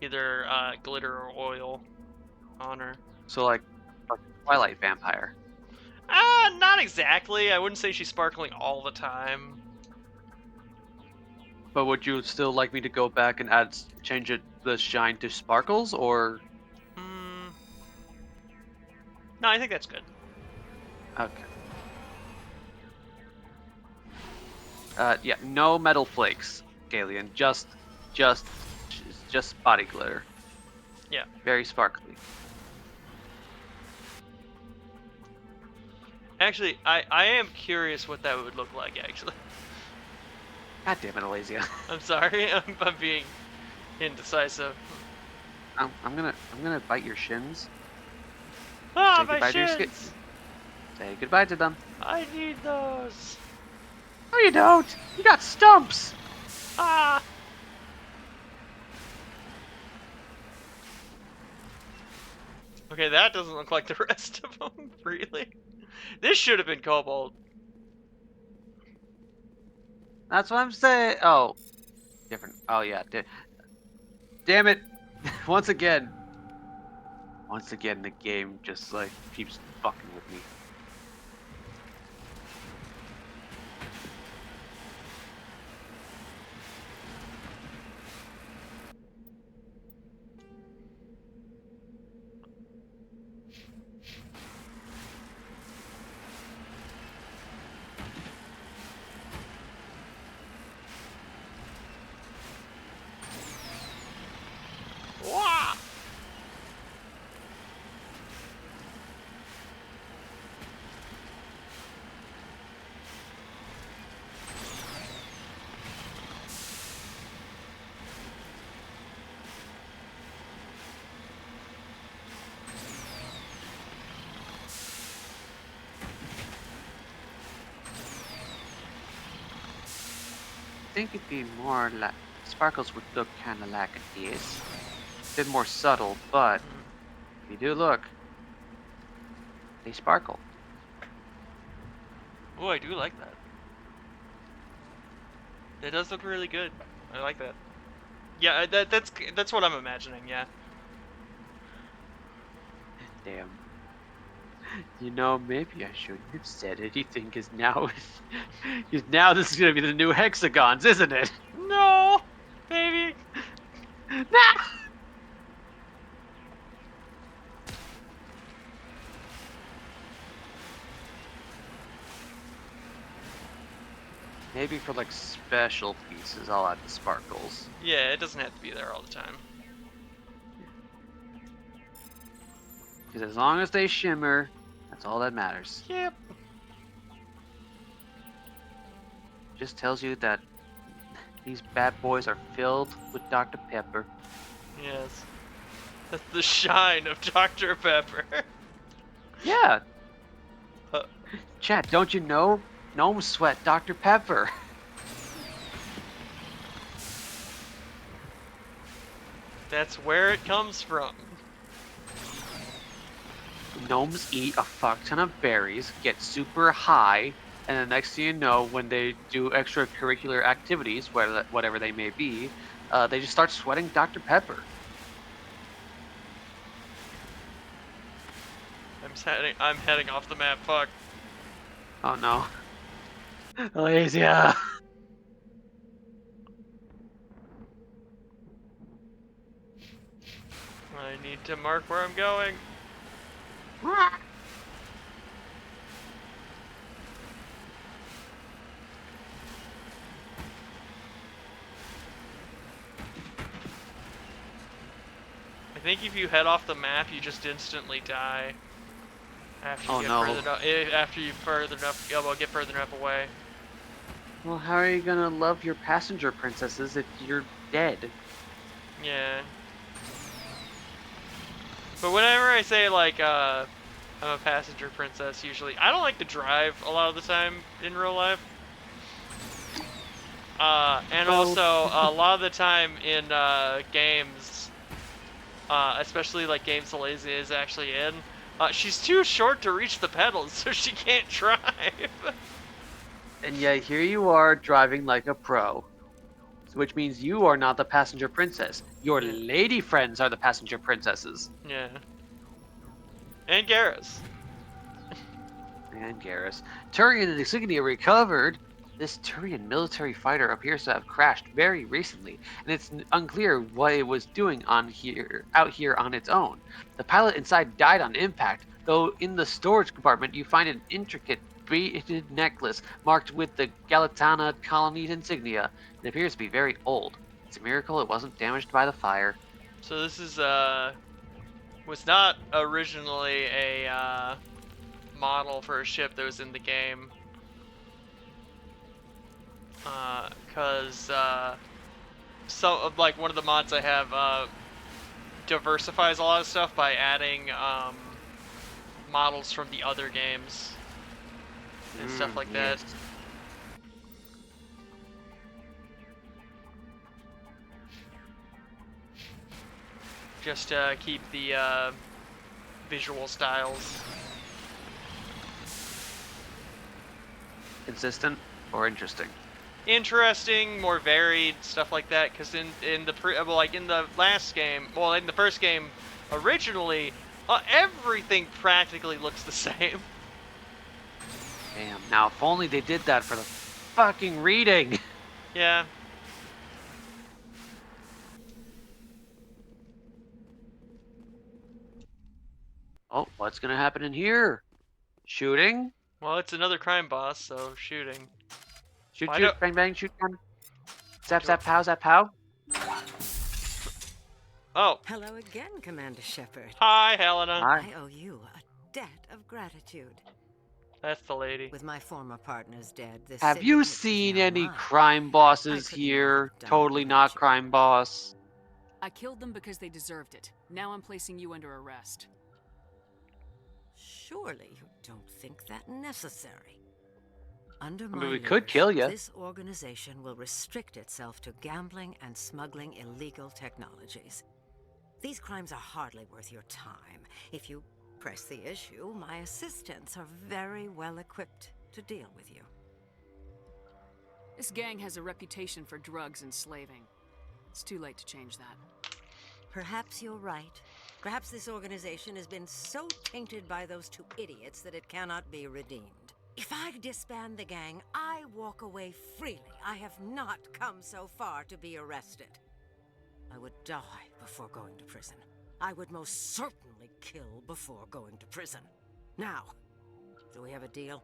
either glitter or oil on her. So like a Twilight vampire. Not exactly. I wouldn't say she's sparkling all the time. But would you still like me to go back and change the shine to sparkles, or? No, I think that's good. Okay. Yeah, no metal flakes, Galian. Just body glitter. Yeah. Very sparkly. Actually, I am curious what that would look like, actually. God damn it, Alasia. I'm sorry, I'm being indecisive. I'm gonna bite your shins. Ah, my shins! Say goodbye to them. I need those. No, you don't. You got stumps. Ah. Okay, that doesn't look like the rest of them, really. This should have been Cobalt. That's what I'm saying. Oh, different. Oh yeah. Damn it! Once again, the game just like keeps fucking with me. Wah! I think it'd be more like sparkles would look kind of like this. A bit more subtle, but if you do look, they sparkle. Oh, I do like that. It does look really good. I like that. Yeah, that's what I'm imagining. Yeah. Damn. You know, maybe I shouldn't have said anything, because now this is gonna be the new hexagons, isn't it? No, baby. Nah. Maybe for like special pieces, I'll add the sparkles. Yeah, it doesn't have to be there all the time. Because as long as they shimmer, that's all that matters. Yep. just tells you that these bad boys are filled with Dr. Pepper. Yes. That's the shine of Dr. Pepper. Yeah. Chad, don't you know? Gnomes sweat Dr. Pepper. That's where it comes from. Gnomes eat a fuck ton of berries, get super high, and the next thing you know, when they do extracurricular activities, whatever they may be, they just start sweating Dr. Pepper. I'm heading off the map. Fuck. Oh no. Alasia. I need to mark where I'm going. I think if you head off the map, you just instantly die. After you get further enough away. Well, how are you gonna love your passenger princesses if you're dead? Yeah. But whenever I say like I'm a passenger princess, usually I don't like to drive a lot of the time in real life. And also a lot of the time in games, especially like games Alasia is actually in, she's too short to reach the pedals, so she can't drive. And yet here you are driving like a pro. Which means you are not the passenger princess. Your lady friends are the passenger princesses. Yeah. And Garrus. And Garrus. Turian and Insignia recovered. This Turian military fighter appears to have crashed very recently, and it's unclear what it was doing out here on its own. The pilot inside died on impact, though in the storage compartment you find an intricate beaded necklace marked with the Galatana colony's insignia. It appears to be very old. It's a miracle it wasn't damaged by the fire. So this is was not originally a model for a ship that was in the game. Cause so like one of the mods I have diversifies a lot of stuff by adding models from the other games and stuff like that. Just to keep the visual styles consistent or interesting. Interesting, more varied, stuff like that. Because in the last game, well, in the first game, originally, everything practically looks the same. Damn! Now, if only they did that for the fucking reading. Yeah. Oh, what's gonna happen in here? Shooting? Well, it's another crime boss, so shooting. Shoot, shoot, bang, bang, shoot, bang. Zap, zap, pow, zap, pow. Oh. Hello again, Commander Shepard. Hi, Helena. I owe you a debt of gratitude. That's the lady. With my former partners dead, this Have you seen any crime bosses here? Totally not crime boss. I killed them because they deserved it. Now I'm placing you under arrest. Surely you don't think that necessary. Under my we could kill you. This organization will restrict itself to gambling and smuggling illegal technologies. These crimes are hardly worth your time. If you press the issue, my assistants are very well equipped to deal with you. This gang has a reputation for drugs and slaving. It's too late to change that. Perhaps you're right. Perhaps this organization has been so tainted by those two idiots that it cannot be redeemed. If I disband the gang, I walk away freely. I have not come so far to be arrested. I would die before going to prison. I would most certainly kill before going to prison. Now, do we have a deal?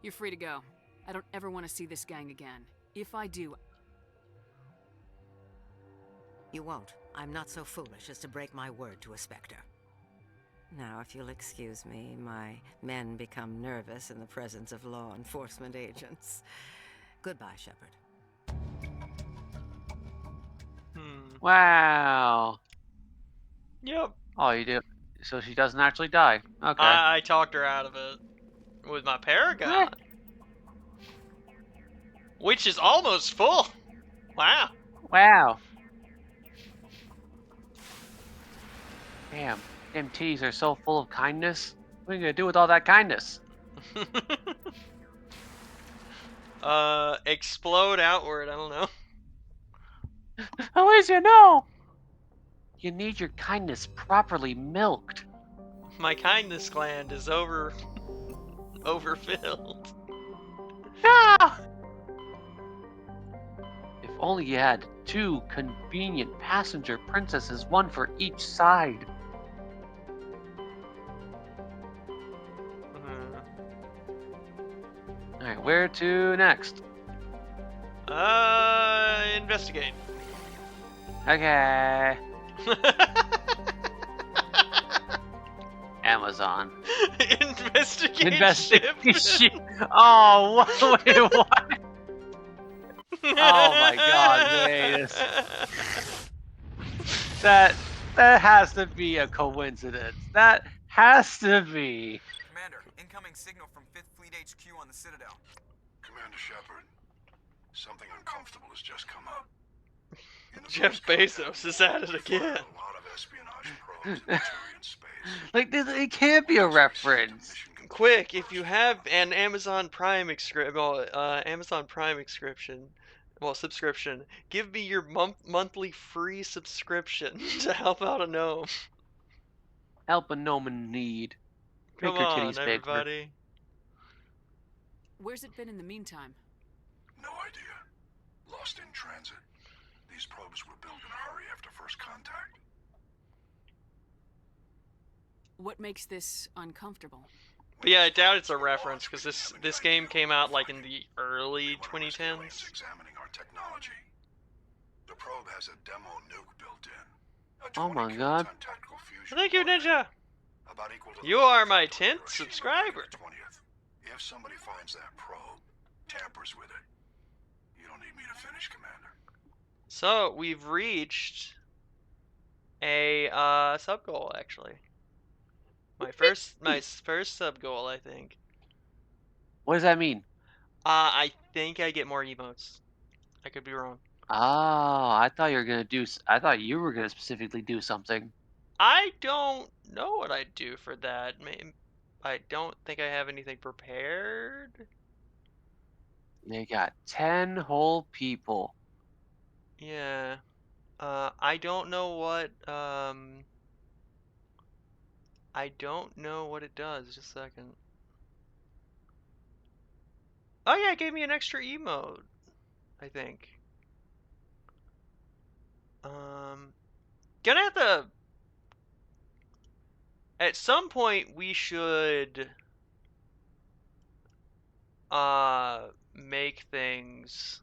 You're free to go. I don't ever want to see this gang again. If I do... You won't. I'm not so foolish as to break my word to a Spectre. Now, if you'll excuse me, my men become nervous in the presence of law enforcement agents. Goodbye, Shepard. Wow. Yep. Oh, you do. So she doesn't actually die. Okay. I talked her out of it with my Paragon, which is almost full. Wow. Wow. Damn. MTs are so full of kindness. What are you gonna do with all that kindness? Explode outward. I don't know. Alicia, no! You need your kindness properly milked. My kindness gland is overfilled. No! If only you had 2 convenient passenger princesses, one for each side. Alright, where to next? Investigate. Okay. Amazon. Investigation. Oh, wait, what? Oh my god, wait. That has to be a coincidence. That has to be. Commander, incoming signal from 5th Fleet HQ on the Citadel. Commander Shepard, something uncomfortable has just come up. Jeff Bezos is at it again. A lot of espionage probes in Turian space. Like, it can't be a reference. Quick, if you have an Amazon Prime subscription, give me your monthly free subscription to help out a gnome. Help a gnome in need. Come on, everybody. Where's it been in the meantime? No idea. Lost in transit. These probes were built in a hurry after first contact. What makes this uncomfortable? But yeah, I doubt it's a reference because this game came out like in the early 2010s. Examining our technology. The probe has a demo nuke built in. Oh my god. Thank you, Ninja. You are my 10th subscriber. If somebody finds that probe, tampers with it, you don't need me to finish, Commander. So we've reached a sub goal actually. My first sub goal, I think. What does that mean? I think I get more emotes. I could be wrong. Oh, I thought you were gonna do. I thought you were gonna specifically do something. I don't know what I'd do for that. I don't think I have anything prepared. They got 10 whole people. Yeah. I don't know what it does. Just a second. Oh yeah, it gave me an extra emote, I think. Gonna have to. At some point, we should make things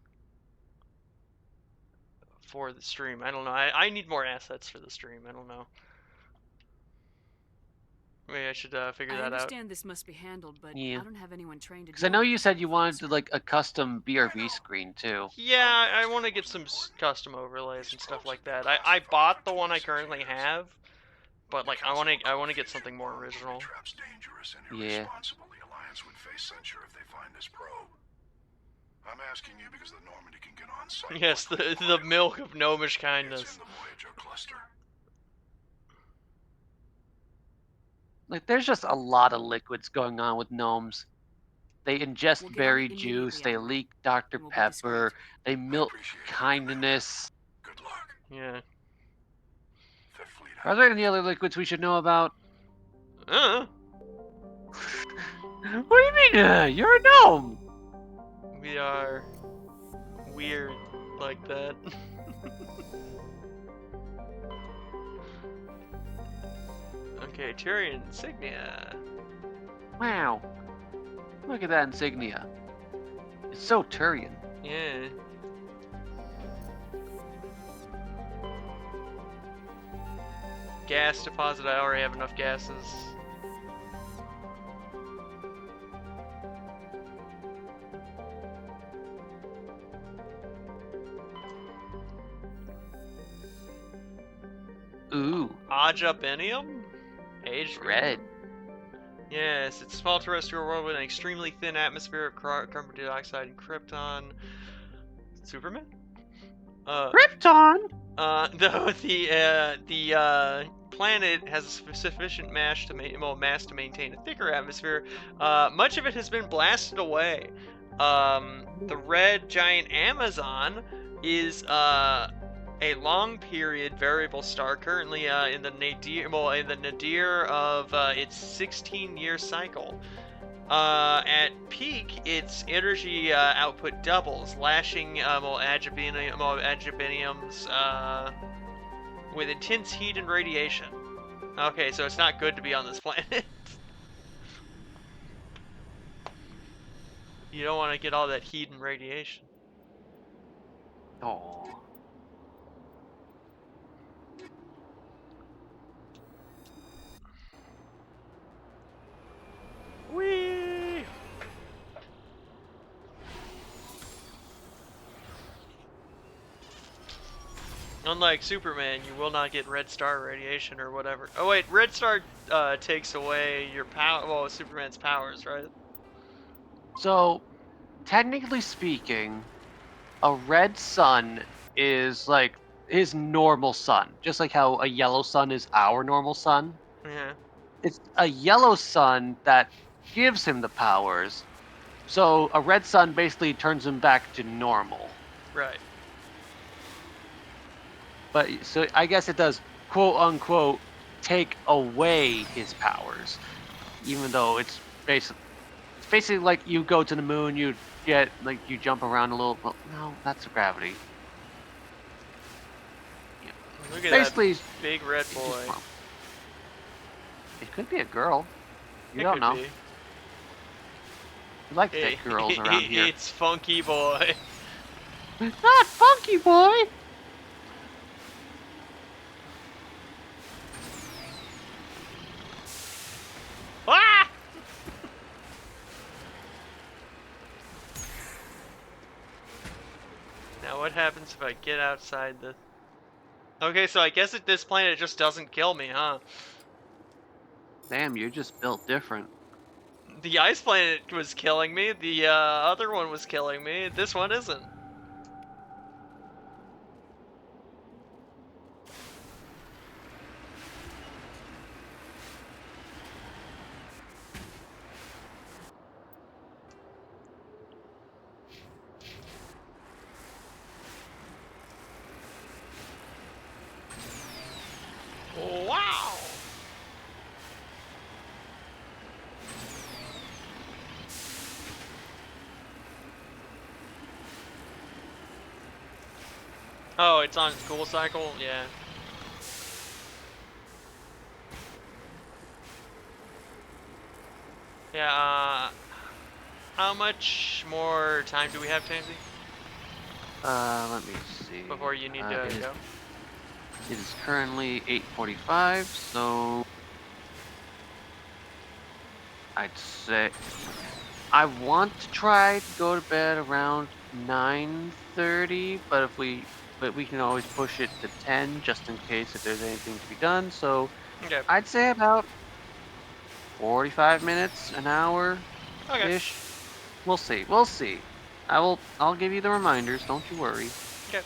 for the stream. I don't know. I need more assets for the stream. I don't know. Maybe I should figure that out. I understand this must be handled, but yeah. I don't have anyone trained to do it. Because I know you said you wanted to like a custom BRB screen too. Yeah, I want to get some custom overlays and stuff like that. I bought the one I currently have, but like I want to get something more original. Yeah. The Alliance would face censure if they find this probe. I'm asking you because the Normandy can get on site. Yes, the milk of gnomish kindness. It's in the Voyager cluster. Like, there's just a lot of liquids going on with gnomes. They ingest berry juice, they leak Dr. Pepper, they milk kindness. Good luck. Yeah. Are there any other liquids we should know about? What do you mean, you're a gnome? We are weird like that. Okay, Turian insignia. Wow. Look at that insignia. It's so Turian. Yeah. Gas deposit, I already have enough gases. Ajabinium? Aged Red. Yes, it's a small terrestrial world with an extremely thin atmosphere of carbon dioxide and krypton. Superman? Krypton. Though the planet has sufficient mass to maintain a thicker atmosphere, much of it has been blasted away. The red giant Amazon is a long period variable star currently in the nadir of its 16-year cycle. At peak, its energy output doubles, lashing Ajabiniums with intense heat and radiation. Okay, so it's not good to be on this planet. You don't want to get all that heat and radiation. Oh. Whee! Unlike Superman, you will not get red star radiation or whatever. Oh wait, red star takes away your power. Well, Superman's powers, right? So, technically speaking, a red sun is like his normal sun, just like how a yellow sun is our normal sun. Yeah. It's a yellow sun that gives him the powers. So a red sun basically turns him back to normal. Right. But so I guess it does quote unquote take away his powers, even though it's basically like you go to the moon, you get like you jump around a little. Well, no, that's gravity. Look at Basically, that big red boy. It could be a girl. You It don't could know. be. We like thick girls around here. It's Funky Boy. Not Funky Boy. Ah! Now what happens if I get outside the... Okay, so I guess at this planet it just doesn't kill me, huh? Damn, you're just built different. The ice planet was killing me, the other one was killing me, this one isn't. Wow! Oh, it's on school cycle? Yeah. Yeah, how much more time do we have, Tansy? Let me see. Before you need to go? It is currently 8:45, so I'd say I want to try to go to bed around 9:30, but we can always push it to 10 just in case if there's anything to be done. So Okay. I'd say about 45 minutes, an hour ish. Okay. We'll see. We'll see. I'll give you the reminders, don't you worry. Okay.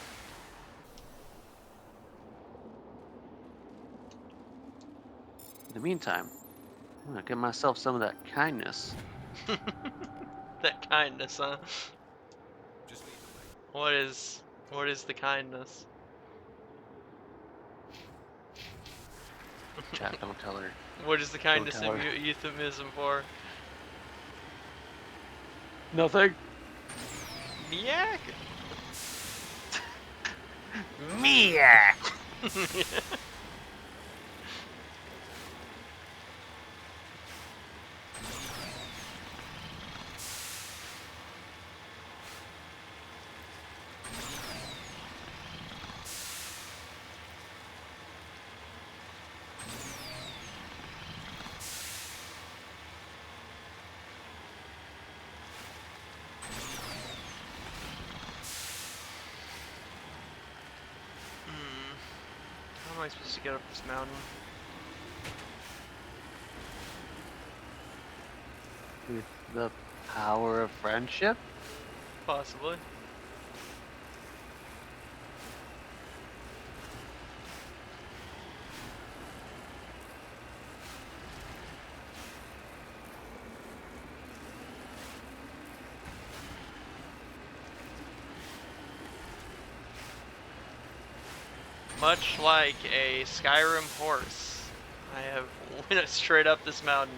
In the meantime, I'm gonna get myself some of that kindness. That kindness, huh? Just lead the way. What is the kindness? Chat, don't tell her. What is the kindness tell of her. euphemism for? Nothing. Miak! Miak! am I supposed to get up this mountain? With the power of friendship? Possibly. Much like a Skyrim horse, I have went straight up this mountain.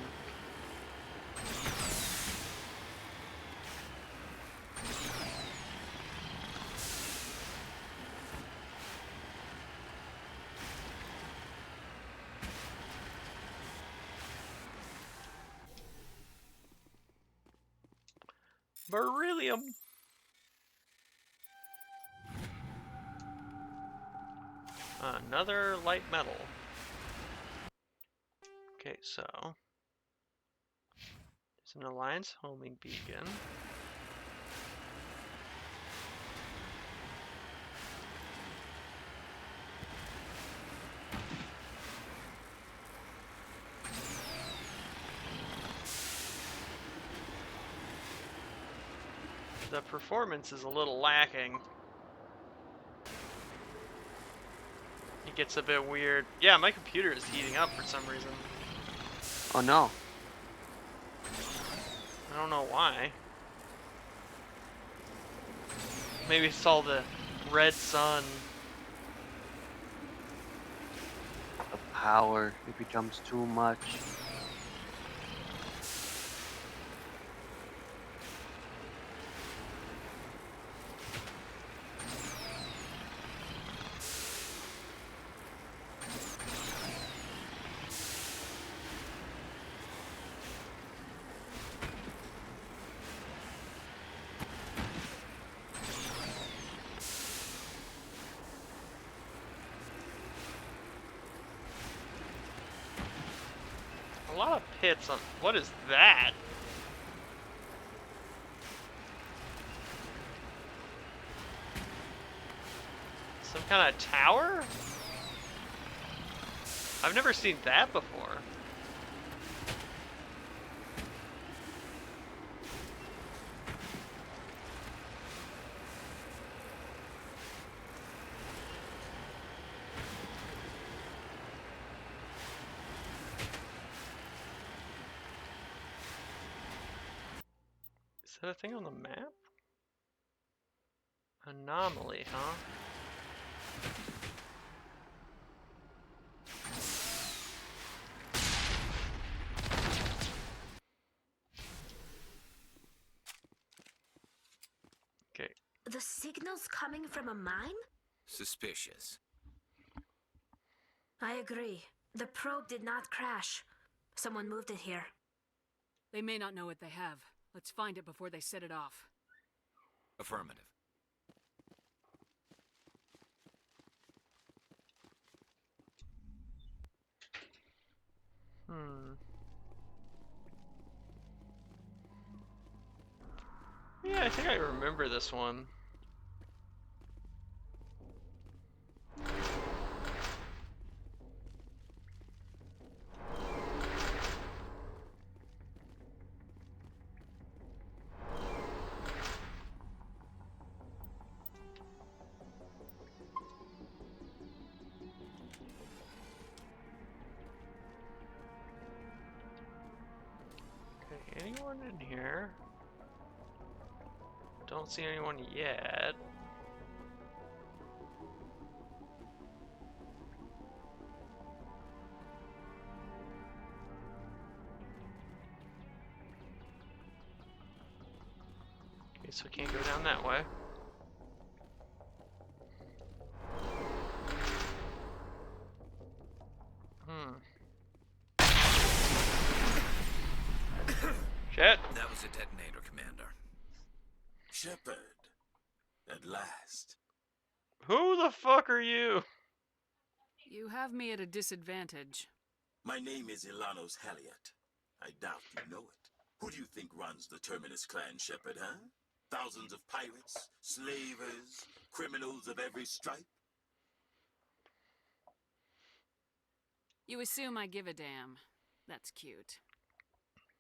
Beryllium. Another light metal. Okay, so there's an Alliance homing beacon. The performance is a little lacking. It gets a bit weird. Yeah, my computer is heating up for some reason. Oh no. I don't know why. Maybe it's all the red sun. The power, it becomes too much. A lot of pits on. What is that? Some kind of tower? I've never seen that before. Is that a thing on the map? Anomaly, huh? Okay. The signal's coming from a mine? Suspicious. I agree. The probe did not crash. Someone moved it here. They may not know what they have. Let's find it before they set it off. Affirmative. Yeah, I think I remember this one. Okay, anyone in here? Don't see anyone yet. Okay, so we can't go down that way. Shit. That was a detonator, Commander. Shepard. At last. Who the fuck are you? You have me at a disadvantage. My name is Ilanos Halliot. I doubt you know it. Who do you think runs the Terminus clan, Shepard, huh? Thousands of pirates, slavers, criminals of every stripe? You assume I give a damn. That's cute.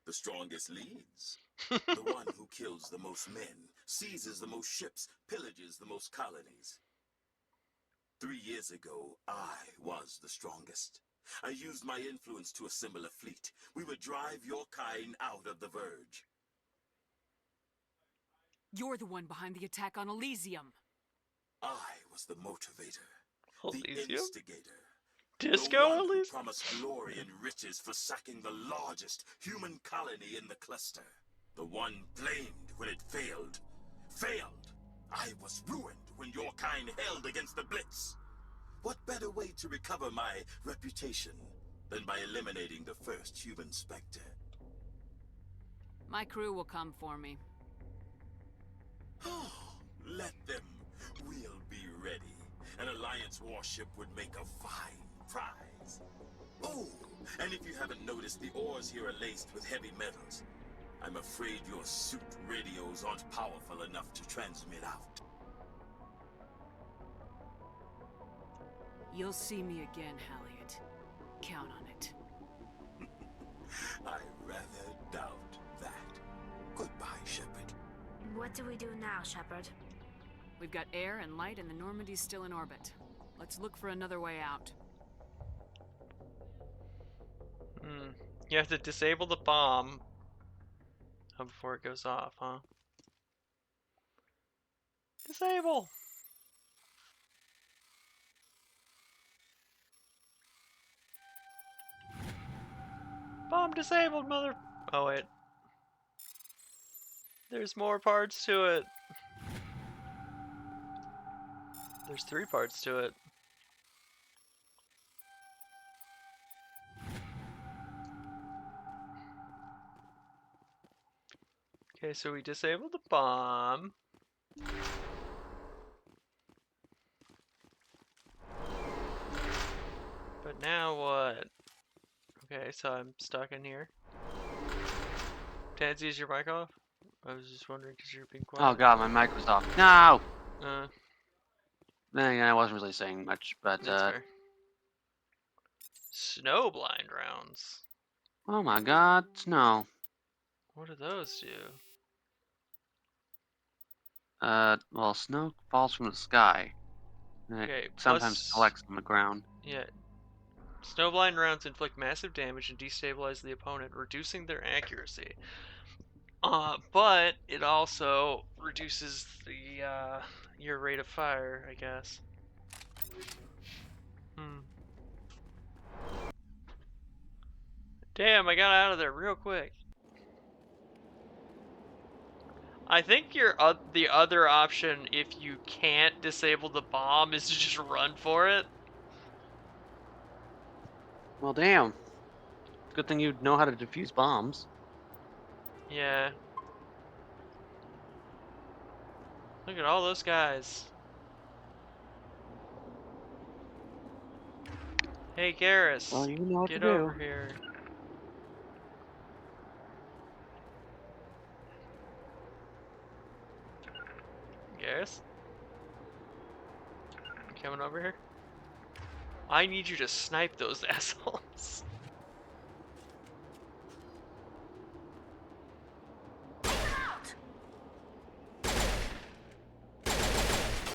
The strongest leads. The one who kills the most men, seizes the most ships, pillages the most colonies. 3 years ago, I was the strongest. I used my influence to assemble a fleet. We would drive your kind out of the Verge. You're the one behind the attack on Elysium. I was the motivator, Elysium? the instigator. Disco the one who Elysium? promised glory and riches for sacking the largest human colony in the cluster. The one blamed when it failed. Failed! I was ruined when your kind held against the Blitz. What better way to recover my reputation than by eliminating the first human Spectre? My crew will come for me. Let them. We'll be ready. An Alliance warship would make a fine prize. Oh, and if you haven't noticed, the ores here are laced with heavy metals. I'm afraid your suit radios aren't powerful enough to transmit out. You'll see me again, Halliot. Count on it. I rather doubt that. Goodbye, Shepard. What do we do now, Shepard? We've got air and light, and the Normandy's still in orbit. Let's look for another way out. You have to disable the bomb before it goes off, huh? Disable! Bomb disabled, mother... Oh, wait. There's more parts to it. There's 3 parts to it. Okay, so we disabled the bomb. But now what? Okay, so I'm stuck in here. Tansy, is your mic off? I was just wondering because you're being quiet. Oh god, my mic was off. No! Then I wasn't really saying much, but that's fair. Snowblind rounds. Oh my god, snow. What do those do? Well, snow falls from the sky. And it Okay, sometimes collects on the ground. Yeah. Snowblind rounds inflict massive damage and destabilize the opponent, reducing their accuracy. But it also reduces the your rate of fire, I guess. Damn, I got out of there real quick. I think the other option, if you can't disable the bomb, is to just run for it. Well, damn. Good thing you know how to defuse bombs. Yeah. Look at all those guys. Hey, Garrus. Well, you know what get to do. over here. Garrus? You coming over here? I need you to snipe those assholes.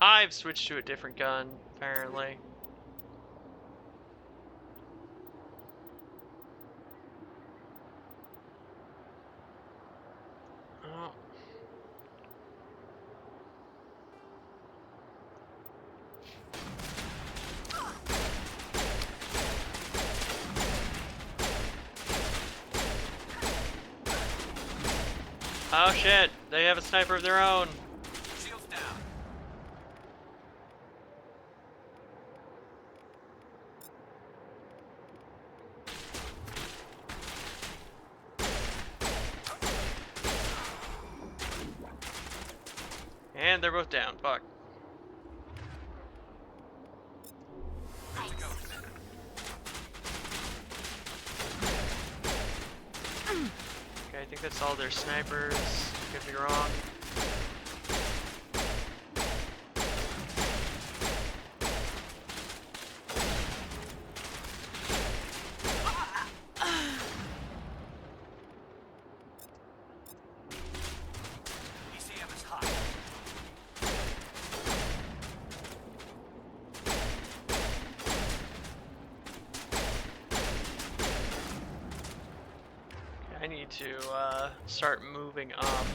I've switched to a different gun, apparently. Oh. Oh shit, they have a sniper of their own. Shields down. And they're both down, fuck. Okay, I think that's all their snipers. Could be wrong. need to start moving up.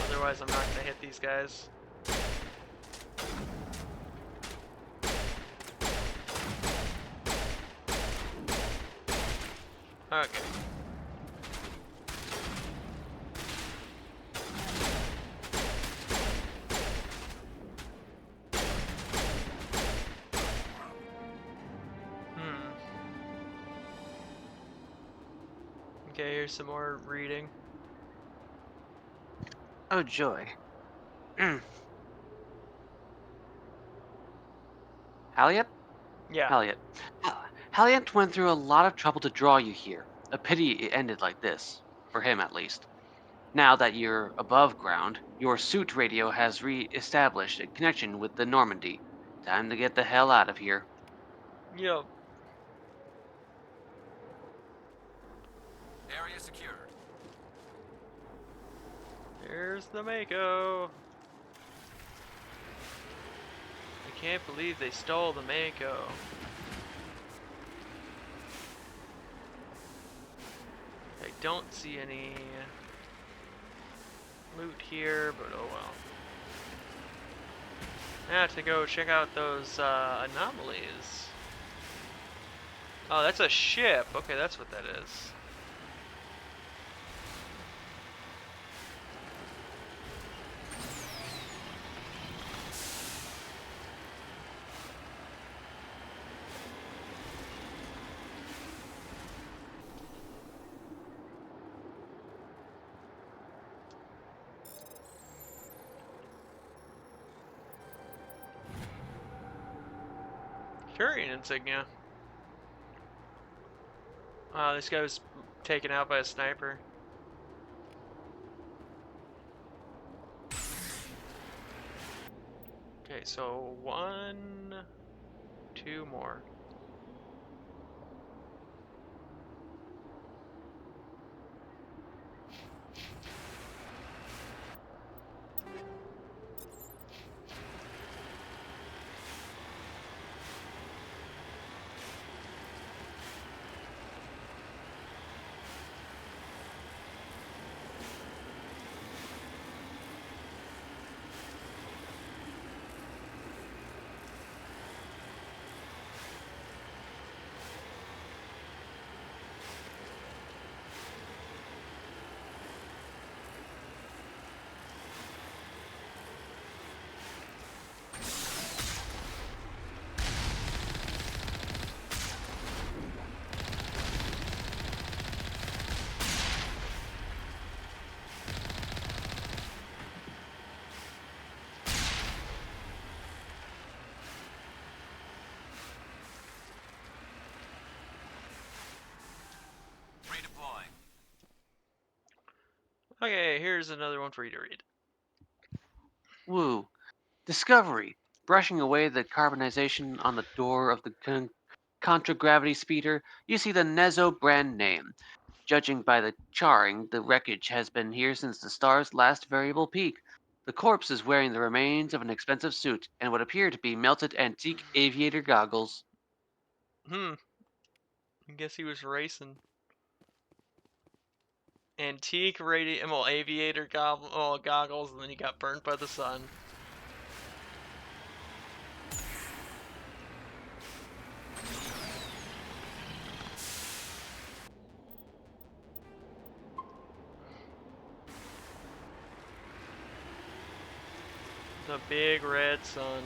Otherwise, I'm not gonna hit these guys. Okay. Okay, here's some more reading. Oh joy. Halliot? Yeah. Halliot. Halliot went through a lot of trouble to draw you here. A pity it ended like this. For him, at least. Now that you're above ground, your suit radio has re-established a connection with the Normandy. Time to get the hell out of here. Yep. Area secured. There's the Mako. I can't believe they stole the Mako. I don't see any loot here, but oh well. I have to go check out those anomalies. Oh, that's a ship. Okay, that's what that is. Turian insignia. This guy was taken out by a sniper. Okay, so 1, 2 more. Redeploying. Okay, here's another one for you to read. Woo. Discovery. Brushing away the carbonization on the door of the contragravity speeder, you see the Nezo brand name. Judging by the charring, the wreckage has been here since the star's last variable peak. The corpse is wearing the remains of an expensive suit and what appear to be melted antique aviator goggles. I guess he was racing. Antique aviator goggles, and then he got burnt by the sun. The big red sun.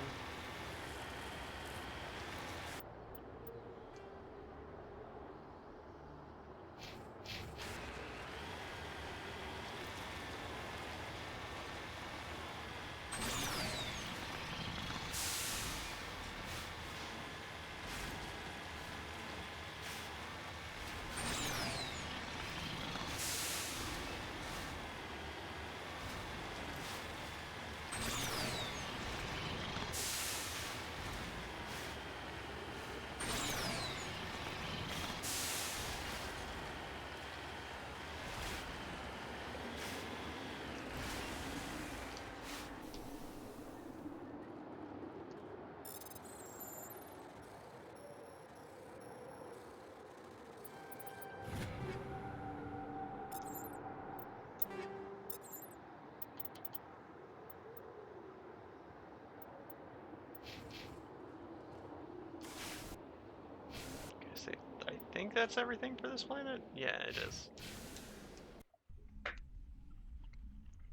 think that's everything for this planet. Yeah, it is.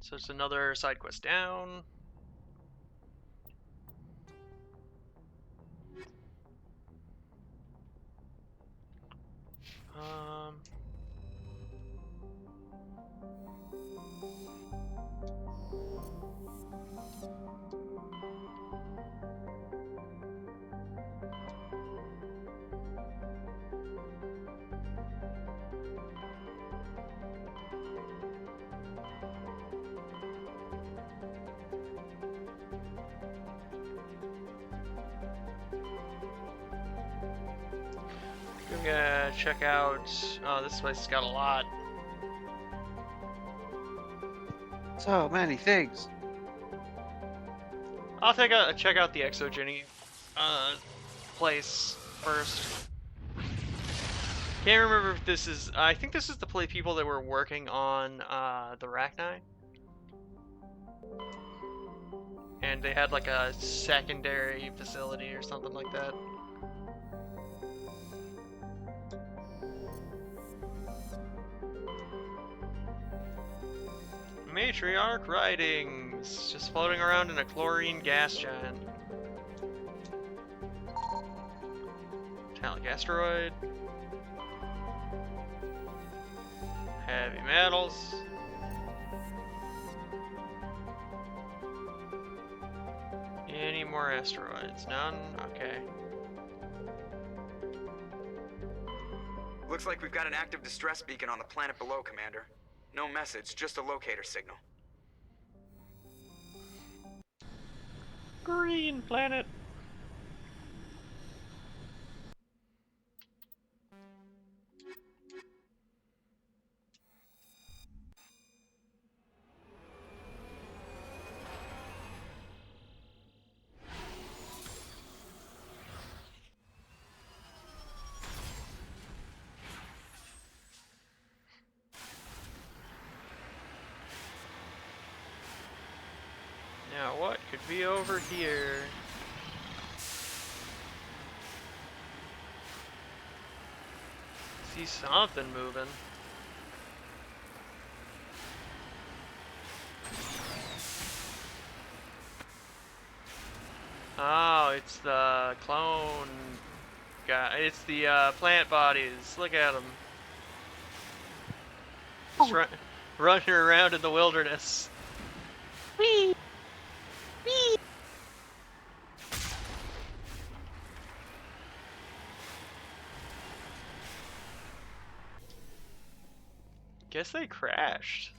So it's another side quest down. Um. We're gonna check out. Oh, this place has got a lot. So many things. I'll check out the Exogeny place first. Can't remember if this is. I think this is the people that were working on the Rachni. And they had like a secondary facility or something like that. Matriarch writings, just floating around in a chlorine gas giant. Metallic asteroid. Heavy metals. Any more asteroids? None? Okay. Looks like we've got an active distress beacon on the planet below, Commander. No message, just a locator signal. Green planet. Now what could be over here? See something moving. Oh, it's the clone guy. It's the plant bodies. Look at them. Just running around in the wilderness. Whee! Whee! Guess they crashed.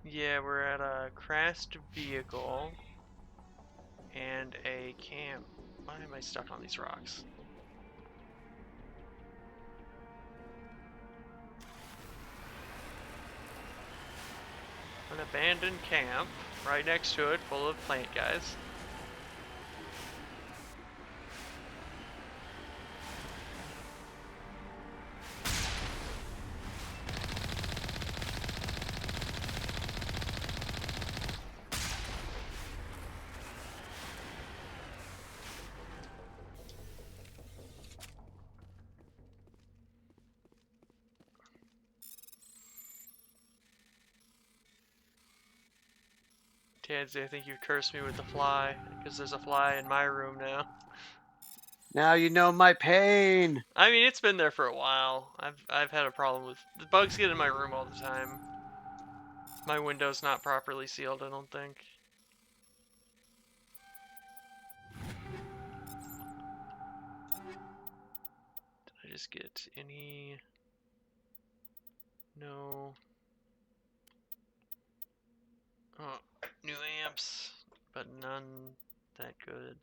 Yeah, we're at a crashed vehicle and a camp. Why am I stuck on these rocks? An abandoned camp right next to it, full of plant guys. Tansy, I think you cursed me with the fly, because there's a fly in my room now. Now you know my pain. I mean, it's been there for a while. I've had a problem with the bugs get in my room all the time. My window's not properly sealed, I don't think. Did I just get any? No. Oh, new amps, but none that good.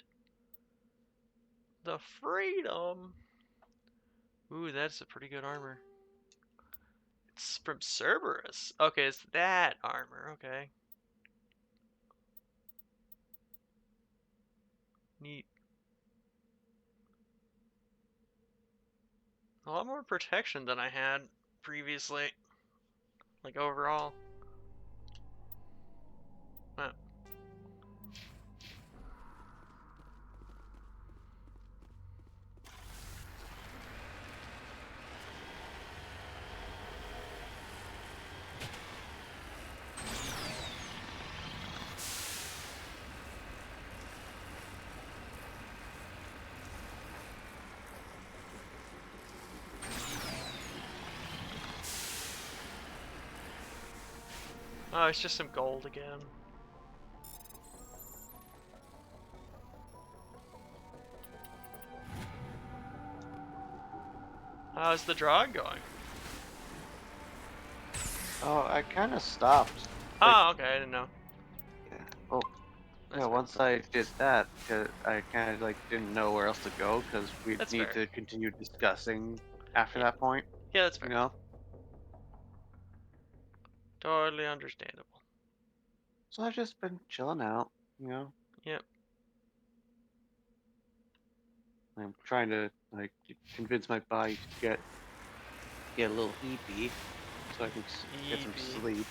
The Freedom! Ooh, that's a pretty good armor. It's from Cerberus. Okay, it's that armor, okay. Neat. A lot more protection than I had previously. Like overall. But oh, it's just some gold again. How's the drug going? Oh, I kind of stopped. Oh, okay, I didn't know. Yeah. Oh, That's yeah. fair. Once I did that, cause I kind of like didn't know where else to go because we That's need fair. to continue discussing after Yeah. that point. Yeah, that's fair. You know. Totally understandable. So I've just been chilling out. You know. Yep. I'm trying to like convince my body to get a little heapy so I can get some Eepy. sleep.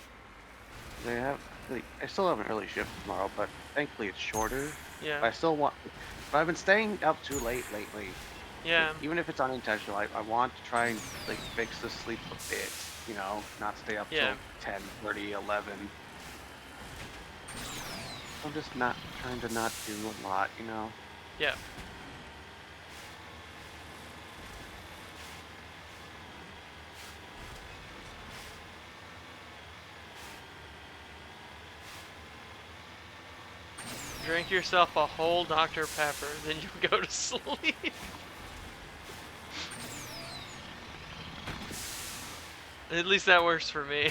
They have like I still have an early shift tomorrow, but thankfully it's shorter. Yeah. But I still want. But I've been staying up too late lately. Yeah. Like, even if it's unintentional, I want to try and like fix the sleep a bit. You know, not stay up Yeah. till 10:30, 11. I'm just not trying to not do a lot. You know. Yeah. Drink yourself a whole Dr. Pepper, then you go to sleep. At least that works for me.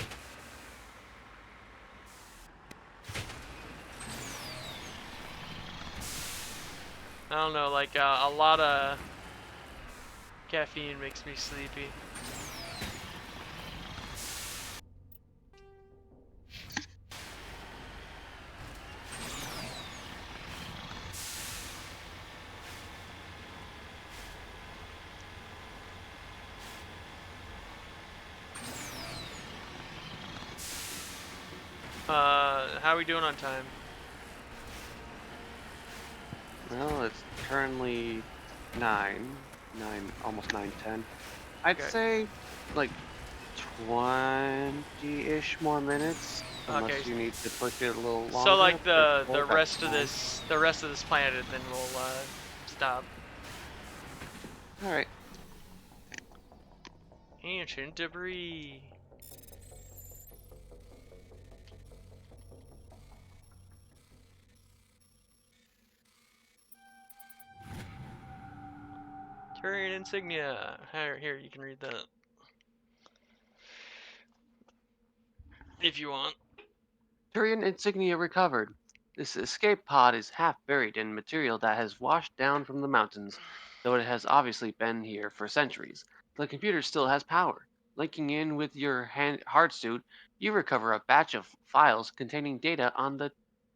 I don't know, like a lot of caffeine makes me sleepy. How are we doing on time? Well, it's currently almost 9:10. I'd Okay. say like 20-ish more minutes, unless Okay. you need to push it a little longer. So like the that's rest of fine. the rest of this planet, then we'll stop. All right. Ancient debris. Turian insignia. Here, you can read that if you want. Turian insignia recovered. This escape pod is half buried in material that has washed down from the mountains, though it has obviously been here for centuries. The computer still has power. Linking in with your hard suit, you recover a batch of files containing data on the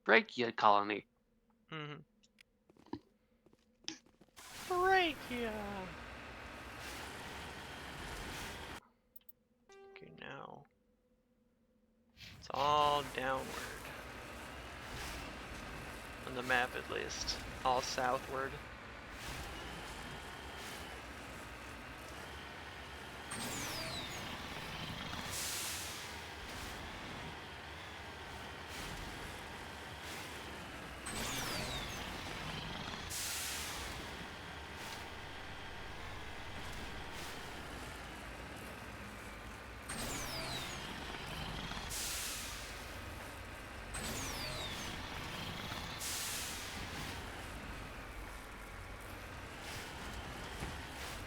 Brachia colony. Mm-hmm. Brachia. Okay, now it's all downward on the map, at least. All southward.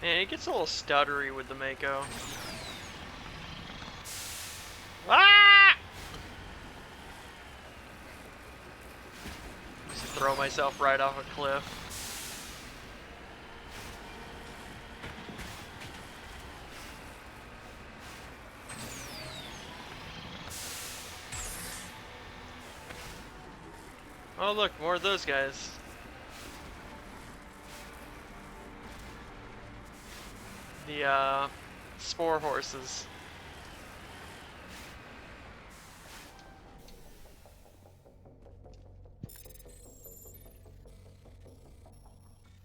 Man, it gets a little stuttery with the Mako. Ah! Just throw myself right off a cliff. Oh look, more of those guys. The spore horses.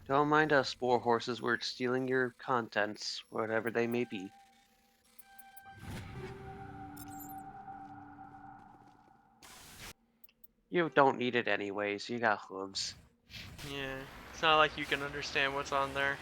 Don't mind us, spore horses. We're stealing your contents, whatever they may be. You don't need it anyways. You got hooves. Yeah, it's not like you can understand what's on there.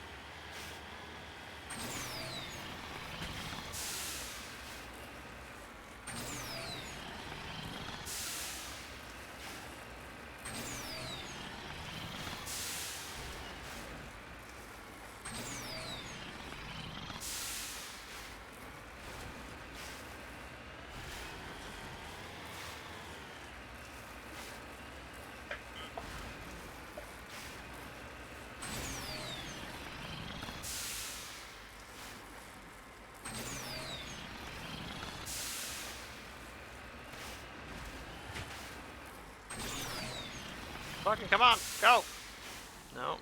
Fucking come on, go! No.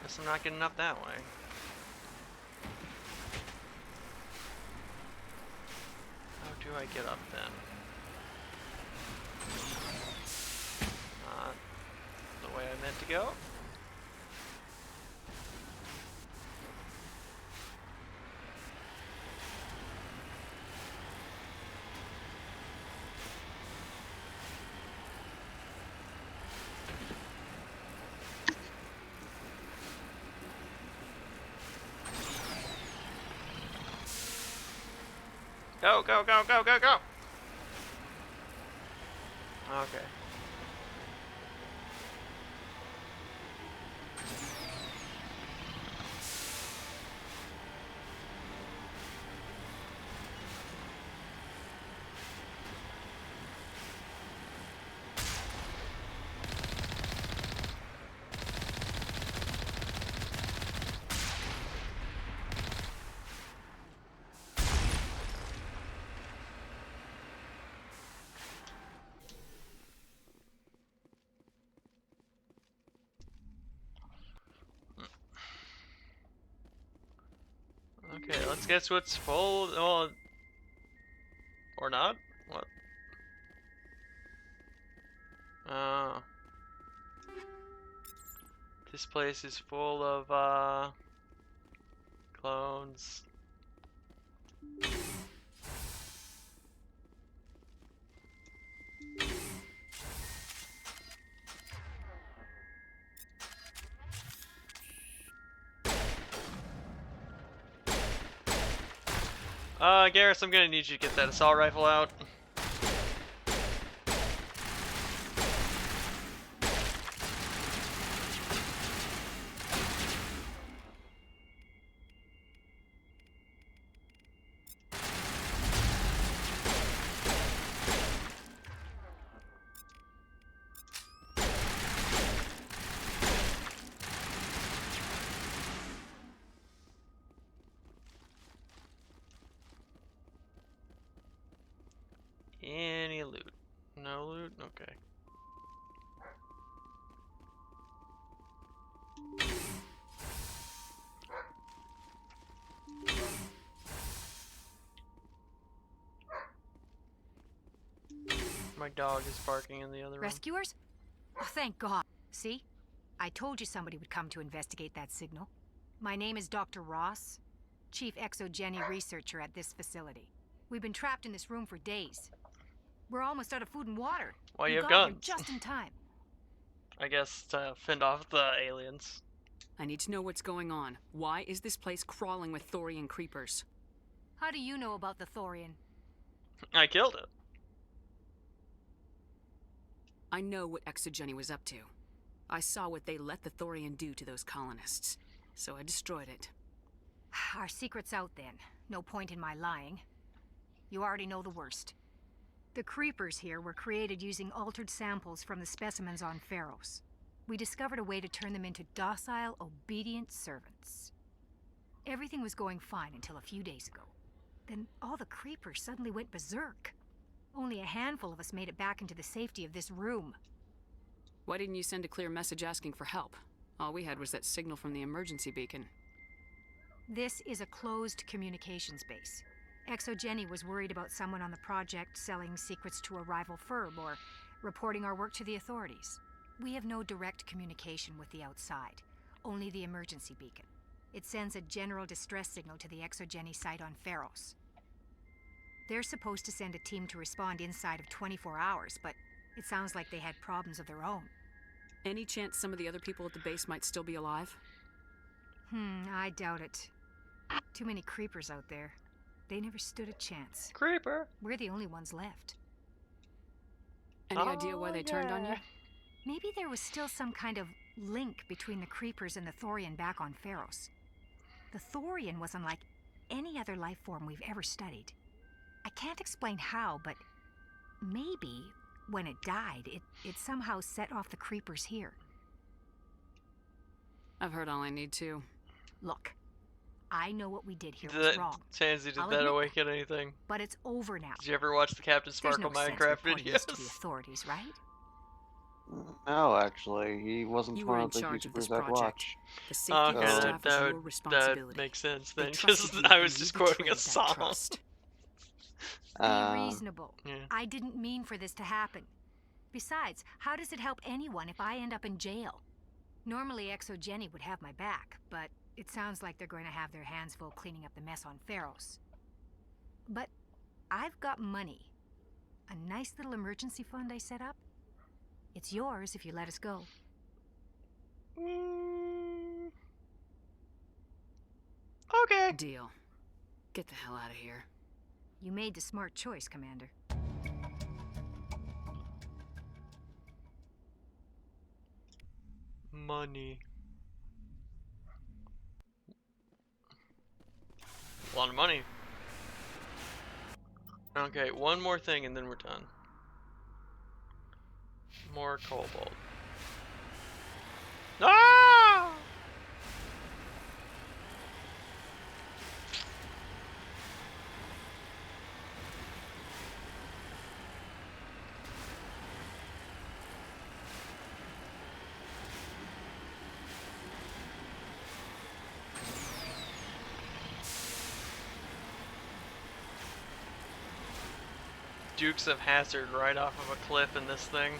Guess I'm not getting up that way. How do I get up then? Not the way I meant to go. Go, go, go, go, go, go! Okay. Okay, let's guess what's full. Oh, or not? What? Oh. This place is full of clones. Garrus, I'm gonna need you to get that assault rifle out. Any loot? No loot? Okay. My dog is barking in the other room. Rescuers? Oh, thank God. See? I told you somebody would come to investigate that signal. My name is Dr. Ross, Chief Exogeny Researcher at this facility. We've been trapped in this room for days. We're almost out of food and water. Why you have got here guns? just in time. I guess to fend off the aliens. I need to know what's going on. Why is this place crawling with Thorian creepers? How do you know about the Thorian? I killed it. I know what Exogeny was up to. I saw what they let the Thorian do to those colonists, so I destroyed it. Our secret's out then. No point in my lying. You already know the worst. The creepers here were created using altered samples from the specimens on Pharos. We discovered a way to turn them into docile, obedient servants. Everything was going fine until a few days ago. Then all the creepers suddenly went berserk. Only a handful of us made it back into the safety of this room. Why didn't you send a clear message asking for help? All we had was that signal from the emergency beacon. This is a closed communications base. Exogeny was worried about someone on the project selling secrets to a rival firm or reporting our work to the authorities. We have no direct communication with the outside, only the emergency beacon. It sends a general distress signal to the Exogeny site on Pharos. They're supposed to send a team to respond inside of 24 hours, but it sounds like they had problems of their own. Any chance some of the other people at the base might still be alive? I doubt it. Too many creepers out there. They never stood a chance. Creeper? We're the only ones left. Any idea why they turned on you? Maybe there was still some kind of link between the creepers and the Thorian back on Pharos. The Thorian was unlike any other life form we've ever studied. I can't explain how, but maybe when it died, it somehow set off the creepers here. I've heard all I need to. Look, I know what we did here was wrong. Tansy, did I'll that admit awaken anything? But it's over now. Did you ever watch the Captain There's Sparkle no sense Minecraft reporting this to the videos? authorities, right? No, actually, he wasn't You one were of in the charge of YouTubers this I'd project. watch. The safety of the staff is your responsibility. That makes sense They then, trusted because you I and was you just quoting a betrayed that song. trust. Be reasonable. Yeah. I didn't mean for this to happen. Besides, how does it help anyone if I end up in jail? Normally Exogeny would have my back, but it sounds like they're going to have their hands full cleaning up the mess on Pharos. But I've got money. A nice little emergency fund I set up. It's yours if you let us go. Okay. Deal. Get the hell out of here. You made the smart choice, Commander. Money. A lot of money. Okay, one more thing and then we're done. More cobalt. Ah! Dukes of Hazzard right off of a cliff in this thing.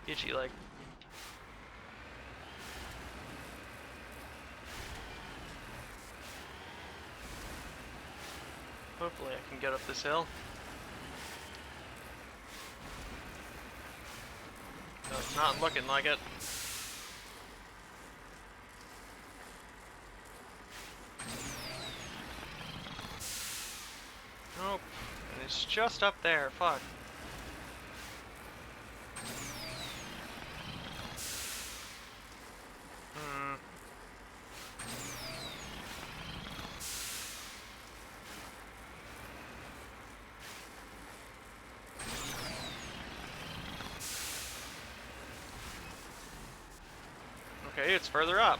Itchy leg. Hopefully I can get up this hill. No, it's not looking like it. Nope. And it's just up there. Fuck. Okay, it's further up.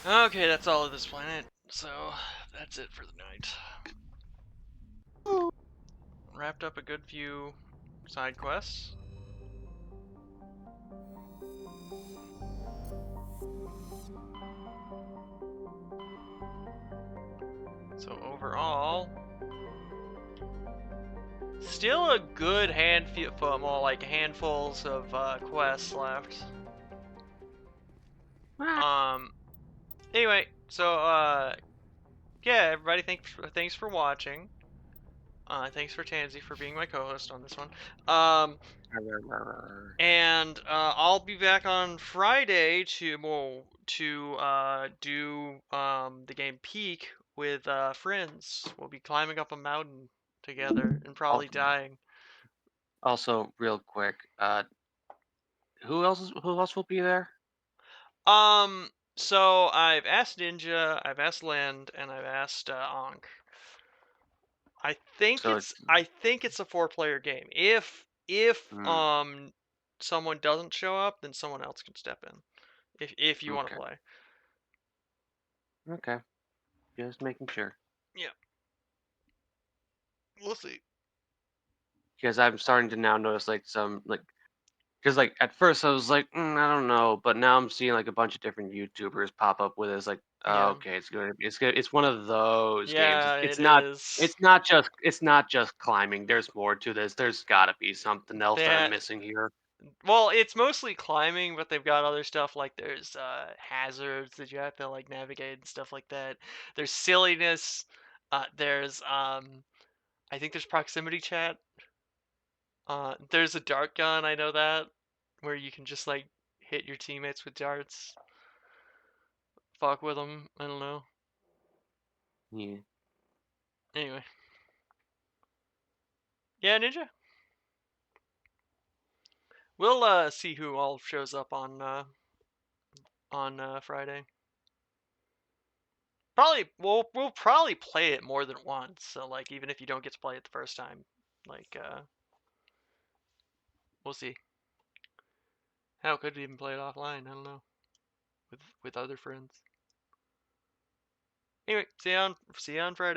Okay, that's all of this planet, so that's it for the night. Wrapped up a good few side quests. So overall, still a good handfuls of quests left. Anyway, so yeah, everybody, thanks for watching. Thanks for Tansy for being my co-host on this one. And I'll be back on Friday to do the game Peak with friends. We'll be climbing up a mountain together and probably dying. Also, real quick, who else will be there? So I've asked Ninja, I've asked Land, and I've asked Ankh. I think So it's a 4-player game. If someone doesn't show up, then someone else can step in. If you want to Okay. play. Okay. Just making sure. Yeah. We'll see. Because I'm starting to now notice like some like, because like at first I was like, I don't know, but now I'm seeing like a bunch of different YouTubers pop up with it. It's like, oh, Yeah. okay, it's good. It's good. It's one of those games. Yeah, It's it not. is. It's not just climbing. There's more to this. There's got to be something else that I'm missing here. Well, it's mostly climbing, but they've got other stuff like there's hazards that you have to like navigate and stuff like that. There's silliness. There's I think there's proximity chat. There's a dart gun, I know that, where you can just like hit your teammates with darts. Fuck with them. I don't know. Yeah. Anyway. Yeah, Ninja. We'll see who all shows up on Friday. Probably we'll probably play it more than once. So like even if you don't get to play it the first time, like we'll see. How could we even play it offline? I don't know. With other friends. Anyway, see you on Friday.